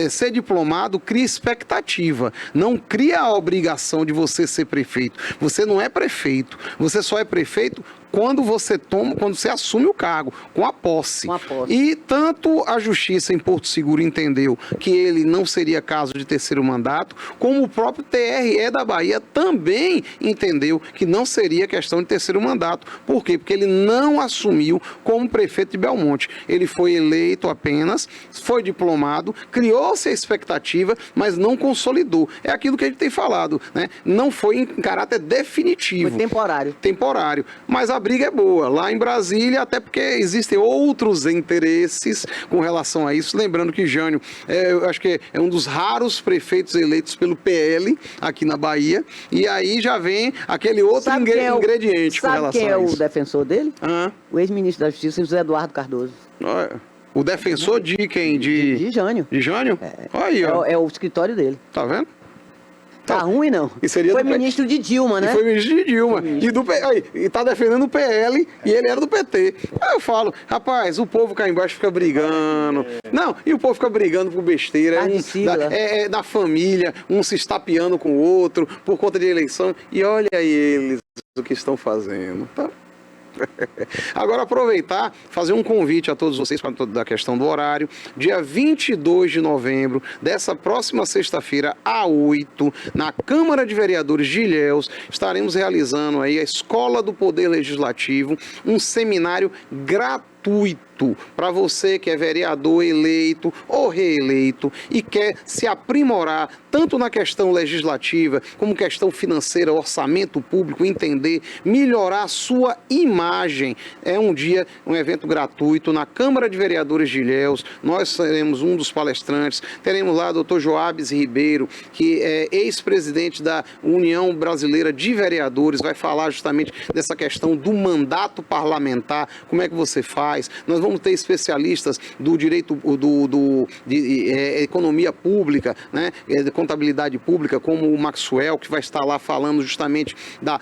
ser diplomado cria expectativa, não cria a obrigação de você ser prefeito. Você não é prefeito, você só é prefeito quando você assume o cargo, com a posse. E tanto a Justiça em Porto Seguro entendeu que ele não seria caso de terceiro mandato, como o próprio TRE da Bahia também entendeu que não seria questão de terceiro mandato. Por quê? Porque ele não assumiu como prefeito de Belmonte. Ele foi eleito apenas, foi diplomado, criou-se a expectativa, mas não consolidou. É aquilo que a gente tem falado, né? Não foi em caráter definitivo. Foi temporário. Temporário. Mas a briga é boa. Lá em Brasília, até porque existem outros interesses com relação a isso. Lembrando que Jânio, eu acho que é um dos raros prefeitos eleitos pelo PL aqui na Bahia. E aí já vem aquele outro ingrediente com relação a isso. Sabe quem é o defensor dele? Ah. O ex-ministro da Justiça, José Eduardo Cardoso. O defensor de quem? De Jânio. De Jânio? Aí, ó. É o escritório dele. Tá vendo? Tá ruim, não. Foi ministro de Dilma, né? Foi ministro de Dilma. E tá defendendo o PL e ele era do PT. Aí eu falo, rapaz, o povo cá embaixo fica brigando. Não, e o povo fica brigando por besteira. Da família, um se estapeando com o outro por conta de eleição. E olha eles o que estão fazendo, tá? Agora aproveitar, fazer um convite a todos vocês da questão do horário. Dia 22 de novembro, dessa próxima sexta-feira, às 8, na Câmara de Vereadores de Ilhéus, estaremos realizando aí a Escola do Poder Legislativo, um seminário gratuito para você que é vereador eleito ou reeleito e quer se aprimorar tanto na questão legislativa como questão financeira, orçamento público, entender, melhorar a sua imagem. É um evento gratuito na Câmara de Vereadores de Ilhéus. Nós seremos um dos palestrantes. Teremos lá o Dr. Joabes Ribeiro, que é ex-presidente da União Brasileira de Vereadores, vai falar justamente dessa questão do mandato parlamentar, como é que você faz. Nós vamos ter especialistas do direito de economia pública, né, de contabilidade pública, como o Maxwell, que vai estar lá falando justamente da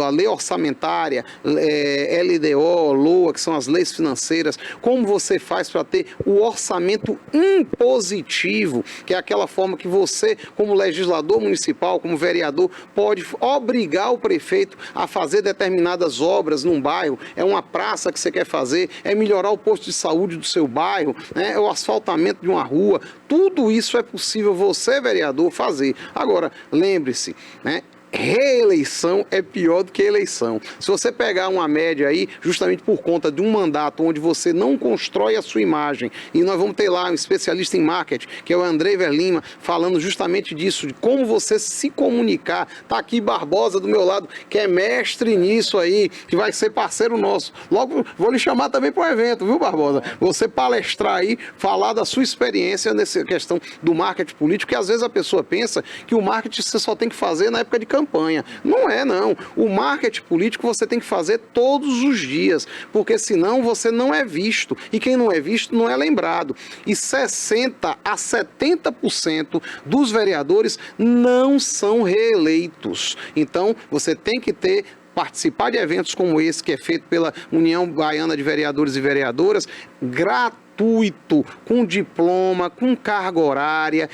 lei orçamentária, LDO, LOA, que são as leis financeiras, como você faz para ter o orçamento impositivo, que é aquela forma que você, como legislador municipal, como vereador, pode obrigar o prefeito a fazer determinadas obras num bairro. É uma praça que você quer fazer, é melhorar o posto de saúde do seu bairro, né, é o asfaltamento de uma rua. Tudo isso é possível você, vereador, fazer. Agora, lembre-se, né? Reeleição é pior do que eleição. Se você pegar uma média aí, justamente por conta de um mandato onde você não constrói a sua imagem, e nós vamos ter lá um especialista em marketing, que é o Andrei Verlima, falando justamente disso, de como você se comunicar. Tá aqui Barbosa do meu lado, que é mestre nisso aí, que vai ser parceiro nosso. Logo, vou lhe chamar também para o evento, viu, Barbosa? Você palestrar aí, falar da sua experiência nessa questão do marketing político, que às vezes a pessoa pensa que o marketing você só tem que fazer na época de campanha. Não é, não. O marketing político você tem que fazer todos os dias, porque senão você não é visto. E quem não é visto não é lembrado. E 60% a 70% dos vereadores não são reeleitos. Então, você tem que ter participar de eventos como esse, que é feito pela União Baiana de Vereadores e Vereadoras, gratuito, com diploma, com carga horária,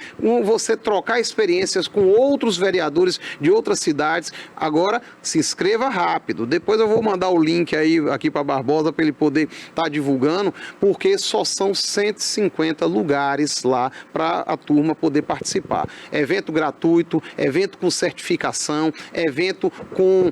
você trocar experiências com outros vereadores de outras cidades. Agora, se inscreva rápido. Depois eu vou mandar o link aí aqui para Barbosa para ele poder estar divulgando, porque só são 150 lugares lá para a turma poder participar. Evento gratuito, evento com certificação, evento com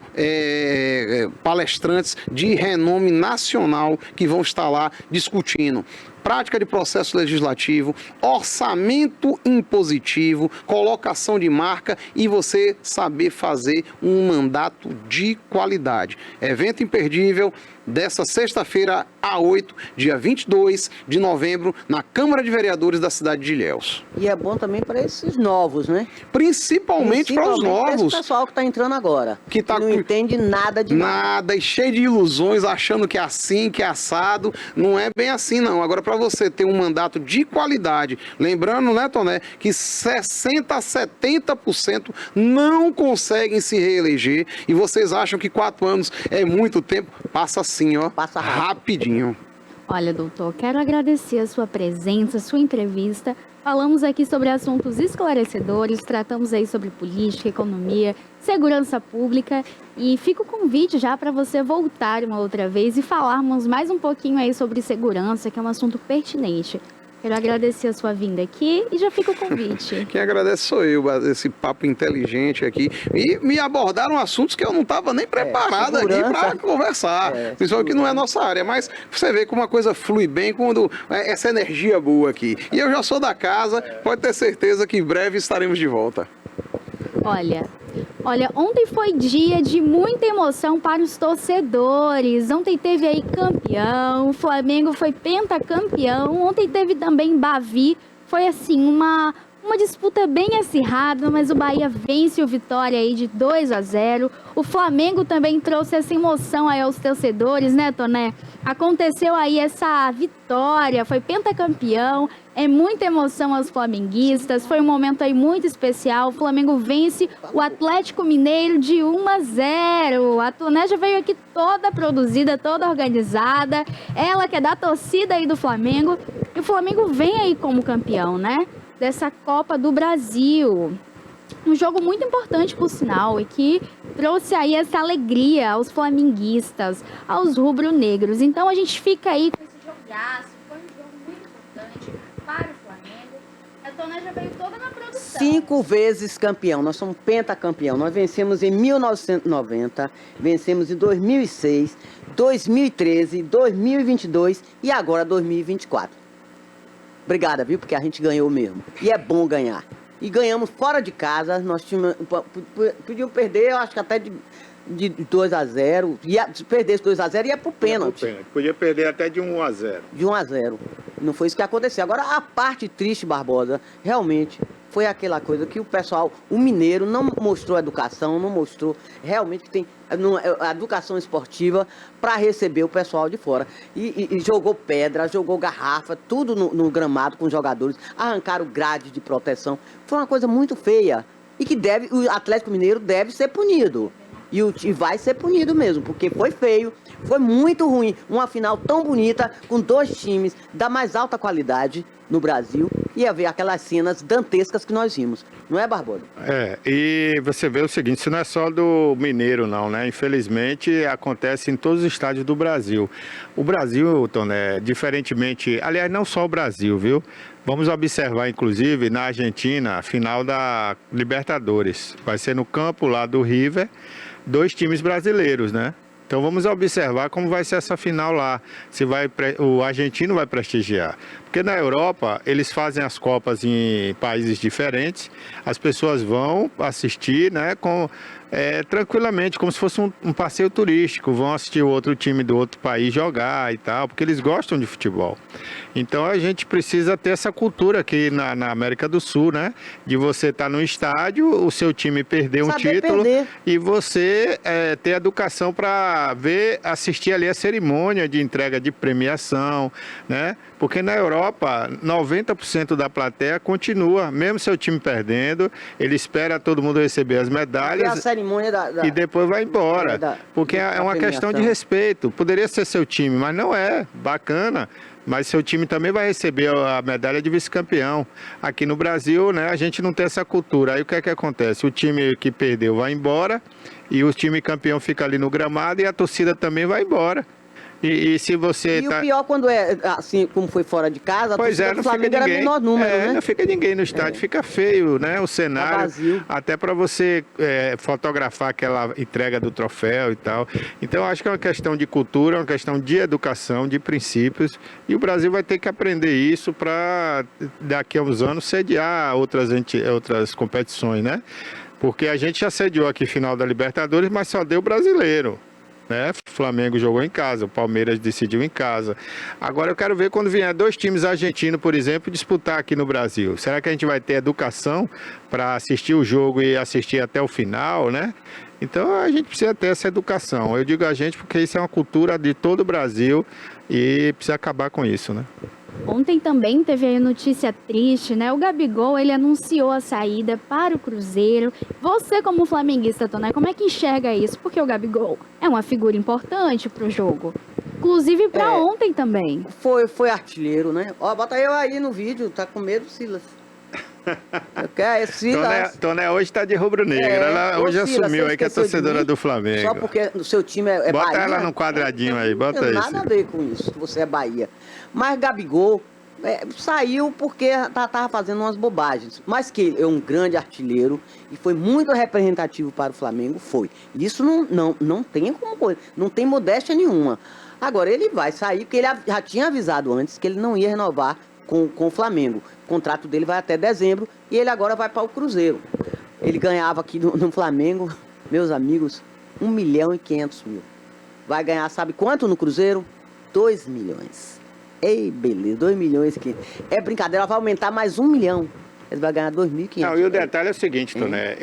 palestrantes de renome nacional que vão estar lá discutindo prática de processo legislativo, orçamento impositivo, colocação de marca e você saber fazer um mandato de qualidade. Evento imperdível dessa sexta-feira a 8, dia 22 de novembro, na Câmara de Vereadores da cidade de Ilhéus. E é bom também para esses novos, né? Principalmente para os novos. Esse pessoal que está entrando agora, que não entende nada de nada e cheio de ilusões, achando que é assim, que é assado. Não é bem assim, não. Agora, para você ter um mandato de qualidade, lembrando, né, Toné, que 60% a 70% não conseguem se reeleger e vocês acham que 4 anos é muito tempo, passa assim, ó, passa rapidinho. Olha, doutor, quero agradecer a sua presença, a sua entrevista. Falamos aqui sobre assuntos esclarecedores, tratamos aí sobre política, economia, segurança pública e fica o convite já para você voltar uma outra vez e falarmos mais um pouquinho aí sobre segurança, que é um assunto pertinente. Quero agradecer a sua vinda aqui e já fica o convite. Quem agradece sou eu, esse papo inteligente aqui. E me abordaram assuntos que eu não estava nem preparado aqui para conversar. Principalmente que não é nossa área, mas você vê como uma coisa flui bem quando essa energia boa aqui. E eu já sou da casa, pode ter certeza que em breve estaremos de volta. Olha, ontem foi dia de muita emoção para os torcedores. Ontem teve aí campeão, o Flamengo foi pentacampeão. Ontem teve também Bavi. Foi assim, uma disputa bem acirrada, mas o Bahia vence o Vitória aí de 2-0. O Flamengo também trouxe essa emoção aí aos torcedores, né, Toné? Aconteceu aí essa vitória, foi pentacampeão, é muita emoção aos flamenguistas, foi um momento aí muito especial. O Flamengo vence o Atlético Mineiro de 1-0. A Toné já veio aqui toda produzida, toda organizada, ela que é da torcida aí do Flamengo, e o Flamengo vem aí como campeão, né, dessa Copa do Brasil. Um jogo muito importante, por sinal, e que trouxe aí essa alegria aos flamenguistas, aos rubro-negros. Então a gente fica aí com esse jogaço, foi um jogo muito importante para o Flamengo. A Toné já veio toda na produção. 5 vezes campeão, nós somos pentacampeão. Nós vencemos em 1990, vencemos em 2006, 2013, 2022 e agora 2024. Obrigada, viu? Porque a gente ganhou mesmo. E é bom ganhar. E ganhamos fora de casa, nós tínhamos, podíamos perder, eu acho que até de 2-0, se perdesse 2-0 ia pro pênalti. Podia perder até de 1-0. De 1-0, não foi isso que aconteceu. Agora, a parte triste, Barbosa, realmente foi aquela coisa que o pessoal, o mineiro não mostrou educação, não mostrou realmente que tem a educação esportiva para receber o pessoal de fora. E jogou pedra, jogou garrafa, tudo no gramado com os jogadores, arrancaram grade de proteção. Foi uma coisa muito feia e que o Atlético Mineiro deve ser punido. E vai ser punido mesmo, porque foi feio, foi muito ruim. Uma final tão bonita, com 2 times da mais alta qualidade no Brasil, e a ver aquelas cenas dantescas que nós vimos. Não é, Barbosa? E você vê o seguinte, isso não é só do Mineiro, não, né? Infelizmente, acontece em todos os estádios do Brasil. O Brasil, Toné, diferentemente... Aliás, não só o Brasil, viu? Vamos observar, inclusive, na Argentina, a final da Libertadores. Vai ser no campo lá do River, 2 times brasileiros, né? Então vamos observar como vai ser essa final lá, se o argentino vai prestigiar. Porque na Europa eles fazem as Copas em países diferentes, as pessoas vão assistir, né, tranquilamente, como se fosse um passeio turístico, vão assistir o outro time do outro país jogar e tal, porque eles gostam de futebol. Então a gente precisa ter essa cultura aqui na América do Sul, né, de você estar no estádio, o seu time perder um título e você ter educação para para assistir ali a cerimônia de entrega de premiação, né? Porque na Europa, 90% da plateia continua, mesmo seu time perdendo, ele espera todo mundo receber as medalhas. É a cerimônia e depois vai embora. Porque é uma questão de respeito. Poderia ser seu time, mas não é. Bacana. Mas seu time também vai receber a medalha de vice-campeão. Aqui no Brasil, né, a gente não tem essa cultura. Aí o que é que acontece? O time que perdeu vai embora e o time campeão fica ali no gramado e a torcida também vai embora. E se você o pior quando é assim, como foi fora de casa, a torcida do Flamengo era menor número, né? Não fica ninguém no estádio, fica feio, né? O cenário, vazio. até para você fotografar aquela entrega do troféu e tal. Então, acho que é uma questão de cultura, uma questão de educação, de princípios, e o Brasil vai ter que aprender isso para, daqui a uns anos, sediar outras competições, né? Porque a gente já sediou aqui final da Libertadores, mas só deu brasileiro. Né? O Flamengo jogou em casa, o Palmeiras decidiu em casa. Agora eu quero ver quando vier 2 times argentinos, por exemplo, disputar aqui no Brasil. Será que a gente vai ter educação para assistir o jogo e assistir até o final, né? Então a gente precisa ter essa educação. Eu digo a gente porque isso é uma cultura de todo o Brasil e precisa acabar com isso, né? Ontem também teve aí notícia triste, né? O Gabigol, ele anunciou a saída para o Cruzeiro. Você, como flamenguista, Toné, como é que enxerga isso? Porque o Gabigol é uma figura importante para o jogo. Inclusive para ontem também. Foi artilheiro, né? Ó, bota eu aí no vídeo, tá com medo, Silas? Silas. Toné hoje tá de rubro-negra. Ela hoje Silas, assumiu aí que é torcedora do Flamengo. Só porque o seu time é bota Bahia. Bota ela no quadradinho aí, bota aí. Não tem nada a ver com isso, você é Bahia. Mas Gabigol saiu porque tava fazendo umas bobagens. Mas que ele é um grande artilheiro e foi muito representativo para o Flamengo, foi. Isso não tem como, não tem modéstia nenhuma. Agora ele vai sair, porque ele já tinha avisado antes que ele não ia renovar com o Flamengo. O contrato dele vai até dezembro e ele agora vai para o Cruzeiro. Ele ganhava aqui no Flamengo, meus amigos, 1.500.000. Vai ganhar, sabe quanto no Cruzeiro? 2 milhões. Ei, beleza, 2 milhões que é brincadeira, vai aumentar mais 1 milhão. Ele vai ganhar 2.500. Não, e o detalhe é o seguinte, Toné,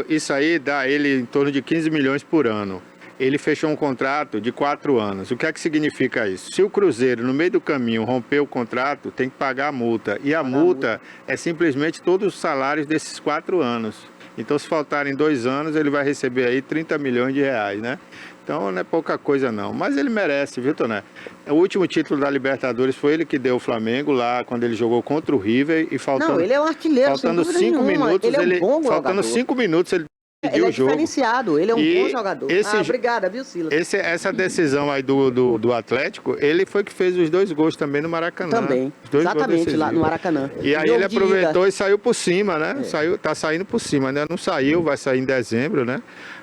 isso aí dá ele em torno de 15 milhões por ano. Ele fechou um contrato de 4 anos. O que é que significa isso? Se o Cruzeiro, no meio do caminho, romper o contrato, tem que pagar a multa. E a multa é simplesmente todos os salários desses 4 anos. Então, se faltarem 2 anos, ele vai receber aí 30 milhões de reais, né? Então, não é pouca coisa, não. Mas ele merece, viu, Toné? O último título da Libertadores foi ele que deu o Flamengo lá, quando ele jogou contra o River. E faltando, não, ele é um artilheiro, faltando 5 minutos, ele é um bom faltando 5 minutos, ele Ele é o jogo. Diferenciado, ele é um bom jogador. Obrigada, viu, Silas? Essa decisão aí do Atlético, ele foi que fez os 2 gols também no Maracanã. Também, exatamente, lá no Maracanã. E aí ele aproveitou e saiu por cima, né? Tá saindo por cima, ainda não saiu, vai sair em dezembro, né?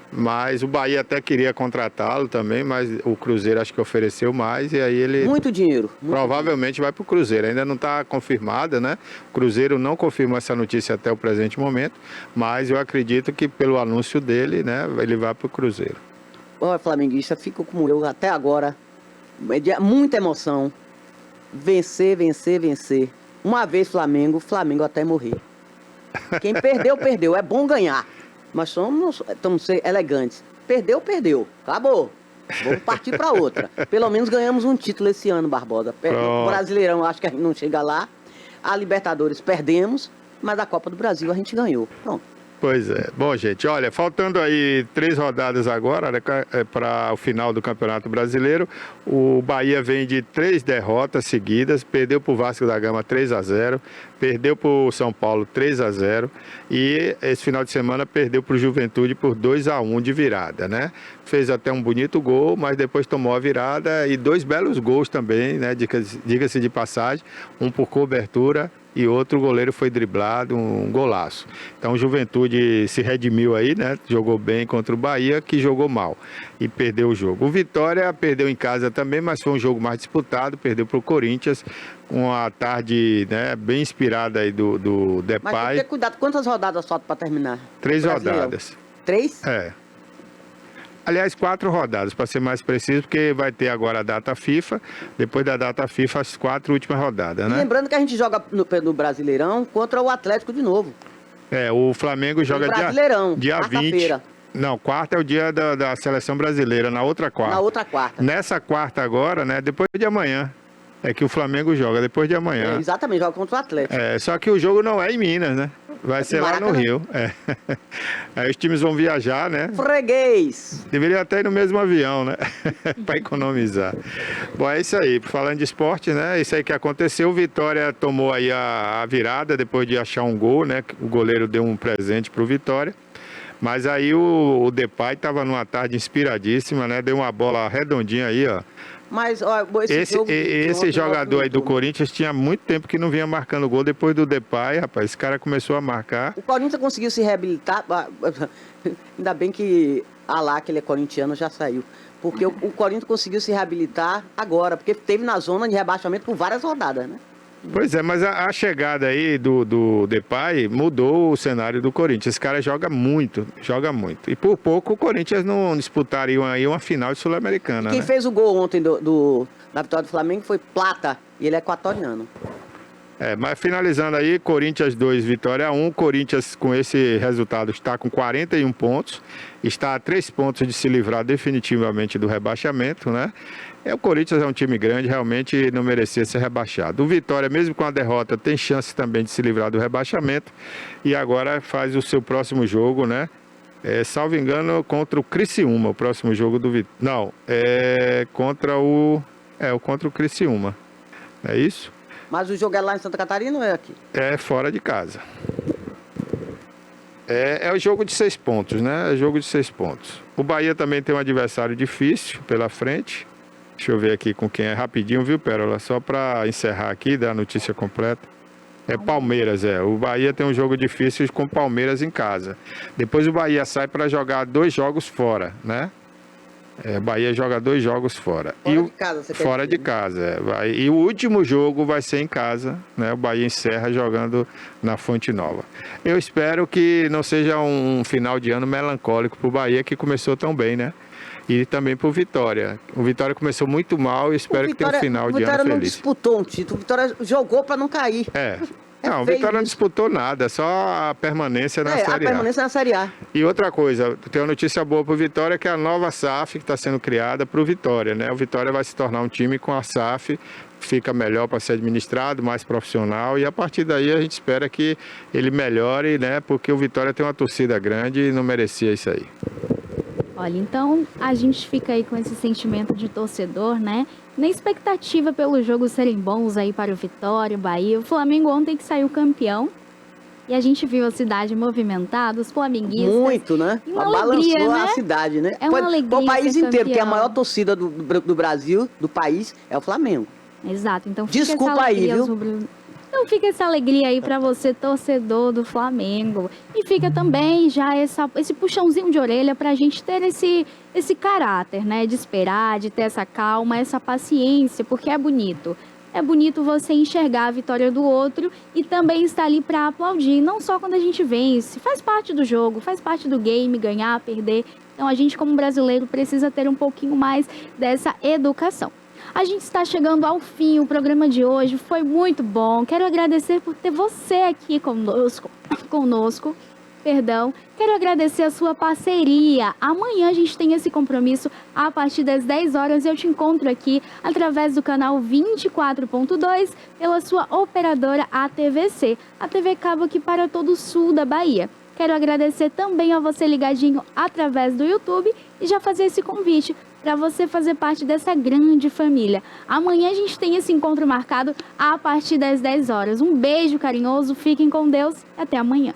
Mas o Bahia até queria contratá-lo também, mas o Cruzeiro acho que ofereceu mais e aí ele... Muito dinheiro. Provavelmente vai para o Cruzeiro. Ainda não está confirmada, né? O Cruzeiro não confirmou essa notícia até o presente momento, mas eu acredito que pelo anúncio dele, né, ele vai para o Cruzeiro. Olha, flamenguista, fico como eu até agora. Muita emoção. Vencer, vencer, vencer. Uma vez Flamengo até morrer. Quem perdeu, perdeu. É bom ganhar. Mas estamos ser elegantes. Perdeu, perdeu. Acabou. Vamos partir para outra. Pelo menos ganhamos um título esse ano, Barbosa. O Brasileirão, acho que a gente não chega lá. A Libertadores perdemos, mas a Copa do Brasil a gente ganhou. Pronto. Pois é. Bom, gente, olha, faltando aí 3 rodadas agora, né, para o final do Campeonato Brasileiro, o Bahia vem de 3 derrotas seguidas, perdeu para o Vasco da Gama 3-0, perdeu para o São Paulo 3-0 e esse final de semana perdeu para o Juventude por 2-1 de virada, né? Fez até um bonito gol, mas depois tomou a virada e 2 belos gols também, né? Diga-se de passagem, um por cobertura e outro goleiro foi driblado, um golaço. Então o Juventude se redimiu aí, né? Jogou bem contra o Bahia, que jogou mal e perdeu o jogo. O Vitória perdeu em casa também, mas foi um jogo mais disputado, perdeu para o Corinthians, com a tarde, né, bem inspirada aí do Depay. Mas tem que ter cuidado, quantas rodadas faltam para terminar? 3 rodadas. 3? É. Aliás, 4 rodadas, para ser mais preciso, porque vai ter agora a data FIFA, depois da data FIFA, as 4 últimas rodadas, né? E lembrando que a gente joga no Brasileirão contra o Atlético de novo. O Flamengo joga dia 20. Não, quarta é o dia da seleção brasileira, na outra quarta. Na outra quarta. Nessa quarta agora, né, depois de amanhã, é que o Flamengo joga, depois de amanhã. Exatamente, joga contra o Atlético. Só que o jogo não é em Minas, né? Vai ser lá no Maracanã. Rio. Aí os times vão viajar, né? Freguês! Deveria até ir no mesmo avião, né? Para economizar. Bom, é isso aí. Falando de esporte, né? Isso aí que aconteceu. O Vitória tomou aí a virada depois de achar um gol, né? O goleiro deu um presente pro Vitória. Mas aí o Depay estava numa tarde inspiradíssima, né? Deu uma bola redondinha aí, ó. Mas, ó, Esse jogador aí do Corinthians tinha muito tempo que não vinha marcando gol. Depois do Depay, rapaz, esse cara começou a marcar. O Corinthians conseguiu se reabilitar. Ainda bem que Alá, que ele é corintiano, já saiu. Porque o Corinthians conseguiu se reabilitar agora, porque teve na zona de rebaixamento por várias rodadas, né? Pois é, mas a chegada aí do Depay mudou o cenário do Corinthians. Esse cara joga muito, joga muito. E por pouco o Corinthians não disputaria aí uma final de Sul-Americana, Quem né? fez o gol ontem da vitória do Flamengo foi Plata, e ele é equatoriano. Mas finalizando aí, Corinthians 2, Vitória 1. Corinthians, com esse resultado, está com 41 pontos. Está a 3 pontos de se livrar definitivamente do rebaixamento, né? O Corinthians é um time grande, realmente não merecia ser rebaixado. O Vitória, mesmo com a derrota, tem chance também de se livrar do rebaixamento. E agora faz o seu próximo jogo, né? Salvo engano, contra o Criciúma, o próximo jogo do Vitória. Não, contra o Criciúma. É isso? Mas o jogo é lá em Santa Catarina ou é aqui? É fora de casa. É o jogo de 6 pontos, né? É jogo de 6 pontos. O Bahia também tem um adversário difícil pela frente. Deixa eu ver aqui com quem é rapidinho, viu, Pérola? Só para encerrar aqui, dar a notícia completa. Palmeiras, O Bahia tem um jogo difícil com Palmeiras em casa. Depois o Bahia sai para jogar 2 jogos fora, né? O Bahia joga 2 jogos fora. Fora de casa, você quer Fora dizer, de casa, E o último jogo vai ser em casa, né? O Bahia encerra jogando na Fonte Nova. Eu espero que não seja um final de ano melancólico para o Bahia, que começou tão bem, né? E também para o Vitória. O Vitória começou muito mal e espero que tenha um final de ano feliz. O Vitória não disputou um título, o Vitória jogou para não cair. Não, o Vitória não disputou nada, só a permanência na Série A. A permanência na Série A. E outra coisa, tem uma notícia boa para o Vitória, que é a nova SAF que está sendo criada para o Vitória, né? O Vitória vai se tornar um time com a SAF, fica melhor para ser administrado, mais profissional, e a partir daí a gente espera que ele melhore, né? Porque o Vitória tem uma torcida grande e não merecia isso aí. Olha, então a gente fica aí com esse sentimento de torcedor, né? Na expectativa pelo jogo serem bons aí para o Vitória, o Bahia. O Flamengo ontem que saiu campeão. E a gente viu a cidade movimentada, os flamenguistas. Muito, né? E uma alegria, balançou né? a cidade, né? É uma alegria o país ser inteiro, porque a campeão. maior torcida do Brasil, do país, é o Flamengo. Exato, então fica Desculpa essa alegria aí, aos viu? rubro- Então fica essa alegria aí pra você, torcedor do Flamengo. E fica também já esse puxãozinho de orelha pra gente ter esse caráter, né? De esperar, de ter essa calma, essa paciência, porque é bonito. É bonito você enxergar a vitória do outro e também estar ali pra aplaudir. Não só quando a gente vence, faz parte do jogo, faz parte do game, ganhar, perder. Então a gente como brasileiro precisa ter um pouquinho mais dessa educação. A gente está chegando ao fim, o programa de hoje foi muito bom. Quero agradecer por ter você aqui conosco. Quero agradecer a sua parceria. Amanhã a gente tem esse compromisso a partir das 10 horas. Eu te encontro aqui através do canal 24.2 pela sua operadora ATVC, a TV Cabo aqui para todo o sul da Bahia. Quero agradecer também a você ligadinho através do YouTube e já fazer esse convite para você fazer parte dessa grande família. Amanhã a gente tem esse encontro marcado a partir das 10 horas. Um beijo carinhoso, fiquem com Deus e até amanhã.